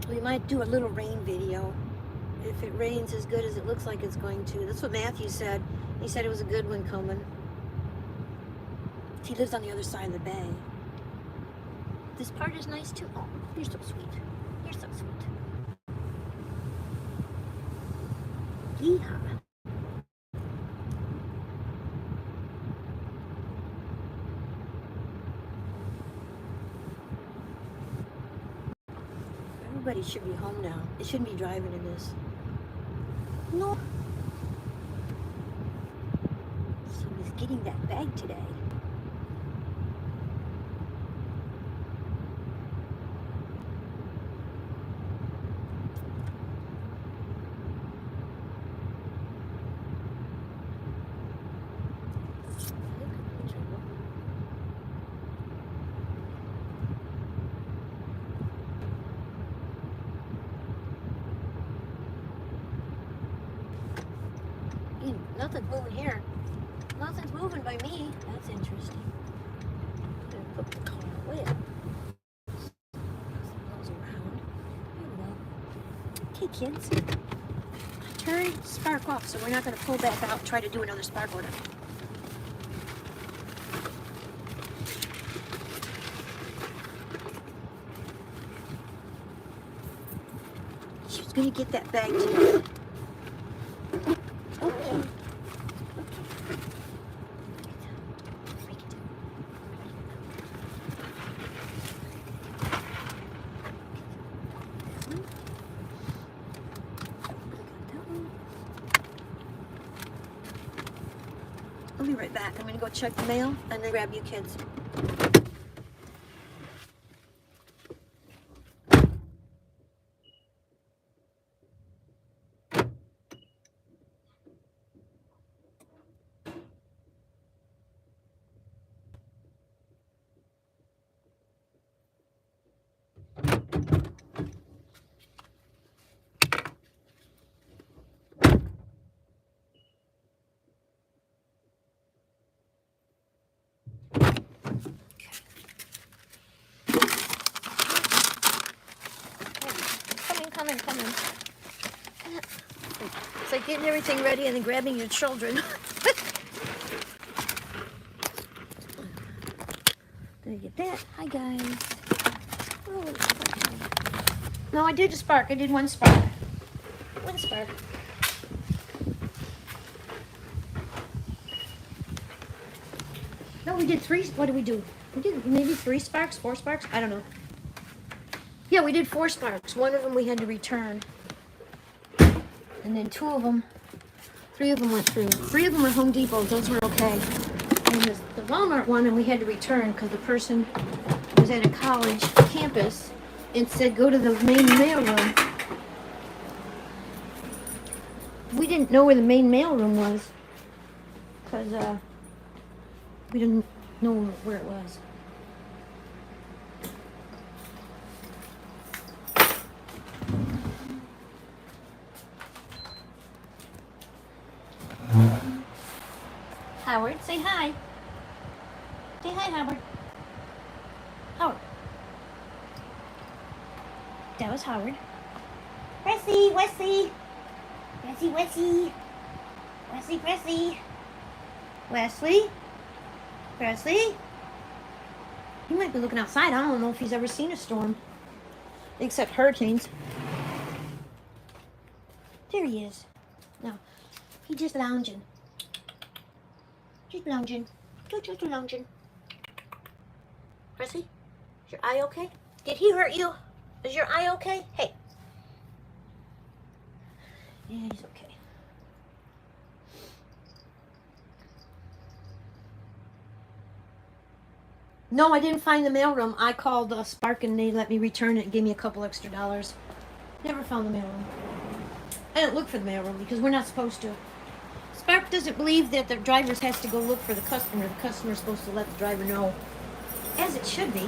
We might do a little rain video. If it rains as good as it looks like it's going to. That's what Matthew said. He said it was a good one coming. He lives on the other side of the bay. This part is nice too. Oh, you're so sweet. You're so sweet. Yeehaw. Everybody should be home now. They shouldn't be driving in this. No. She was getting that bag today. Nothing's moving here. Nothing's moving by me. That's interesting. I'm gonna put the car away. Goes around. There we go. Okay, kids. Turn spark off, so we're not gonna pull back out and try to do another spark order. She was gonna get that bag today. I'll be right back. I'm gonna go check the mail and then grab you kids. Coming. It's like getting everything ready and then grabbing your children. Gonna get that. Hi guys. Oh, no, I did a spark. I did one spark. One spark. No, we did 3. What did we do? We did maybe 3 sparks, 4 sparks. I don't know. Yeah, we did 4 sparks. One of them we had to return. And then 3 of them went through. 3 of them were Home Depot. Those were okay. And the Walmart one, and we had to return because the person was at a college campus and said, go to the main mail room. We didn't know where the main mail room was because we didn't know where it was. Howard, say hi. Say hi, Howard. Howard. That was Howard. Wesley. Wesley. He might be looking outside. I don't know if he's ever seen a storm. Except hurricanes. There he is. No, he's just lounging. Just lounging. Just lounging. Presley, is your eye okay? Did he hurt you? Is your eye okay? Hey. Yeah, he's okay. No, I didn't find the mailroom. I called Spark and they let me return it and gave me a couple extra dollars. Never found the mailroom. I didn't look for the mailroom because we're not supposed to. Spark doesn't believe that the drivers has to go look for the customer. The customer's supposed to let the driver know, as it should be,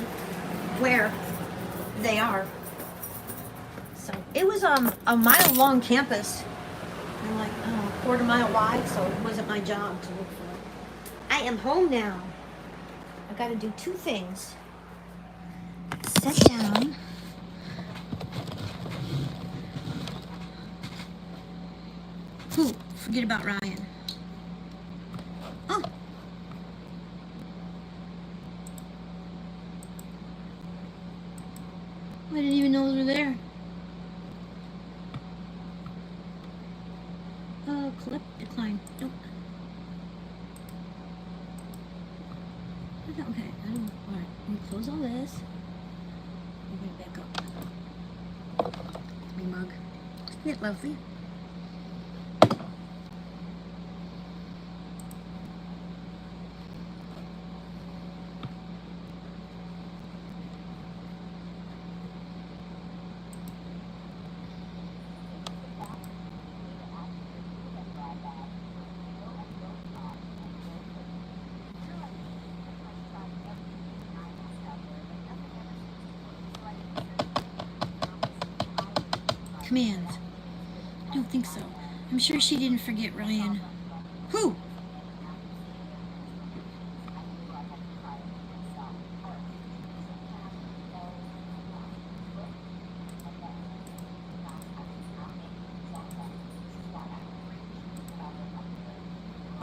where they are. So it was a mile-long campus, and like a quarter mile wide. So it wasn't my job to look for it. I am home now. I got to do 2 things. Sit down. Ooh, forget about Ryan. Oh. I didn't even know those were there. Clip, decline. Nope. Okay, I don't. Alright, let me close all this. We're going to back up. Isn't it lovely? Commands. I don't think so. I'm sure she didn't forget Ryan. Who?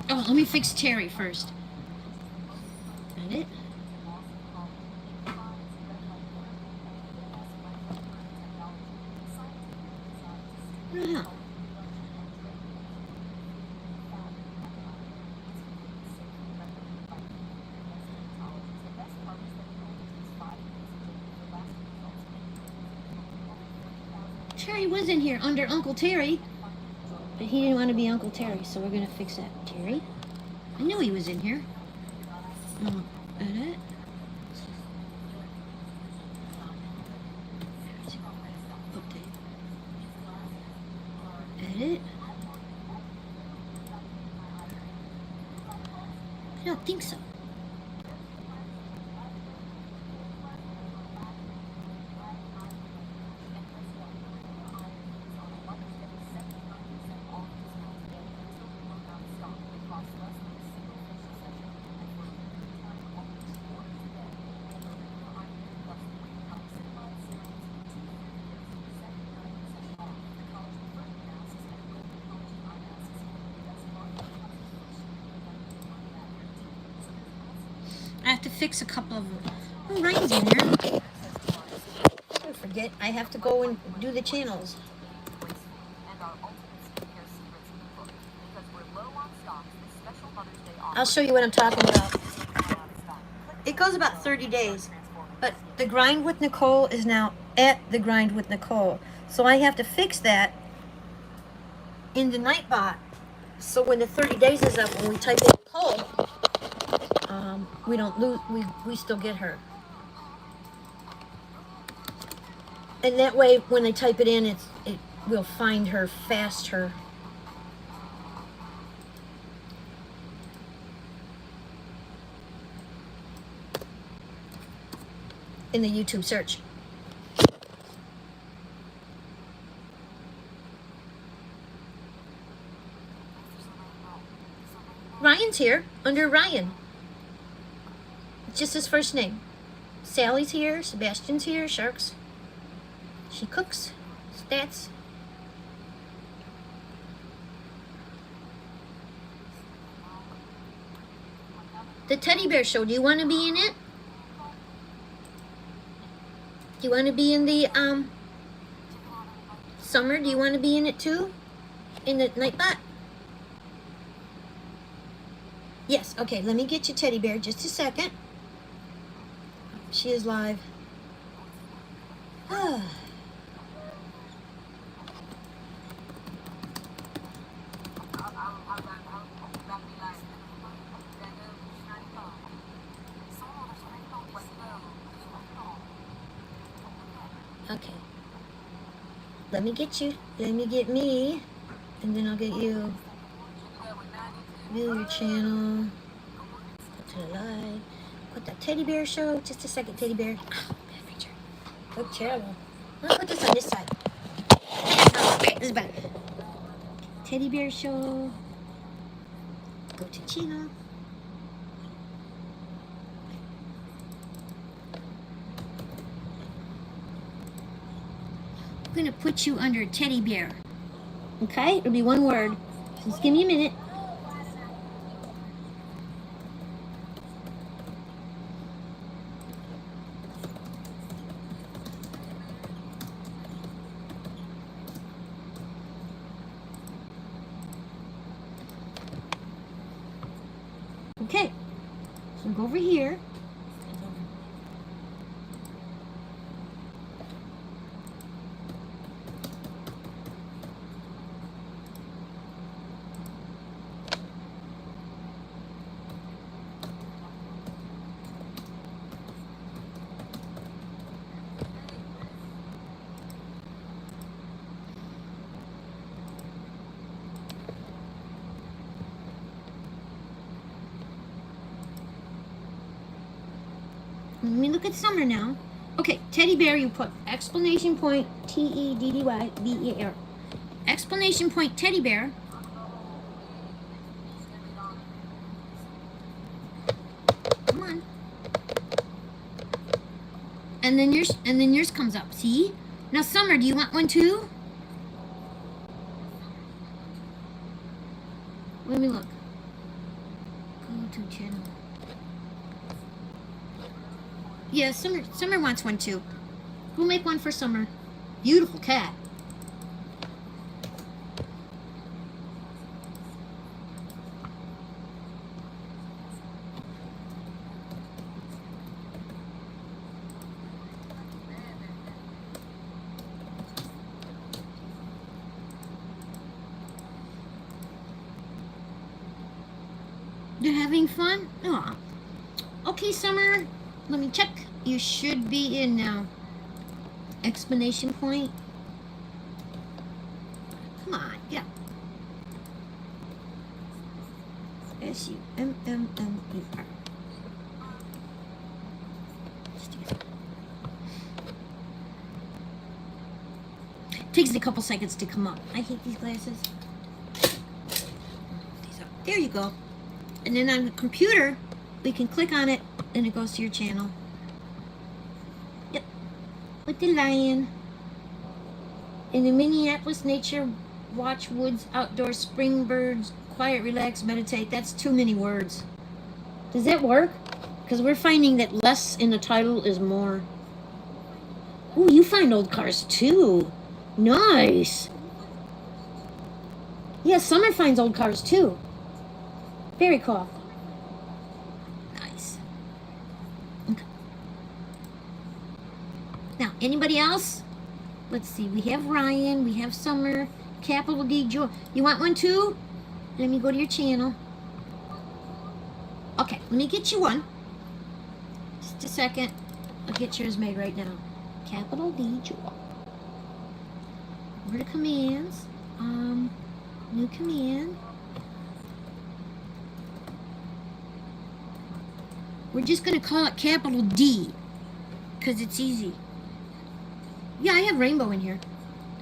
Oh, let me fix Terry first. Got it? Uh-huh. Terry was in here under Uncle Terry. But he didn't want to be Uncle Terry, so we're going to fix that. Terry? I knew he was in here. Edit. Update. Edit. I don't think so. I have to fix a couple of them. Oh, Ryan's in there. I forget. I have to go and do the channels. I'll show you what I'm talking about. It goes about 30 days. But the grind with Nicole is now at the grind with Nicole. So I have to fix that in the Nightbot. So when the 30 days is up, when we type in Nicole, we don't lose, we still get her. And that way, when they type it in, it will find her faster. In the YouTube search. Ryan's here, under Ryan. It's just his first name. Sally's here, Sebastian's here, Sharks. She cooks, stats. The Teddy Bear Show, do you want to be in it? Do you want to be in the, Summer, do you want to be in it too? In the Nightbot? Yes, okay, let me get you Teddy Bear, just a second. She is live. Okay. Let me get you. Let me get me. And then I'll get you. View your channel. Go to the live. Put that Teddy Bear Show. Just a second, Teddy Bear. Oh, bad picture. Look terrible. I'll put this on this side. Okay, this is bad. Teddy Bear Show. Go to channel. I'm going to put you under Teddy Bear. Okay? It'll be one word. Just give me a minute. Okay. So go over here. Let me look at summer now. Okay, teddy bear, you put exclamation point TEDDYBEAR. Exclamation point teddy bear. Come on. And then yours comes up. See? Now Summer, do you want one too? Let me look. Go to channel. Yeah, Summer wants one too. We'll make one for Summer. Beautiful cat. You're having fun? Aw. Okay, Summer. Let me check. You should be in now. Exclamation point. Come on, yeah. SUMMMER. Takes a couple seconds to come up. I hate these glasses. There you go. And then on the computer, we can click on it and it goes to your channel. Yep. With the lion. In the Minneapolis Nature Watch Woods Outdoor Spring Birds Quiet Relax Meditate. That's too many words. Does that work? Because we're finding that less in the title is more. Ooh, you find old cars too. Nice. Yeah, Summer finds old cars too. Very cool. Nice. Okay. Now, anybody else? Let's see. We have Ryan. We have Summer. Capital D. Joy. You want one too? Let me go to your channel. Okay, let me get you one. Just a second. I'll get yours made right now. Capital D. Joy. Over to commands. New command. We're just going to call it capital D because it's easy. Yeah, I have Rainbow in here.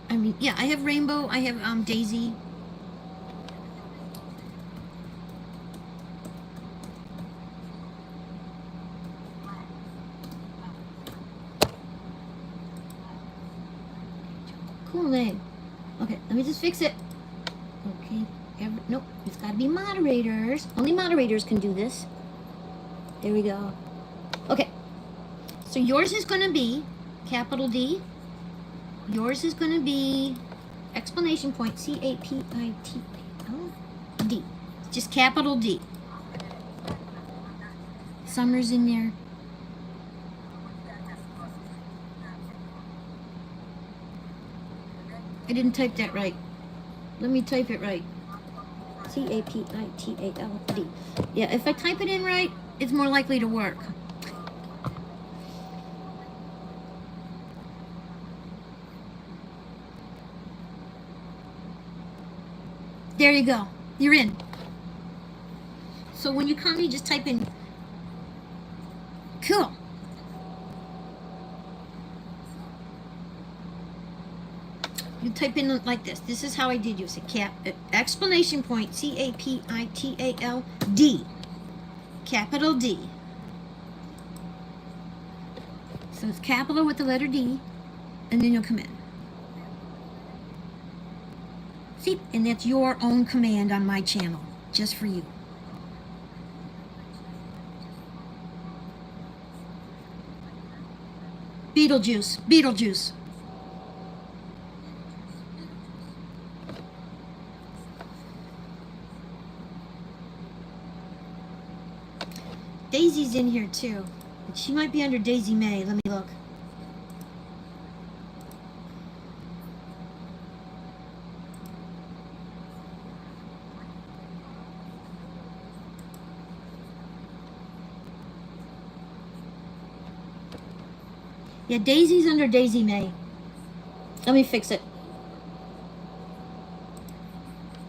I mean, yeah, I have Rainbow. I have Daisy. Cool name. Okay, let me just fix it. Okay, nope, it's got to be moderators. Only moderators can do this. There we go. Okay. So yours is going to be capital D. Yours is going to be exclamation point CAPITAL D. Just capital D. Summer's in there. I didn't type that right. Let me type it right. CAPITAL D. Yeah, if I type it in right, it's more likely to work. There you go. You're in. So when you come, you just type in. Cool. You type in like this. This is how I did use it. Exclamation point CAPITAL D. Capital D. So it's capital with the letter D, and then you'll come in. See, and that's your own command on my channel, just for you. Beetlejuice, Beetlejuice. Daisy's in here too. She might be under Daisy May. Let me look. Yeah, Daisy's under Daisy May. Let me fix it.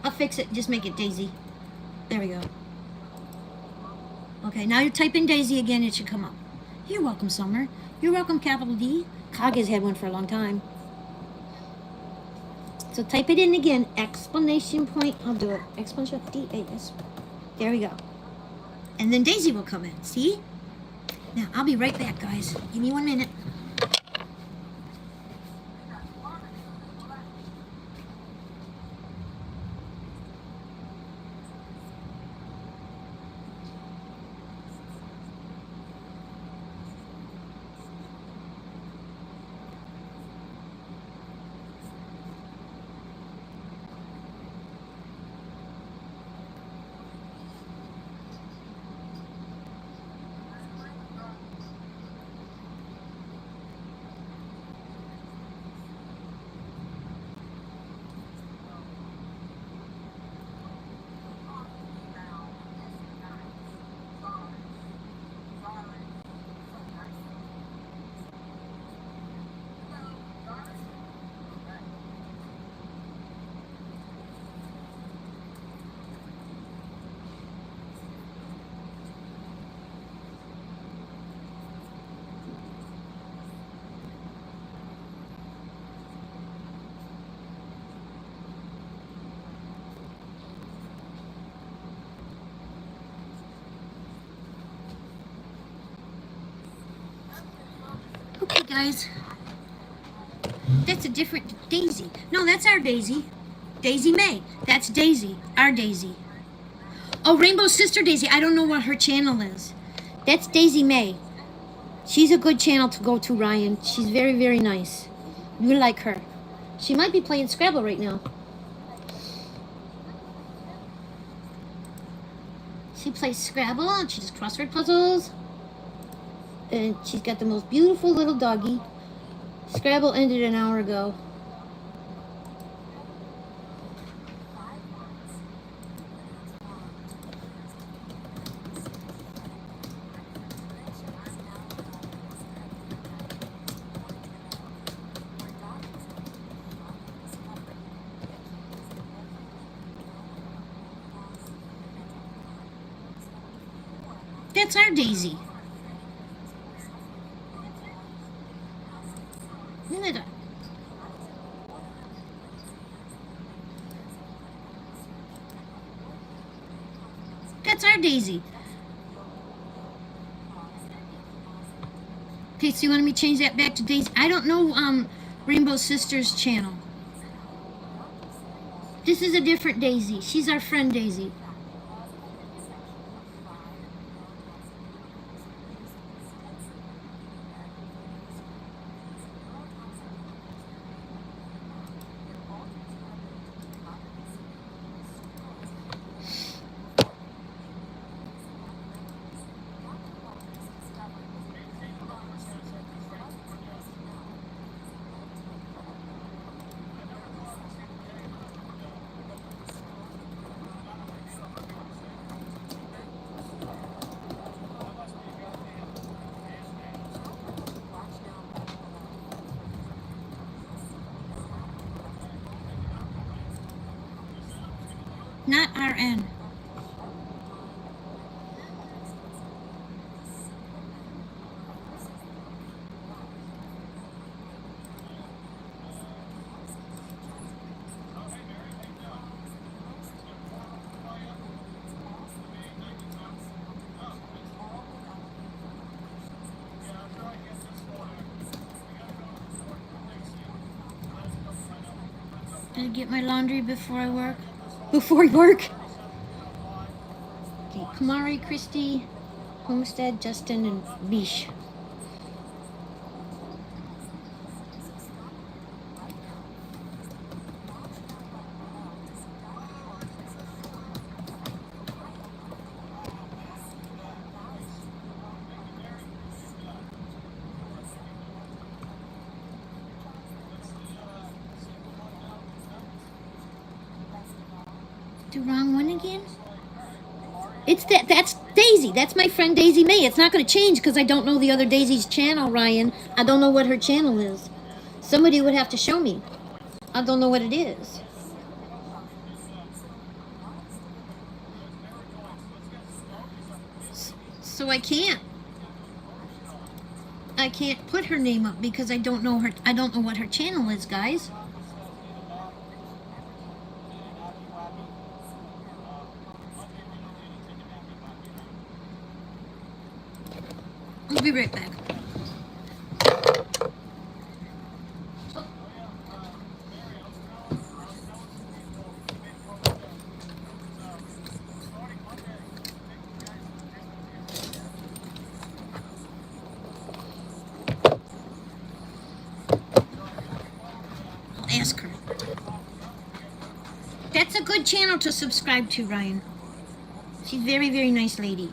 I'll fix it. Just make it Daisy. There we go. Okay, now you type in Daisy again. It should come up. You're welcome, Summer. You're welcome, capital D. Kaga's had one for a long time. So type it in again. Explanation point. I'll do it. Explanation D-A-S. There we go. And then Daisy will come in. See? Now, I'll be right back, guys. Give me 1 minute. Okay, guys. That's a different Daisy. No, that's our Daisy. Daisy May. That's Daisy. Our Daisy. Oh, Rainbow Sister Daisy. I don't know what her channel is. That's Daisy May. She's a good channel to go to, Ryan. She's very, very nice. You like her. She might be playing Scrabble right now. She plays Scrabble and she does crossword puzzles. And she's got the most beautiful little doggy. Scrabble ended an hour ago. That's our Daisy. Isn't it? That's our Daisy. Okay, so you want me to change that back to Daisy? I don't know Rainbow Sisters channel. This is a different Daisy. She's our friend Daisy. Not RN. Did I get my laundry before I work? Before I work? Okay, Kamari, Christy, Homestead, Justin, and Bish. The wrong one again? It's that's Daisy. That's my friend Daisy May. It's not going to change because I don't know the other Daisy's channel, Ryan. I don't know what her channel is. Somebody would have to show me. I don't know what it is. So I can't. I can't put her name up because I don't know her. I don't know what her channel is, guys. I'll be right back. I'll ask her. That's a good channel to subscribe to, Ryan. She's a very, very nice lady.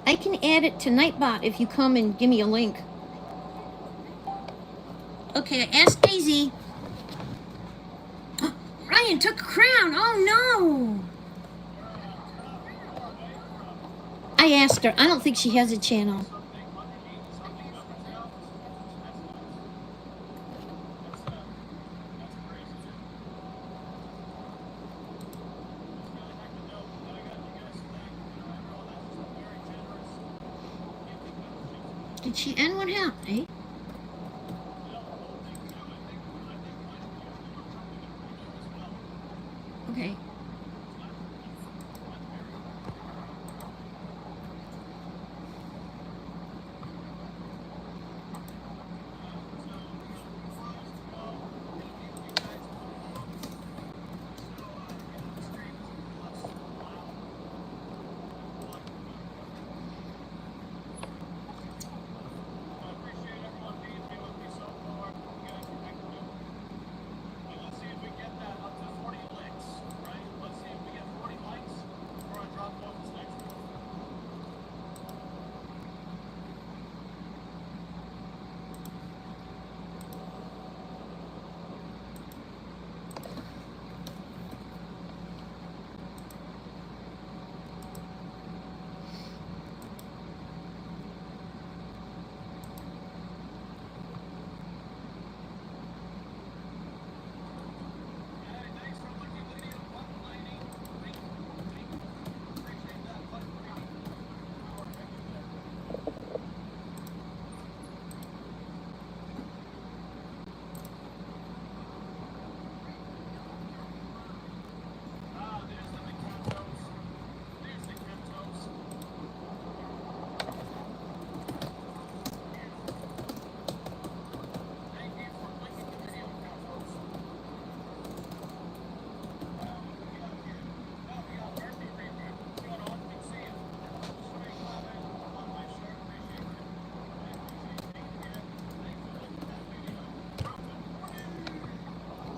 I can add it to Nightbot if you come and give me a link. Okay, I asked Daisy. Ryan took a crown. Oh no! I asked her. I don't think she has a channel. Did she end? What happened, eh? Okay.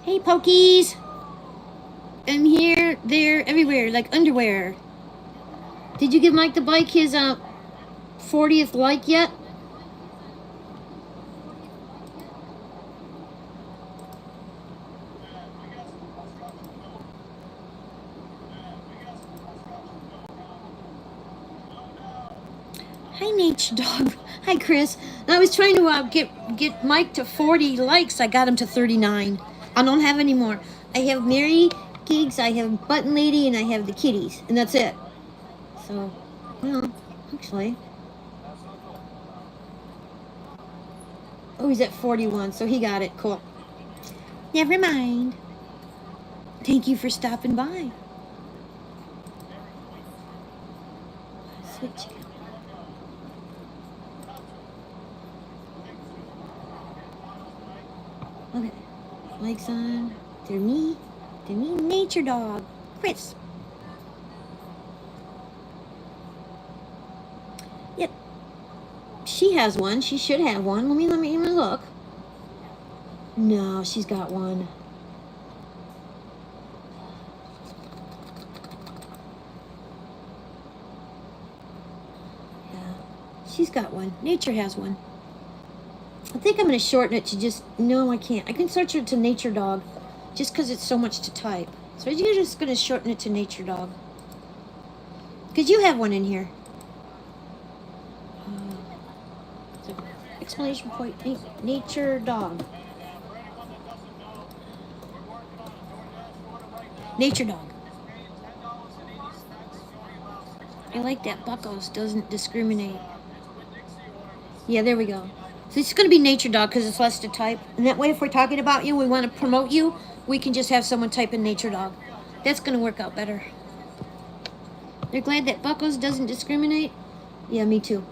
Hey, Pokies! I'm here, there, everywhere, like underwear. Did you give Mike the Bike his 40th like yet? Hi, Nature Dog. Hi, Chris. I was trying to get Mike to 40 likes. I got him to 39. I don't have any more. I have Mary Gigs, I have Button Lady, and I have the kitties, and that's it. So, well, actually. Oh, he's at 41, so he got it. Cool. Never mind. Thank you for stopping by. Sweet chicken. Okay. Lights on. They're me. Nature Dog. Chris. Yep. She has one. She should have one. Let me look. No, she's got one. She's got one. Nature has one. I think I'm going to shorten it to just... No, I can't. I can search it to Nature Dog just because it's so much to type. So you're just going to shorten it to Nature Dog. Because you have one in here. So, exclamation point, Nature Dog. Nature Dog. I like that. Buckles doesn't discriminate. Yeah, there we go. So it's going to be Nature Dog because it's less to type. And that way, if we're talking about you, we want to promote you, we can just have someone type in Nature Dog. That's going to work out better. They're glad that Buckles doesn't discriminate? Yeah, me too.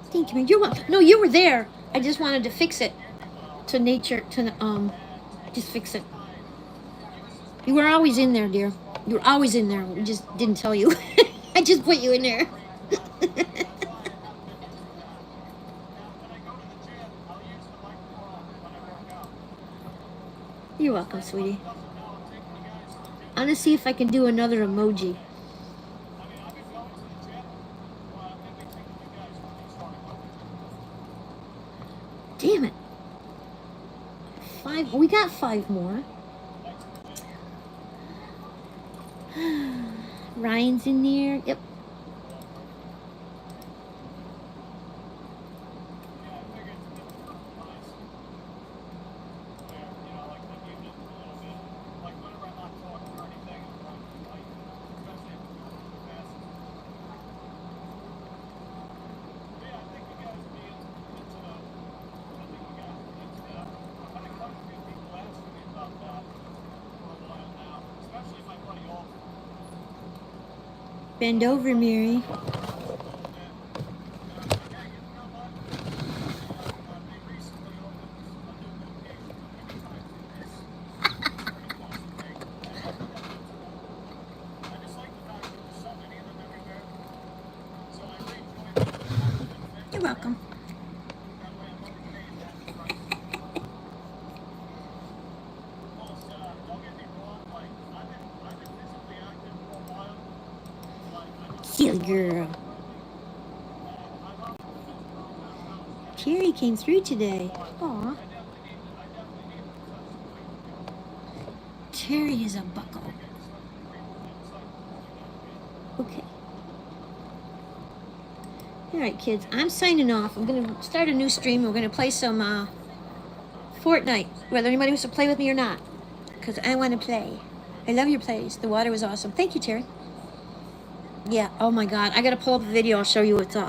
Thank you. You're welcome. No, you were there. I just wanted to fix it to nature, just fix it. You were always in there, dear. You were always in there. We just didn't tell you. I just put you in there. You're welcome, sweetie. I'm gonna see if I can do another emoji. Damn it. 5, we got 5 more. Ryan's in there. Yep. Bend over, Mary. You're welcome. Silly girl. Terry came through today. Aw. Terry is a buckle. Okay. Alright, kids. I'm signing off. I'm going to start a new stream. We're going to play some Fortnite. Whether anybody wants to play with me or not. Because I want to play. I love your plays. The water was awesome. Thank you, Terry. Yeah, oh my god. I gotta pull up a video. I'll show you what's Hey,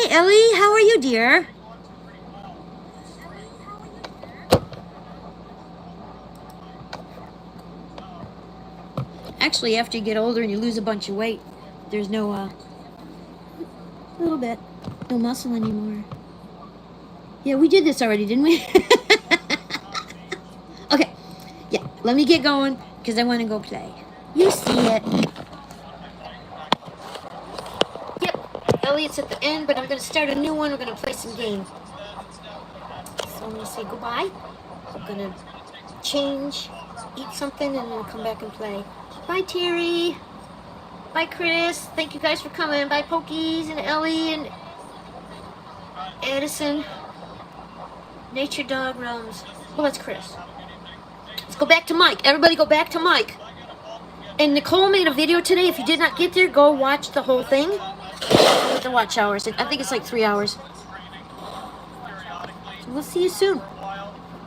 Ellie, how are you, dear? Actually, after you get older and you lose a bunch of weight, there's no, a little bit, no muscle anymore. Yeah, we did this already, didn't we? Okay, yeah, let me get going, because I want to go play. You see it. Elliot's at the end, but I'm going to start a new one. We're going to play some games. So I'm going to say goodbye. I'm going to change, eat something, and then come back and play. Bye, Terry. Bye, Chris. Thank you guys for coming. Bye, Pokies and Ellie and Edison. Nature Dog Rums. Well, that's Chris. Let's go back to Mike. Everybody go back to Mike. And Nicole made a video today. If you did not get there, go watch the whole thing. With the watch hours. I think it's like 3 hours. So we'll see you soon.